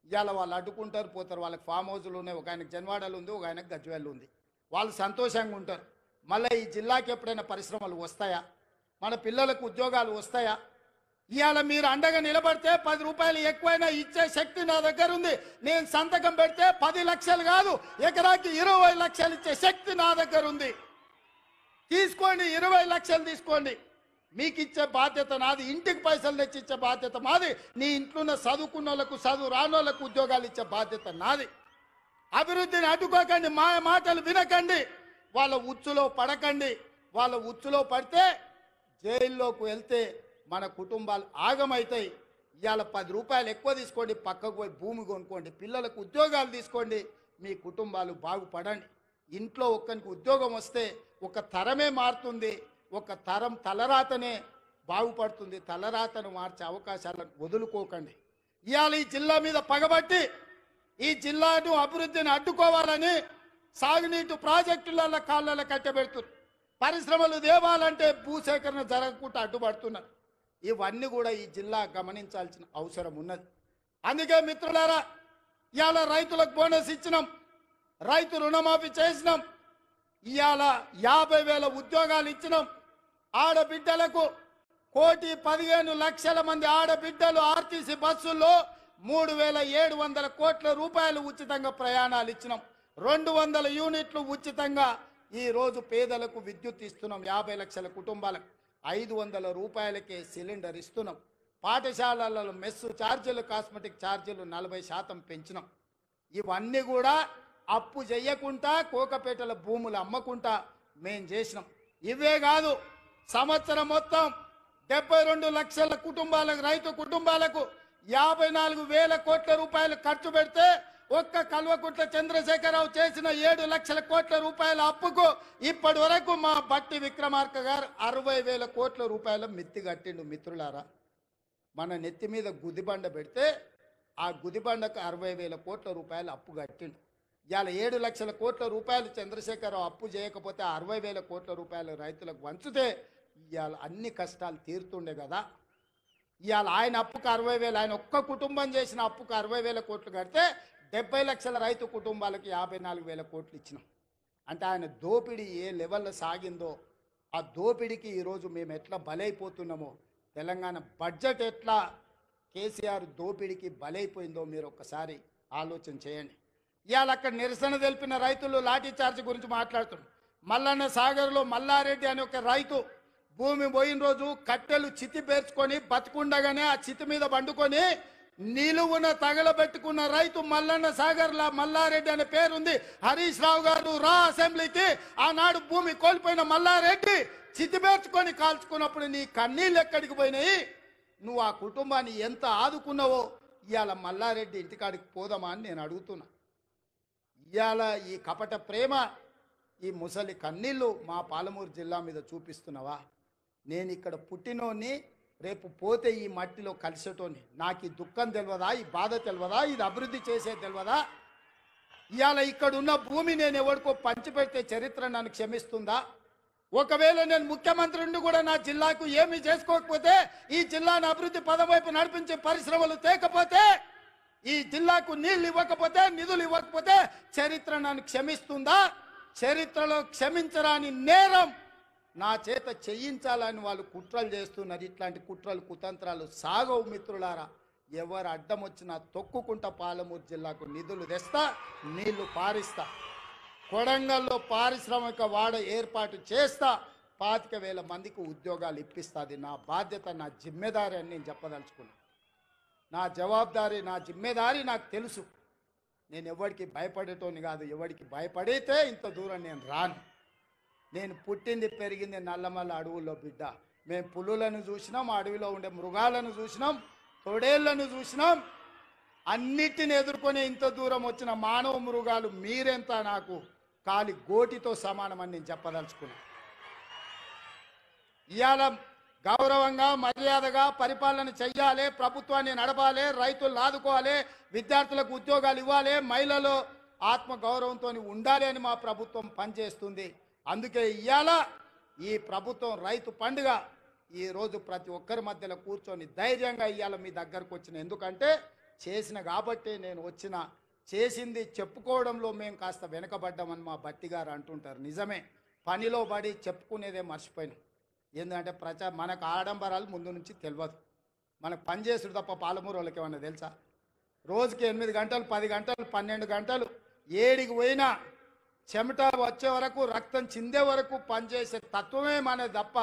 ఇవాళ వాళ్ళు అడ్డుకుంటారు, పోతారు. వాళ్ళకి ఫామ్ హౌస్లు ఉన్నాయి. ఒక ఆయనకు జన్వాడలు ఉంది, ఒక ఆయనకు గజ్వేల్ ఉంది. వాళ్ళు సంతోషంగా ఉంటారు. మళ్ళీ ఈ జిల్లాకి ఎప్పుడైనా పరిశ్రమలు వస్తాయా? మన పిల్లలకు ఉద్యోగాలు వస్తాయా? ఇవాళ మీరు అండగా నిలబడితే 10 రూపాయలు ఎక్కువైనా ఇచ్చే శక్తి నా దగ్గర ఉంది. నేను సంతకం పెడితే 10 లక్షలు కాదు, ఎకరాకి 20 లక్షలు ఇచ్చే శక్తి నా దగ్గర ఉంది. తీసుకోండి, 20 లక్షలు తీసుకోండి. మీకు ఇచ్చే బాధ్యత నాది. ఇంటికి పైసలు తెచ్చి ఇచ్చే బాధ్యత మాది. నీ ఇంట్లో ఉన్న చదువుకున్న వాళ్ళకు, చదువు రానోళ్లకు ఉద్యోగాలు ఇచ్చే బాధ్యత నాది. అభివృద్ధిని అడ్డుకోకండి, మాయ మాటలు వినకండి, వాళ్ళ ఉచ్చులో పడకండి. వాళ్ళ ఉచ్చులో పడితే జైల్లోకి వెళ్తే మన కుటుంబాలు ఆగమవుతాయి. ఇవాళ 10 రూపాయలు ఎక్కువ తీసుకోండి, పక్కకు పోయి భూమి కొనుక్కోండి, పిల్లలకు ఉద్యోగాలు తీసుకోండి, మీ కుటుంబాలు బాగుపడండి. ఇంట్లో ఒక్కరికి ఉద్యోగం వస్తే ఒక తరమే మారుతుంది, ఒక తరం తలరాతనే బాగుపడుతుంది. తలరాతను మార్చే అవకాశాలను వదులుకోకండి. ఇవాళ ఈ జిల్లా మీద పగబట్టి ఈ జిల్లాను అభివృద్ధిని అడ్డుకోవాలని సాగునీటి ప్రాజెక్టుల కాళ్ళలో కట్టబెడుతున్నారు. పరిశ్రమలు దేవాలంటే భూసేకరణ జరగకుండా అడ్డుపడుతున్నారు. ఇవన్నీ కూడా ఈ జిల్లా గమనించాల్సిన అవసరం ఉన్నది. అందుకే మిత్రులారా, ఇవాళ రైతులకు బోనస్ ఇచ్చినాం, రైతు రుణమాఫీ చేసినాం, ఇవాళ 50,000 ఉద్యోగాలు ఇచ్చినాం. ఆడబిడ్డలకు 1,15,00,000 మంది ఆడబిడ్డలు ఆర్టీసీ బస్సుల్లో 3,700 కోట్ల రూపాయలు ఉచితంగా ప్రయాణాలు ఇచ్చినాం. 200 యూనిట్లు ఉచితంగా ఈ రోజు పేదలకు విద్యుత్ ఇస్తున్నాం. 50 లక్షల కుటుంబాలకు 500 రూపాయలకే సిలిండర్ ఇస్తున్నాం. పాఠశాలలలో మెస్సు ఛార్జీలు, కాస్మెటిక్ ఛార్జీలు 40% పెంచినాం. ఇవన్నీ కూడా అప్పు చేయకుండా కోకపేటల భూములు అమ్మకుండా మేం చేసినాం. ఇవే కాదు, సంవత్సరం మొత్తం 72 లక్షల కుటుంబాలకు, రైతు కుటుంబాలకు 54,000 కోట్ల రూపాయలు ఖర్చు పెడితే ఒక్క కల్వకుంట్ల చంద్రశేఖరరావు చేసిన 7 లక్షల కోట్ల రూపాయల అప్పుకు ఇప్పటి వరకు మా బట్టి విక్రమార్క గారు 60,000 కోట్ల రూపాయల మిత్తి కట్టిండు. మిత్రులారా, మన నెత్తి మీద గుదిబండ పెడితే ఆ గుదిబండకు 60,000 కోట్ల రూపాయలు అప్పు కట్టిండు. ఇవాళ 7 లక్షల కోట్ల రూపాయలు చంద్రశేఖరరావు అప్పు చేయకపోతే 60,000 కోట్ల రూపాయలు రైతులకు వంచితే ఇవాళ అన్ని కష్టాలు తీరుతుండే కదా. ఇవాళ ఆయన అప్పుకు 60,000, ఆయన ఒక్క కుటుంబం చేసిన అప్పుకు 60,000 కోట్లు కడితే 70 లక్షల రైతు కుటుంబాలకు 54,000 కోట్లు ఇచ్చినాం. అంటే ఆయన దోపిడీ ఏ లెవెల్లో సాగిందో, ఆ దోపిడీకి ఈరోజు మేము ఎట్లా బలైపోతున్నామో, తెలంగాణ బడ్జెట్ ఎట్లా కేసీఆర్ దోపిడీకి బలైపోయిందో మీరు ఒక్కసారి ఆలోచన చేయండి. ఇవాళ అక్కడ నిరసన తెలిపిన రైతులు లాఠీ చార్జ్ గురించి మాట్లాడుతున్నారు. మల్లన్న సాగర్లో మల్లారెడ్డి అనే ఒక రైతు భూమి పోయిన రోజు కట్టెలు చితి పేర్చుకొని బతుకుండగానే ఆ చితి మీద పండుకొని నిలువున తగలబెట్టుకున్న రైతు మల్లన్న సాగర్లా మల్లారెడ్డి అనే పేరుంది. హరీష్ రావు గారు రా అసెంబ్లీకి. ఆనాడు భూమి కోల్పోయిన మల్లారెడ్డి చితి పేర్చుకొని కాల్చుకున్నప్పుడు నీ కన్నీళ్ళు ఎక్కడికి పోయినాయి? నువ్వు ఆ కుటుంబాన్ని ఎంత ఆదుకున్నావో ఇవాళ మల్లారెడ్డి ఇంటికాడికి పోదామా అని నేను అడుగుతున్నా. ఇవాళ ఈ కపట ప్రేమ, ఈ ముసలి కన్నీళ్ళు మా పాలమూరు జిల్లా మీద చూపిస్తున్నావా? నేను ఇక్కడ పుట్టినోని, రేపు పోతే ఈ మట్టిలో కలిసేటోని. నాకు ఈ దుఃఖం తెలియదా? ఈ బాధ తెలియదా? ఇది అభివృద్ధి చేసే తెలియదా? ఇవాళ ఇక్కడ ఉన్న భూమి నేను ఎవరికో పంచిపెడితే చరిత్ర నన్ను క్షమిస్తుందా? ఒకవేళ నేను ముఖ్యమంత్రి నుండి కూడా నా జిల్లాకు ఏమీ చేసుకోకపోతే, ఈ జిల్లాను అభివృద్ధి పదం వైపు నడిపించే పరిశ్రమలు తేకపోతే, ఈ జిల్లాకు నీళ్లు ఇవ్వకపోతే, నిధులు ఇవ్వకపోతే చరిత్ర నన్ను క్షమిస్తుందా? చరిత్రలో క్షమించరాని నేరం నా చేత చేయించాలని వాళ్ళు కుట్రలు చేస్తున్నారు. ఇట్లాంటి కుట్రలు కుతంత్రాలు సాగవు మిత్రులారా. ఎవరు అడ్డం వచ్చినా తొక్కుకుంటా పాలమూరు జిల్లాకు నిధులు తెస్తా, నీళ్లు పారిస్తా. కొడంగల్లో పారిశ్రామిక వాడ ఏర్పాటు చేస్తా, 25,000 మందికి ఉద్యోగాలు ఇప్పిస్తుంది. నా బాధ్యత, నా జిమ్మెదారి అని నేను చెప్పదలుచుకున్నా. నా జవాబుదారీ, నా జిమ్మెదారి నాకు తెలుసు. నేను ఎవరికి భయపడేటోని కాదు. ఎవరికి భయపడితే ఇంత దూరం నేను రాను. నేను పుట్టింది పెరిగింది నల్లమల్ల అడవుల్లో బిడ్డ. మేము పులులను చూసినాం, అడవిలో ఉండే మృగాలను చూసినాం, తొడేళ్లను చూసినాం. అన్నిటిని ఎదుర్కొని ఇంత దూరం వచ్చిన మానవ మృగాలు మీరెంత నాకు కాలి గోటితో సమానమని నేను చెప్పదలుచుకున్నా. ఇవాళ గౌరవంగా మర్యాదగా పరిపాలన చెయ్యాలి, ప్రభుత్వాన్ని నడపాలి, రైతులు ఆదుకోవాలి, విద్యార్థులకు ఉద్యోగాలు ఇవ్వాలి, మహిళలు ఆత్మగౌరవంతో ఉండాలి అని మా ప్రభుత్వం పనిచేస్తుంది. అందుకే ఇవాళ ఈ ప్రభుత్వం రైతు పండుగ ఈరోజు ప్రతి ఒక్కరి మధ్యలో కూర్చొని ధైర్యంగా ఇవాళ మీ దగ్గరకు వచ్చిన. ఎందుకంటే చేసిన కాబట్టి నేను వచ్చిన. చేసింది చెప్పుకోవడంలో మేము కాస్త వెనకబడ్డామని మా బట్టి గారు అంటుంటారు. నిజమే, పనిలో పడి చెప్పుకునేదే మర్చిపోయినాం. ఎందుకంటే మనకు ఆడంబరాలు ముందు నుంచి తెలియదు. మనకు పనిచేసుడు తప్ప పాలమూరు వాళ్ళకి ఏమన్నా తెలుసా? రోజుకి 8 గంటలు 10 గంటలు 12 గంటలు ఏడికి పోయినా చెమట వచ్చే వరకు రక్తం చిందే వరకు పనిచేసే తత్వమే మనది తప్ప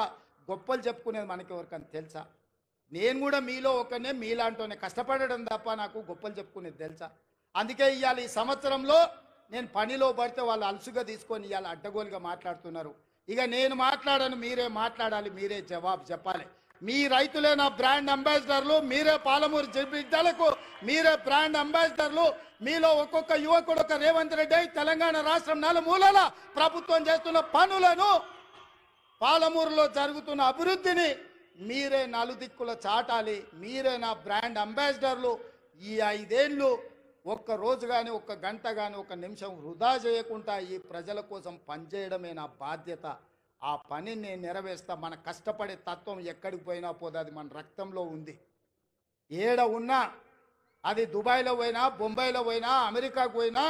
గొప్పలు చెప్పుకునేది మనకి ఎవరికని తెలుసా? నేను కూడా మీలో ఒకనే, మీలాంటోనే కష్టపడడం తప్ప నాకు గొప్పలు చెప్పుకునేది తెలుసా? అందుకే ఇవాళ ఈ సంవత్సరంలో నేను పనిలో పడితే వాళ్ళు అలసుగా తీసుకొని ఇవాళ అడ్డగోలుగా మాట్లాడుతున్నారు. ఇక నేను మాట్లాడను, మీరే మాట్లాడాలి, మీరే జవాబు చెప్పాలి. మీ రైతులే నా బ్రాండ్ అంబాసిడర్లు, మీరే పాలమూరు బిడ్డలకు మీరే బ్రాండ్ అంబాసిడర్లు. మీలో ఒక్కొక్క యువకుడు ఒక రేవంత్ రెడ్డి తెలంగాణ రాష్ట్రం నలుమూలల ప్రభుత్వం చేస్తున్న పనులను, పాలమూరులో జరుగుతున్న అభివృద్ధిని మీరే నలుదిక్కుల చాటాలి. మీరే నా బ్రాండ్ అంబాసిడర్లు. ఈ 5 ఏళ్ళు ఒక్క రోజు కానీ, ఒక్క గంట కానీ, ఒక నిమిషం వృధా చేయకుండా ఈ ప్రజల కోసం పనిచేయడమే నా బాధ్యత. ఆ పని నేను నెరవేర్స్తా. మన కష్టపడే తత్వం ఎక్కడికి పోయినా పోదు, అది మన రక్తంలో ఉంది. ఏడ ఉన్నా, అది దుబాయ్లో పోయినా, బొంబాయిలో పోయినా, అమెరికాకు పోయినా,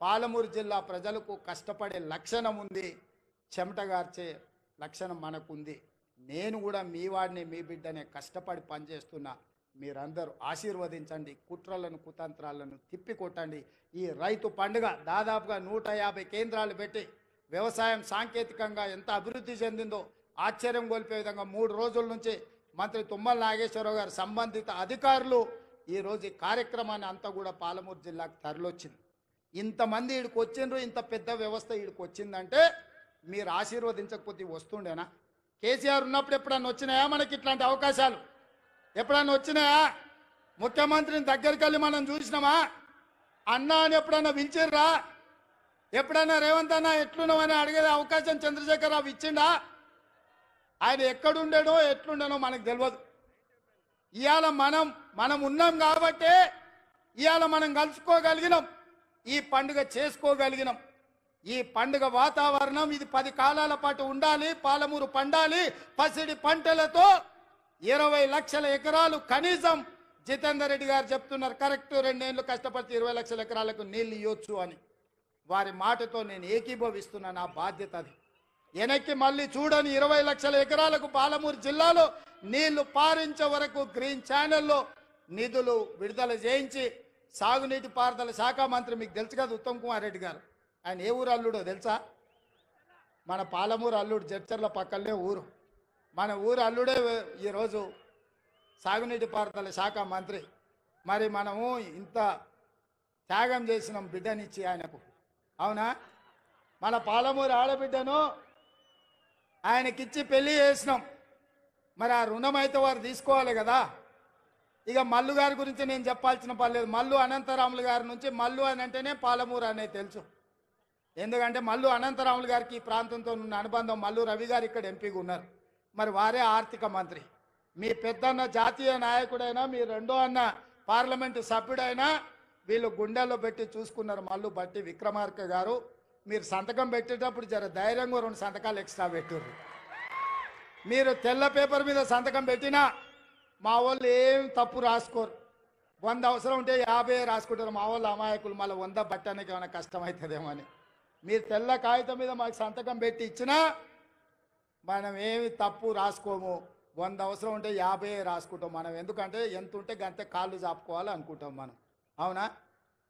పాలమూరు జిల్లా ప్రజలకు కష్టపడే లక్షణం ఉంది, చెమటగార్చే లక్షణం మనకుంది. నేను కూడా మీ వాడిని, మీ బిడ్డనే, కష్టపడి పనిచేస్తున్నా. మీరందరూ ఆశీర్వదించండి, కుట్రలను కుతంత్రాలను తిప్పికొట్టండి. ఈ రైతు పండుగ దాదాపుగా 150 కేంద్రాలు పెట్టి వ్యవసాయం సాంకేతికంగా ఎంత అభివృద్ధి చెందిందో ఆశ్చర్యం గొలిపే విధంగా 3 రోజుల నుంచి మంత్రి తుమ్మల నాగేశ్వరరావు గారు సంబంధిత అధికారులు ఈరోజు ఈ కార్యక్రమాన్ని అంతా కూడా పాలమూరు జిల్లాకు తరలివచ్చింది. ఇంతమంది ఈడికి వచ్చిండ్రు, ఇంత పెద్ద వ్యవస్థ ఈడికి వచ్చిందంటే మీరు ఆశీర్వదించకపోతే వస్తుండేనా? కేసీఆర్ ఉన్నప్పుడు ఎప్పుడన్నా వచ్చినాయా మనకి ఇట్లాంటి అవకాశాలు? ఎప్పుడన్నా వచ్చినాయా? ముఖ్యమంత్రిని దగ్గరికి వెళ్ళి మనం చూసినామా? అన్నా అని ఎప్పుడన్నా పిలిచిర్రా? ఎప్పుడైనా రేవంత్ అన్న ఎట్లున్నామని అడిగే అవకాశం చంద్రశేఖరరావు ఇచ్చిండా? ఆయన ఎక్కడుండేనో ఎట్లుండేనో మనకు తెలియదు. ఇవాళ మనం ఉన్నాం కాబట్టి ఇవాళ మనం కలుసుకోగలిగినాం, ఈ పండుగ చేసుకోగలిగినాం. ఈ పండుగ వాతావరణం ఇది 10 కాలాల పాటు ఉండాలి. పాలమూరు పండాలి పసిడి పంటలతో. 20 లక్షల ఎకరాలు కనీసం జితేందర్ రెడ్డి గారు చెప్తున్నారు, కరెక్ట్ 2 ఏళ్ళు కష్టపడితే 20 లక్షల ఎకరాలకు నీళ్ళు ఇవ్వచ్చు అని. వారి మాటతో నేను ఏకీభవిస్తున్నా. నా బాధ్యత అది. వెనక్కి మళ్ళీ చూడని 20 లక్షల ఎకరాలకు పాలమూరు జిల్లాలో నీళ్లు పారించే వరకు గ్రీన్ ఛానల్లో నిధులు విడుదల చేయించి సాగునీటి పారుదల శాఖ మంత్రి, మీకు తెలుసు కదా ఉత్తమ్ కుమార్ రెడ్డి గారు, ఆయన ఏ ఊరు అల్లుడో తెలుసా? మన పాలమూరు అల్లుడు, జడ్చర్ల పక్కనే ఊరు. మన ఊరు అల్లుడే ఈరోజు సాగునీటి పారుదల శాఖ మంత్రి. మరి మనము ఇంత త్యాగం చేసినాం బిడ్డనిచ్చి ఆయనకు, అవునా? మన పాలమూరు ఆడబిడ్డను ఆయనకిచ్చి పెళ్లి చేసినాం. మరి ఆ రుణం అయితే వారు తీసుకోవాలి కదా. ఇక మల్లు గారి గురించి నేను చెప్పాల్సిన పని లేదు. మల్లు అనంతరాములు గారి నుంచి మల్లు అని అంటేనే పాలమూరు అనేది తెలుసు. ఎందుకంటే మల్లు అనంతరాములు గారికి ఈ ప్రాంతంతో ఉన్న అనుబంధం. మల్లు రవి గారు ఇక్కడ ఎంపీగా ఉన్నారు, మరి వారే ఆర్థిక మంత్రి. మీ పెద్దన్న జాతీయ నాయకుడైనా, మీ రెండో అన్న పార్లమెంటు సభ్యుడైనా వీళ్ళు గుండెల్లో పెట్టి చూసుకున్నారు. మల్లు బట్టి విక్రమార్క గారు, మీరు సంతకం పెట్టేటప్పుడు జర ధైర్యంగా 2 సంతకాలు ఎక్స్ట్రా పెట్టారు. మీరు తెల్ల పేపర్ మీద సంతకం పెట్టినా మా వాళ్ళు ఏం తప్పు రాసుకోరు. 100 అవసరం ఉంటే 50 రాసుకుంటారు. మా వాళ్ళు అమాయకులు, మళ్ళీ 100 పట్టడానికి ఏమైనా కష్టమవుతుందేమో అని. మీరు తెల్ల కాగితం మీద మాకు సంతకం పెట్టి ఇచ్చినా మనం ఏమి తప్పు రాసుకోము. 100 అవసరం ఉంటే 50 రాసుకుంటాం మనం. ఎందుకంటే ఎంత ఉంటే గంతే కాళ్ళు చాపుకోవాలి అనుకుంటాం మనం, అవునా?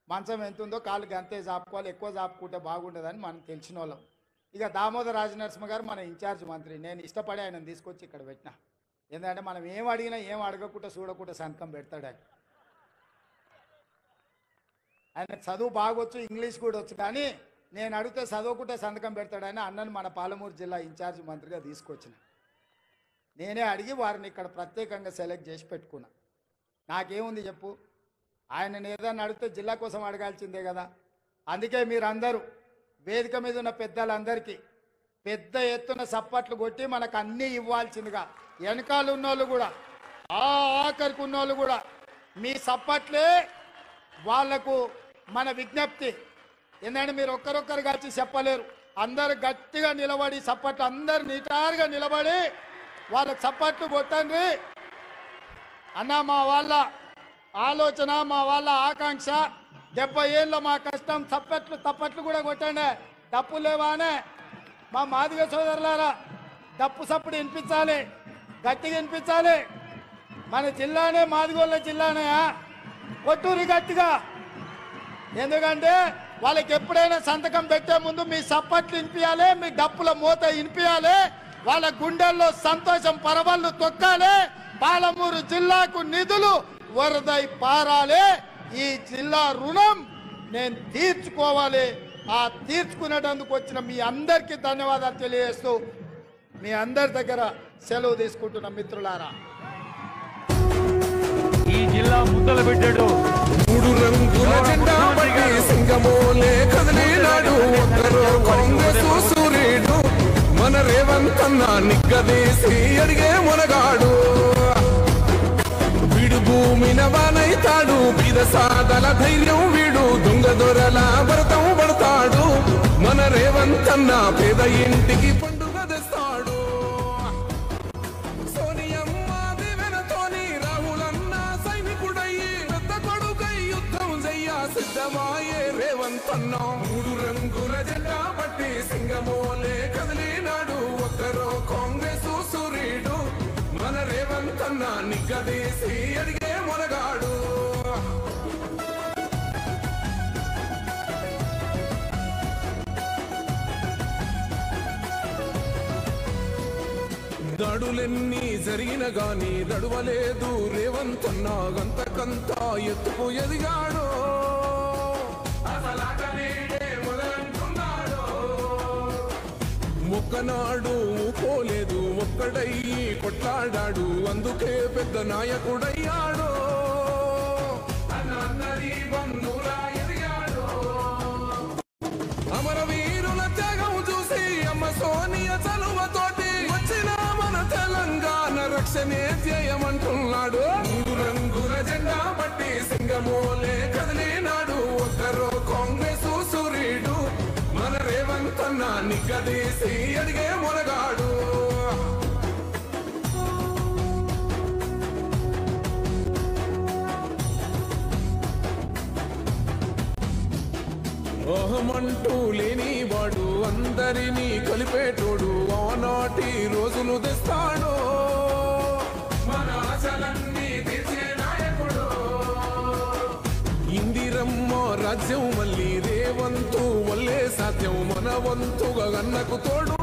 మంచం ఎంత ఉందో కాళ్ళు గంతే చాపుకోవాలి, ఎక్కువ చాపుకుంటే బాగుండదని మనం తెలిసిన వాళ్ళం. ఇక దామోదర్ రాజనరసింహ గారు మన ఇన్ఛార్జ్ మంత్రి. నేను ఇష్టపడి ఆయన తీసుకొచ్చి ఇక్కడ పెట్టినా. ఎందుకంటే మనం ఏం అడిగినా ఏం అడగకుండా చూడకుండా సంతకం పెడతాడు ఆయన. ఆయన చదువు బాగొచ్చు, ఇంగ్లీష్ కూడా వచ్చు, కానీ నేను అడిగితే చదవకుండా సంతకం పెడతాడని అన్నను మన పాలమూరు జిల్లా ఇన్ఛార్జ్ మంత్రిగా తీసుకొచ్చిన. నేనే అడిగి వారిని ఇక్కడ ప్రత్యేకంగా సెలెక్ట్ చేసి పెట్టుకున్నా. నాకేముంది చెప్పు, ఆయన ఏదైనా అడిగితే జిల్లా కోసం అడగాల్సిందే కదా. అందుకే మీరందరూ వేదిక మీద ఉన్న పెద్దలందరికీ పెద్ద ఎత్తున సప్పట్లు కొట్టి మనకు అన్నీ ఇవ్వాల్సిందిగా, వెనకాల ఉన్నోళ్ళు కూడా, ఆఖరికి ఉన్నోళ్ళు కూడా మీ సప్పట్లే వాళ్లకు మన విజ్ఞప్తి. ఎందుకంటే మీరు ఒక్కరొక్కరు వచ్చి చెప్పలేరు. అందరు గట్టిగా నిలబడి చప్పట్లు, అందరు నిటారుగా నిలబడి వాళ్ళకి చప్పట్లు కొట్టండి అన్న. మా వాళ్ళ ఆలోచన, మా వాళ్ళ ఆకాంక్ష, 70 ఏళ్ళ మా కష్టం. తప్పట్లు కూడా కొట్టండి. డప్పు లేవానే మా మాదిగ సోదరులారా, డప్పు సప్పుడు వినిపించాలి, గట్టిగా వినిపించాలి. మన జిల్లానే మాదిగోళ్ళ జిల్లానే, కొట్టూరి గట్టిగా. ఎందుకంటే వాళ్ళకి ఎప్పుడైనా సంతకం పెట్టే ముందు మీ సప్పట్లు వినిపించాలి, మీ డప్పుల మూత వినిపించాలి, వాళ్ళ గుండెల్లో సంతోషం పరవళ్ళు తొక్కాలి. పాలమూరు జిల్లాకు నిధులు వరదై పారాలి. ఈ జిల్లా రుణం నేను తీర్చుకోవాలి. ఆ తీర్చుకునేటందుకు వచ్చిన మీ అందరికీ ధన్యవాదాలు తెలియజేస్తూ మీ అందరి దగ్గర సెలవు తీసుకుంటున్న మిత్రులారా. ఈ జిల్లా ముద్దలు పెట్టాడు. 3 రంగుల జెండా పట్టి సింగమోలే కదిలినాడు. ఒక్కరో కాంగ్రెస్ సూర్యుడు మన రేవంత్ అన్న నిగ్గదీసి అడిగే మునగాడు. వీడు భూమిన వానైతాడు, బీద సాదల ధైర్యం వీడు, దొంగ దొరల భరతం పడతాడు. మన రేవంత్ అన్న పేద ఇంటికి పండుగ తెస్తాడు. సోనియమ్మ దివెనతోని రాహులన్న సైనికుడయ్యి పెద్ద కొడుకై యుద్ధం చెయ్య సిద్ధమాయే రేవంత్ అన్న. 3 రంగుల జెండా పట్టి సింగమోలే కదిలినాడు. ఒక్కరో కాంగ్రెస్ సూర్యుడు మన రేవంత్ అన్న నిగ్గదీసి అడిగే మునగాడు. దాడులెన్ని జరిగిన గాని దడువలేదు రేవంత్ అన్న. గంతకంతా ఎత్తుకు ఎదిగాడు. ఒక్కనాడు పోలేదు, ఒక్కడయ్యి కొట్లాడాడు, అందుకే పెద్ద నాయకుడయ్యాడు. అమరవీరుల త్యాగం చూసి అమ్మ సోనియ చలువతోటి వచ్చిన మన తెలంగాణ రక్షణే ధ్యేయమంటున్నాడు. 3 రంగుల జెండా పట్టి సింగమోలే కదిలినాడు. ఒక్కరో కాంగ్రెస్ సూర్యుడు మన రేవంత్ అన్న నిగ్గదీసి అడిగే మునగాడు. ఓహమంటూ లేని వాడు అందరినీ కలిపేటోడు, ఆనాటి రోజులు తెస్తాడు. మన ఆశలన్నీ తీర్చే నాయకుడు. ఇందిరమ్మ రాజ్యం మళ్ళీ రేవంతు వల్లే సాధ్యం, మన వంతుగా అన్నకు తోడు.